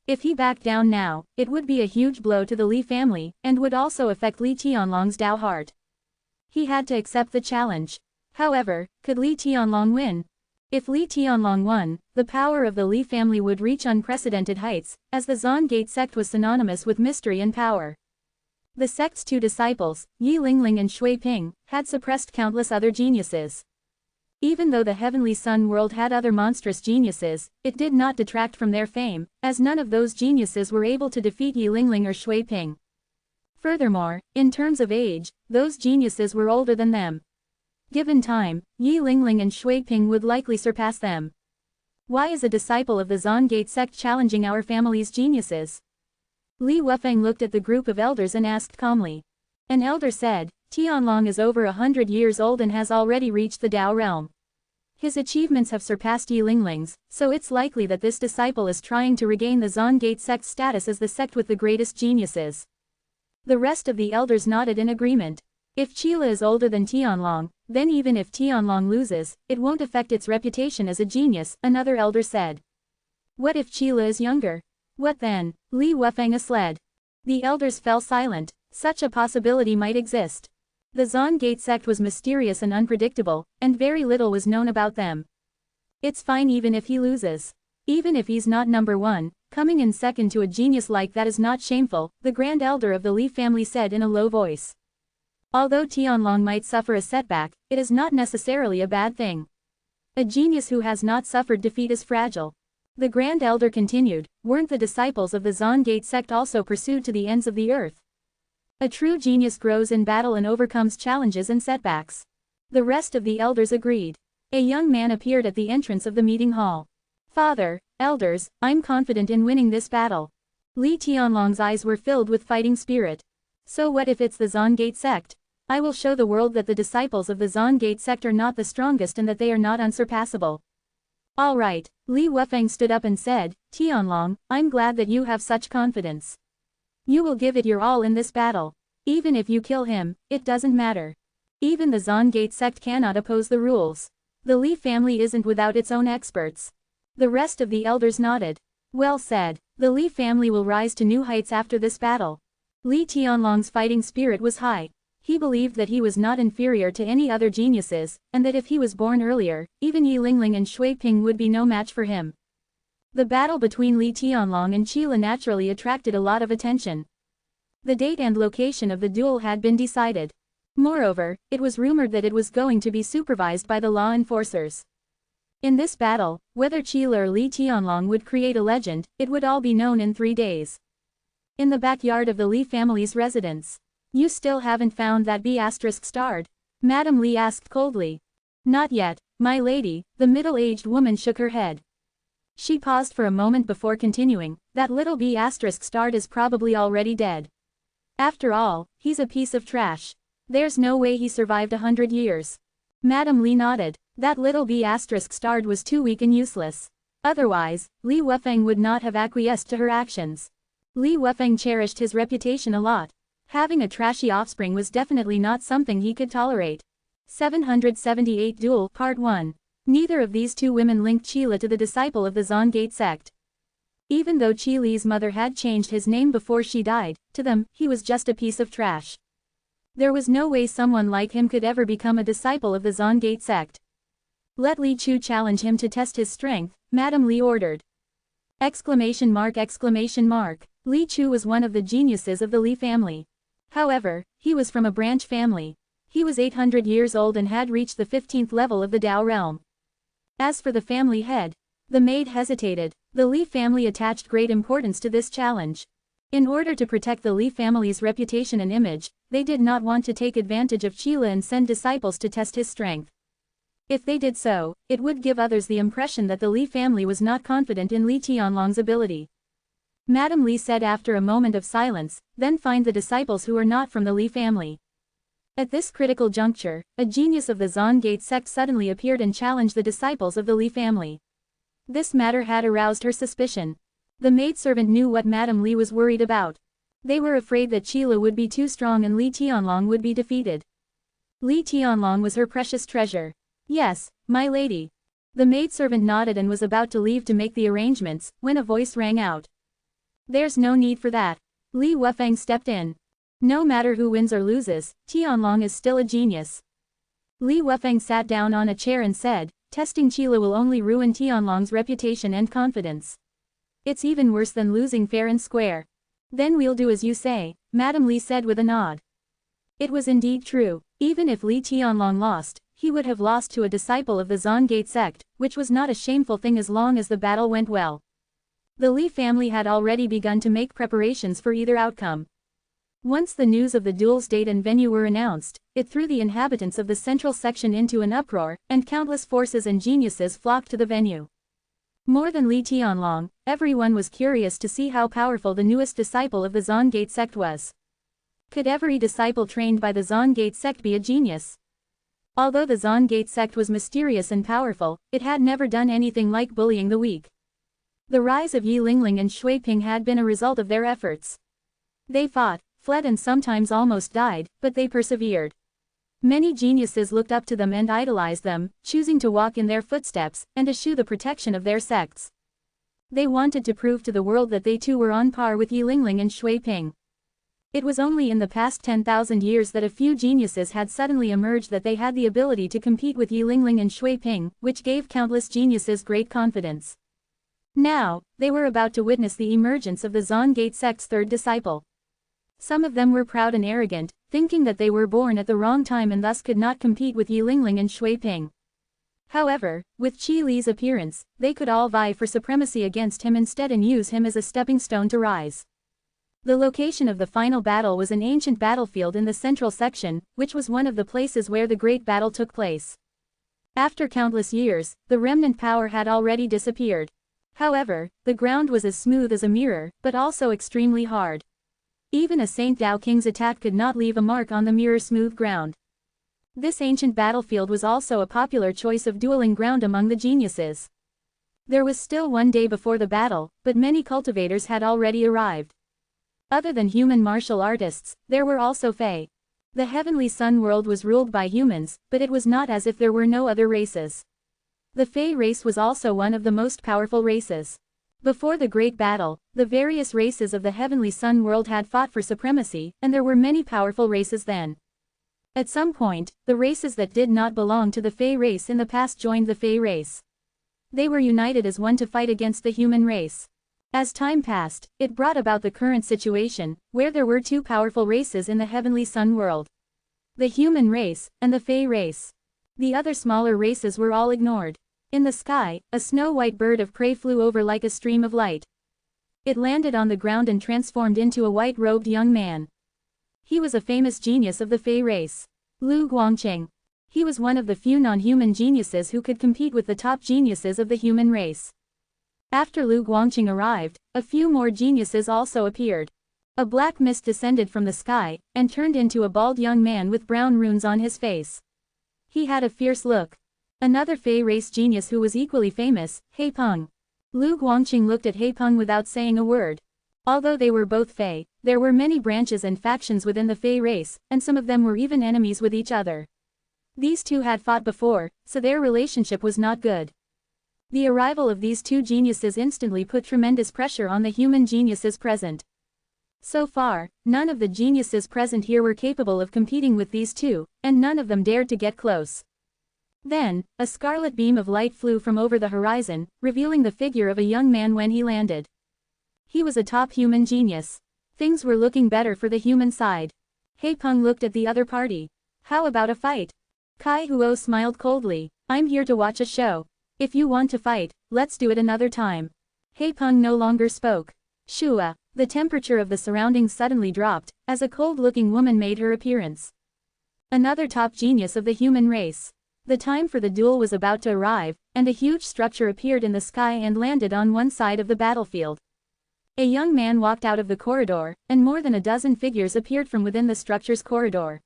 If he backed down now, it would be a huge blow to the Li family, and would also affect Li Tianlong's Dao heart. He had to accept the challenge. However, could Li Tianlong win? If Li Tianlong won, the power of the Li family would reach unprecedented heights, as the Zon Gate sect was synonymous with mystery and power. The sect's two disciples, Yi Lingling and Shui Ping, had suppressed countless other geniuses. Even though the Heavenly Sun world had other monstrous geniuses, it did not detract from their fame, as none of those geniuses were able to defeat Yi Lingling or Shui Ping. Furthermore, in terms of age, those geniuses were older than them. Given time, Yi Lingling and Shui Ping would likely surpass them. Why is a disciple of the Zon Gate sect challenging our family's geniuses? Li Wufeng looked at the group of elders and asked calmly. An elder said, Tianlong is over 100 years old and has already reached the Dao realm. His achievements have surpassed Yi Lingling's, so it's likely that this disciple is trying to regain the Zon Gate sect's status as the sect with the greatest geniuses. The rest of the elders nodded in agreement. If Qila is older than Tianlong, then even if Tianlong loses, it won't affect its reputation as a genius, another elder said. What if Qila is younger? What then? Li Wufeng asled. The elders fell silent. Such a possibility might exist. The Zon Gate sect was mysterious and unpredictable, and very little was known about them. It's fine even if he loses. Even if he's not number one, coming in second to a genius like that is not shameful, the grand elder of the Li family said in a low voice. Although Tianlong might suffer a setback, it is not necessarily a bad thing. A genius who has not suffered defeat is fragile. The Grand Elder continued, weren't the disciples of the Zon Gate sect also pursued to the ends of the earth? A true genius grows in battle and overcomes challenges and setbacks. The rest of the elders agreed. A young man appeared at the entrance of the meeting hall. Father, elders, I'm confident in winning this battle. Li Tianlong's eyes were filled with fighting spirit. So what if it's the Zon Gate sect? I will show the world that the disciples of the Zon Gate sect are not the strongest and that they are not unsurpassable. All right, Li Wufeng stood up and said, Tianlong, I'm glad that you have such confidence. You will give it your all in this battle. Even if you kill him, it doesn't matter. Even the Zon Gate sect cannot oppose the rules. The Li family isn't without its own experts. The rest of the elders nodded. Well said, the Li family will rise to new heights after this battle. Li Tianlong's fighting spirit was high. He believed that he was not inferior to any other geniuses, and that if he was born earlier, even Yi Lingling and Shui Ping would be no match for him. The battle between Li Tianlong and Qila naturally attracted a lot of attention. The date and location of the duel had been decided. Moreover, it was rumored that it was going to be supervised by the law enforcers. In this battle, whether Qila or Li Tianlong would create a legend, it would all be known in 3 days. In the backyard of the Li family's residence. You still haven't found that B*****? Madame Li asked coldly. Not yet, my lady, the middle-aged woman shook her head. She paused for a moment before continuing, that little B**** is probably already dead. After all, he's a piece of trash. There's no way he survived 100 years. Madam Li nodded. That little B** starred was too weak and useless. Otherwise, Li Wufeng would not have acquiesced to her actions. Li Wufeng cherished his reputation a lot. Having a trashy offspring was definitely not something he could tolerate. 778 Duel Part 1. Neither of these two women linked Qila to the disciple of the Zongate sect. Even though Qi Li's mother had changed his name before she died, to them, he was just a piece of trash. There was no way someone like him could ever become a disciple of the Zongate sect. Let Li Chu challenge him to test his strength, Madam Li ordered. Exclamation mark. Li Chu was one of the geniuses of the Li family. However, he was from a branch family. He was 800 years old and had reached the 15th level of the Dao realm. As for the family head, the maid hesitated. The Li family attached great importance to this challenge. In order to protect the Li family's reputation and image, they did not want to take advantage of Qila and send disciples to test his strength. If they did so, it would give others the impression that the Li family was not confident in Li Tianlong's ability. Madam Li said after a moment of silence, then find the disciples who are not from the Li family. At this critical juncture, a genius of the Zongate sect suddenly appeared and challenged the disciples of the Li family. This matter had aroused her suspicion. The maidservant knew what Madam Li was worried about. They were afraid that Qila would be too strong and Li Tianlong would be defeated. Li Tianlong was her precious treasure. Yes, my lady. The maidservant nodded and was about to leave to make the arrangements, when a voice rang out. There's no need for that. Li Wufeng stepped in. No matter who wins or loses, Tianlong is still a genius. Li Wufeng sat down on a chair and said, testing Qila will only ruin Tianlong's reputation and confidence. It's even worse than losing fair and square. Then we'll do as you say, Madam Li said with a nod. It was indeed true. Even if Li Tianlong lost, he would have lost to a disciple of the Zongate sect, which was not a shameful thing as long as the battle went well. The Li family had already begun to make preparations for either outcome. Once the news of the duel's date and venue were announced, it threw the inhabitants of the central section into an uproar, and countless forces and geniuses flocked to the venue. More than Li Tianlong, everyone was curious to see how powerful the newest disciple of the Zongate sect was. Could every disciple trained by the Zongate sect be a genius? Although the Zongate sect was mysterious and powerful, it had never done anything like bullying the weak. The rise of Yi Lingling and Shui Ping had been a result of their efforts. They fought, fled and sometimes almost died, but they persevered. Many geniuses looked up to them and idolized them, choosing to walk in their footsteps, and eschew the protection of their sects. They wanted to prove to the world that they too were on par with Yi Lingling and Shui Ping. It was only in the past 10,000 years that a few geniuses had suddenly emerged that they had the ability to compete with Yi Lingling and Shui Ping, which gave countless geniuses great confidence. Now, they were about to witness the emergence of the Zongate sect's third disciple. Some of them were proud and arrogant, thinking that they were born at the wrong time and thus could not compete with Yi Lingling and Shui Ping. However, with Qi Li's appearance, they could all vie for supremacy against him instead and use him as a stepping stone to rise. The location of the final battle was an ancient battlefield in the central section, which was one of the places where the great battle took place. After countless years, the remnant power had already disappeared. However, the ground was as smooth as a mirror, but also extremely hard. Even a Saint Dao King's attack could not leave a mark on the mirror-smooth ground. This ancient battlefield was also a popular choice of dueling ground among the geniuses. There was still one day before the battle, but many cultivators had already arrived. Other than human martial artists, there were also Fae. The heavenly sun world was ruled by humans, but it was not as if there were no other races. The Fae race was also one of the most powerful races. Before the Great Battle, the various races of the heavenly sun world had fought for supremacy, and there were many powerful races then. At some point, the races that did not belong to the Fae race in the past joined the Fae race. They were united as one to fight against the human race. As time passed, it brought about the current situation, where there were two powerful races in the heavenly sun world. The human race, and the Fae race. The other smaller races were all ignored. In the sky, a snow-white bird of prey flew over like a stream of light. It landed on the ground and transformed into a white-robed young man. He was a famous genius of the Fae race. Lu Guangqing. He was one of the few non-human geniuses who could compete with the top geniuses of the human race. After Lu Guangqing arrived, a few more geniuses also appeared. A black mist descended from the sky, and turned into a bald young man with brown runes on his face. He had a fierce look. Another Fey race genius who was equally famous, He Peng. Lu Guangqing looked at He Peng without saying a word. Although they were both Fey, there were many branches and factions within the Fey race, and some of them were even enemies with each other. These two had fought before, so their relationship was not good. The arrival of these two geniuses instantly put tremendous pressure on the human geniuses present. So far, none of the geniuses present here were capable of competing with these two, and none of them dared to get close. Then, a scarlet beam of light flew from over the horizon, revealing the figure of a young man when he landed. He was a top human genius. Things were looking better for the human side. He Peng looked at the other party. How about a fight? Kai Huo smiled coldly. I'm here to watch a show. If you want to fight, let's do it another time. He Peng no longer spoke. Shua. The temperature of the surroundings suddenly dropped, as a cold-looking woman made her appearance. Another top genius of the human race. The time for the duel was about to arrive, and a huge structure appeared in the sky and landed on one side of the battlefield. A young man walked out of the corridor, and more than a dozen figures appeared from within the structure's corridor.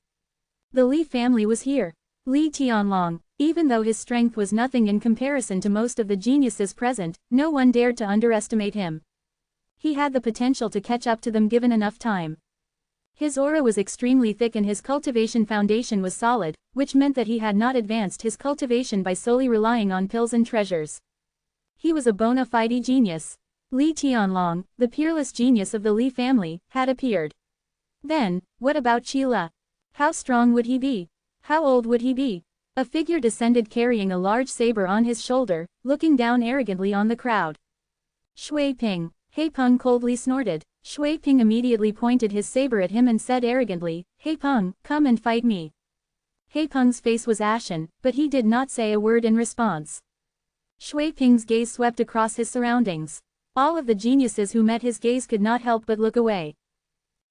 The Li family was here. Li Tianlong, even though his strength was nothing in comparison to most of the geniuses present, no one dared to underestimate him. He had the potential to catch up to them given enough time. His aura was extremely thick and his cultivation foundation was solid, which meant that he had not advanced his cultivation by solely relying on pills and treasures. He was a bona fide genius. Li Tianlong, the peerless genius of the Li family, had appeared. Then, what about Qila? How strong would he be? How old would he be? A figure descended carrying a large saber on his shoulder, looking down arrogantly on the crowd. Shui Ping. He Peng coldly snorted. Shui Ping immediately pointed his saber at him and said arrogantly, He Peng, come and fight me. He Peng's face was ashen, but he did not say a word in response. Shui Ping's gaze swept across his surroundings. All of the geniuses who met his gaze could not help but look away.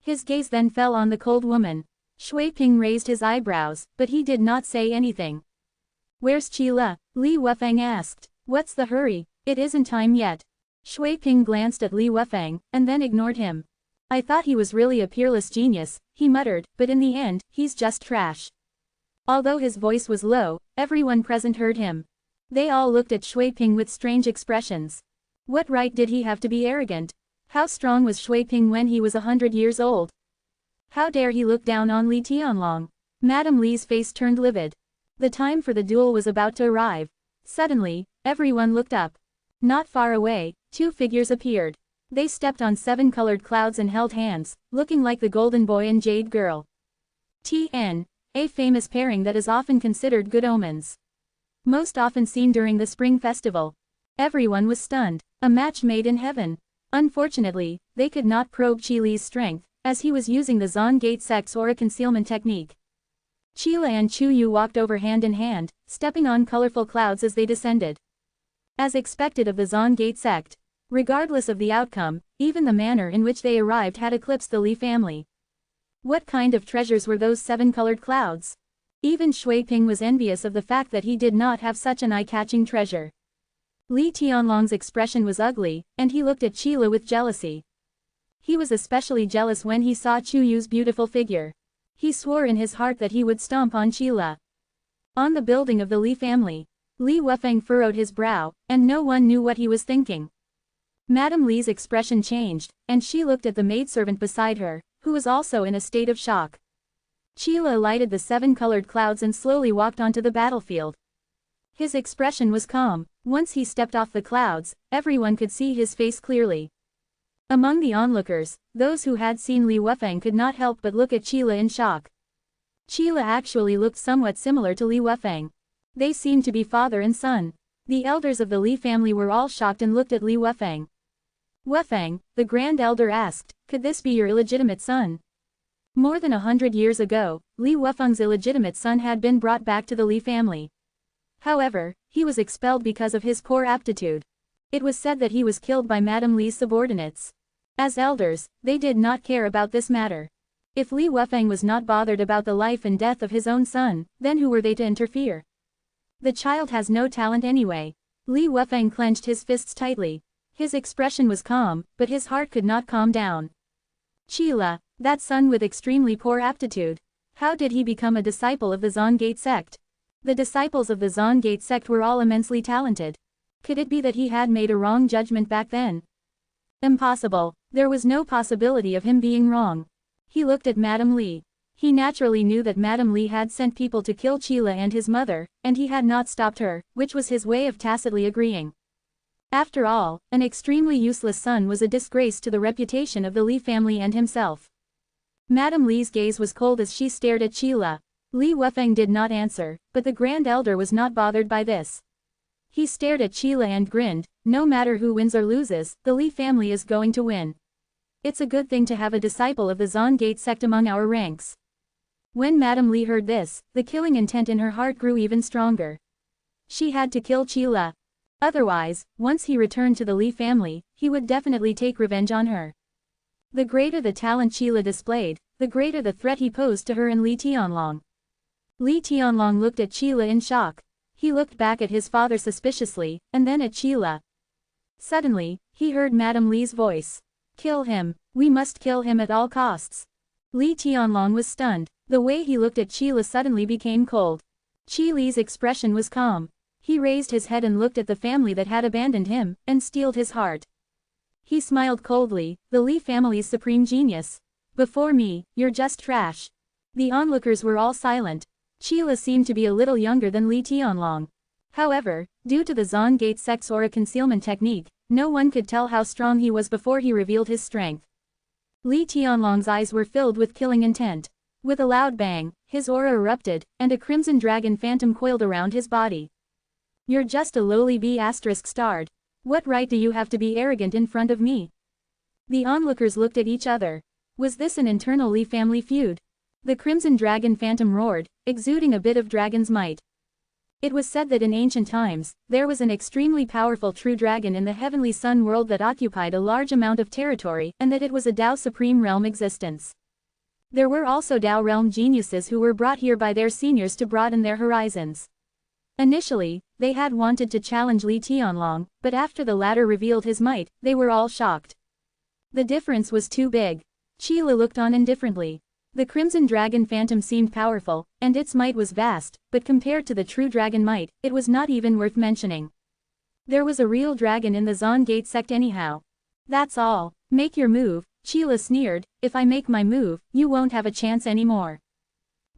His gaze then fell on the cold woman. Shui Ping raised his eyebrows, but he did not say anything. Where's Qila? Li Wufang asked. What's the hurry? It isn't time yet. Shui Ping glanced at Li Wufang, and then ignored him. I thought he was really a peerless genius, he muttered, but in the end, he's just trash. Although his voice was low, everyone present heard him. They all looked at Shui Ping with strange expressions. What right did he have to be arrogant? How strong was Shui Ping when he was 100 years old? How dare he look down on Li Tianlong? Madame Li's face turned livid. The time for the duel was about to arrive. Suddenly, everyone looked up. Not far away, two figures appeared. They stepped on 7 colored clouds and held hands, looking like the Golden Boy and Jade Girl. TN, a famous pairing that is often considered good omens. Most often seen during the Spring Festival. Everyone was stunned. A match made in heaven. Unfortunately, they could not probe Qili's strength, as he was using the Zon Gate Sect's aura concealment technique. Qila and Chu Yu walked over hand in hand, stepping on colorful clouds as they descended. As expected of the Zon Gate sect. Regardless of the outcome, even the manner in which they arrived had eclipsed the Li family. What kind of treasures were those 7 colored clouds? Even Shui Ping was envious of the fact that he did not have such an eye-catching treasure. Li Tianlong's expression was ugly, and he looked at Qila with jealousy. He was especially jealous when he saw Chu Yu's beautiful figure. He swore in his heart that he would stomp on Qila. On the building of the Li family. Li Wufang furrowed his brow, and no one knew what he was thinking. Madame Li's expression changed, and she looked at the maidservant beside her, who was also in a state of shock. Qila alighted the 7 colored clouds and slowly walked onto the battlefield. His expression was calm. Once he stepped off the clouds, everyone could see his face clearly. Among the onlookers, those who had seen Li Wufang could not help but look at Qila in shock. Qila actually looked somewhat similar to Li Wufang. They seemed to be father and son. The elders of the Li family were all shocked and looked at Li Wufang. Wufang, the grand elder asked, could this be your illegitimate son? More than 100 years ago, Li Wufang's illegitimate son had been brought back to the Li family. However, he was expelled because of his poor aptitude. It was said that he was killed by Madame Li's subordinates. As elders, they did not care about this matter. If Li Wufang was not bothered about the life and death of his own son, then who were they to interfere? The child has no talent anyway. Li Wufang clenched his fists tightly. His expression was calm, but his heart could not calm down. Chila, that son with extremely poor aptitude. How did he become a disciple of the Zongate sect? The disciples of the Zongate sect were all immensely talented. Could it be that he had made a wrong judgment back then? Impossible. There was no possibility of him being wrong. He looked at Madame Li. He naturally knew that Madame Li had sent people to kill Chila and his mother, and he had not stopped her, which was his way of tacitly agreeing. After all, an extremely useless son was a disgrace to the reputation of the Li family and himself. Madame Li's gaze was cold as she stared at Chila. Li Wufeng did not answer, but the Grand Elder was not bothered by this. He stared at Chila and grinned. No matter who wins or loses, the Li family is going to win. It's a good thing to have a disciple of the Zongate sect among our ranks. When Madame Li heard this, the killing intent in her heart grew even stronger. She had to kill Chila. Otherwise, once he returned to the Li family, he would definitely take revenge on her. The greater the talent Chila displayed, the greater the threat he posed to her and Li Tianlong. Li Tianlong looked at Chila in shock. He looked back at his father suspiciously, and then at Chila. Suddenly, he heard Madame Li's voice. Kill him. We must kill him at all costs. Li Tianlong was stunned. The way he looked at Chila suddenly became cold. Li's expression was calm. He raised his head and looked at the family that had abandoned him, and steeled his heart. He smiled coldly, the Li family's supreme genius. Before me, you're just trash. The onlookers were all silent. Chila seemed to be a little younger than Li Tianlong. However, due to the Zongate sect's aura concealment technique, no one could tell how strong he was before he revealed his strength. Li Tianlong's eyes were filled with killing intent. With a loud bang, his aura erupted, and a crimson dragon phantom coiled around his body. You're just a lowly B*****. What right do you have to be arrogant in front of me? The onlookers looked at each other. Was this an internal Li family feud? The crimson dragon phantom roared, exuding a bit of dragon's might. It was said that in ancient times, there was an extremely powerful true dragon in the heavenly sun world that occupied a large amount of territory, and that it was a Dao supreme realm existence. There were also Dao realm geniuses who were brought here by their seniors to broaden their horizons. Initially, they had wanted to challenge Li Tianlong, but after the latter revealed his might, they were all shocked. The difference was too big. Chila looked on indifferently. The crimson dragon phantom seemed powerful, and its might was vast, but compared to the true dragon might, it was not even worth mentioning. There was a real dragon in the Zongate sect anyhow. That's all. Make your move, Chila sneered. If I make my move, you won't have a chance anymore.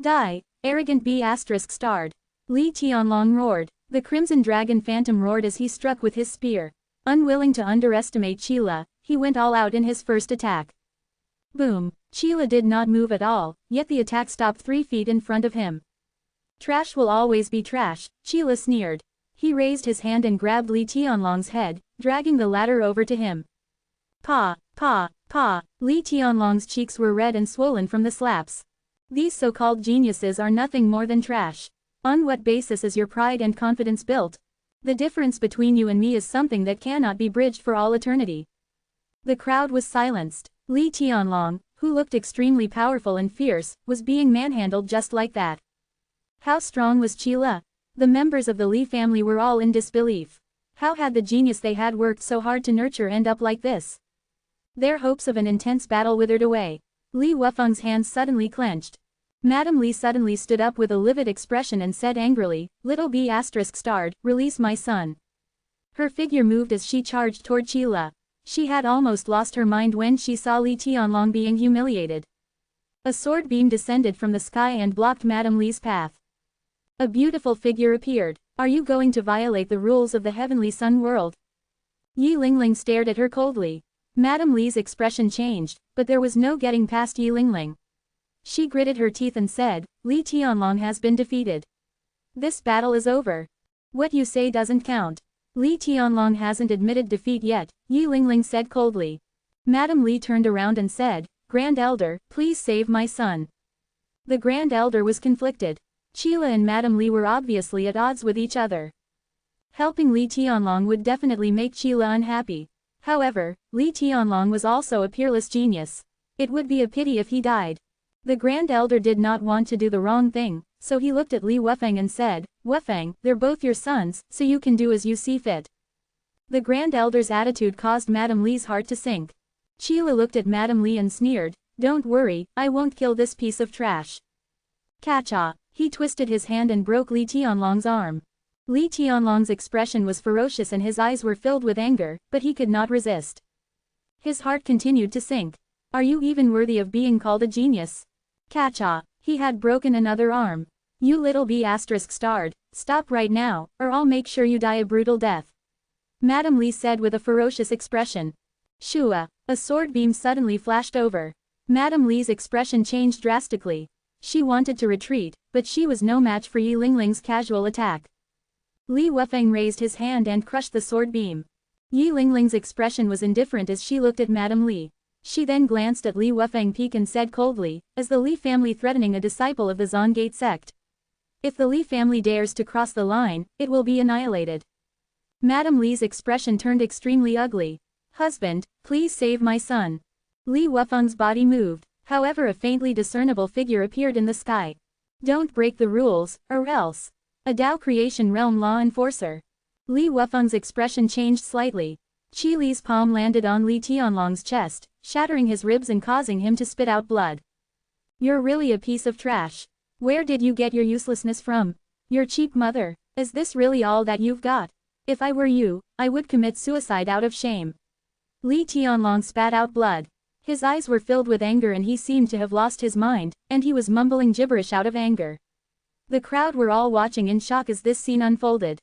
Die, arrogant B*****. Li Tianlong roared. The crimson dragon phantom roared as he struck with his spear. Unwilling to underestimate Chila, he went all out in his first attack. Boom. Chila did not move at all, yet the attack stopped 3 feet in front of him. Trash will always be trash, Chila sneered. He raised his hand and grabbed Li Tianlong's head, dragging the latter over to him. Pa, pa, pa. Li Tianlong's cheeks were red and swollen from the slaps. These so-called geniuses are nothing more than trash. On what basis is your pride and confidence built? The difference between you and me is something that cannot be bridged for all eternity. The crowd was silenced. Li Tianlong, who looked extremely powerful and fierce, was being manhandled just like that. How strong was Chila? The members of the Li family were all in disbelief. How had the genius they had worked so hard to nurture end up like this? Their hopes of an intense battle withered away. Li Wufeng's hands suddenly clenched. Madame Li suddenly stood up with a livid expression and said angrily, "Little B*****, release my son." Her figure moved as she charged toward Chila. She had almost lost her mind when she saw Li Tianlong being humiliated. A sword beam descended from the sky and blocked Madame Li's path. A beautiful figure appeared. Are you going to violate the rules of the heavenly sun world? Yi Lingling stared at her coldly. Madame Li's expression changed, but there was no getting past Yi Lingling. She gritted her teeth and said, Li Tianlong has been defeated. This battle is over. What you say doesn't count. Li Tianlong hasn't admitted defeat yet, Yi Lingling said coldly. Madame Li turned around and said, Grand Elder, please save my son. The Grand Elder was conflicted. Chila and Madame Li were obviously at odds with each other. Helping Li Tianlong would definitely make Chila unhappy. However, Li Tianlong was also a peerless genius. It would be a pity if he died. The Grand Elder did not want to do the wrong thing, so he looked at Li Wufeng and said, Wufeng, they're both your sons, so you can do as you see fit. The Grand Elder's attitude caused Madame Li's heart to sink. Sheila looked at Madame Li and sneered, "Don't worry, I won't kill this piece of trash." Catcha! He twisted his hand and broke Li Tianlong's arm. Li Tianlong's expression was ferocious and his eyes were filled with anger, but he could not resist. His heart continued to sink. Are you even worthy of being called a genius? Catcha! He had broken another arm. You little B****, stop right now, or I'll make sure you die a brutal death. Madame Li said with a ferocious expression. Shua! A sword beam suddenly flashed over. Madame Li's expression changed drastically. She wanted to retreat, but she was no match for Yi Lingling's casual attack. Li Wufeng raised his hand and crushed the sword beam. Yi Lingling's expression was indifferent as she looked at Madame Li. She then glanced at Li Wufeng Peak and said coldly, "Is the Li family threatening a disciple of the Zongate sect? If the Li family dares to cross the line, it will be annihilated." Madame Li's expression turned extremely ugly. "Husband, please save my son." Li Wufeng's body moved, however a faintly discernible figure appeared in the sky. "Don't break the rules, or else." A Dao Creation Realm law enforcer. Li Wufeng's expression changed slightly. Qi Li's palm landed on Li Tianlong's chest, shattering his ribs and causing him to spit out blood. "You're really a piece of trash. Where did you get your uselessness from? Your cheap mother. Is this really all that you've got? If I were you, I would commit suicide out of shame." Li Tianlong spat out blood. His eyes were filled with anger and he seemed to have lost his mind, and he was mumbling gibberish out of anger. The crowd were all watching in shock as this scene unfolded.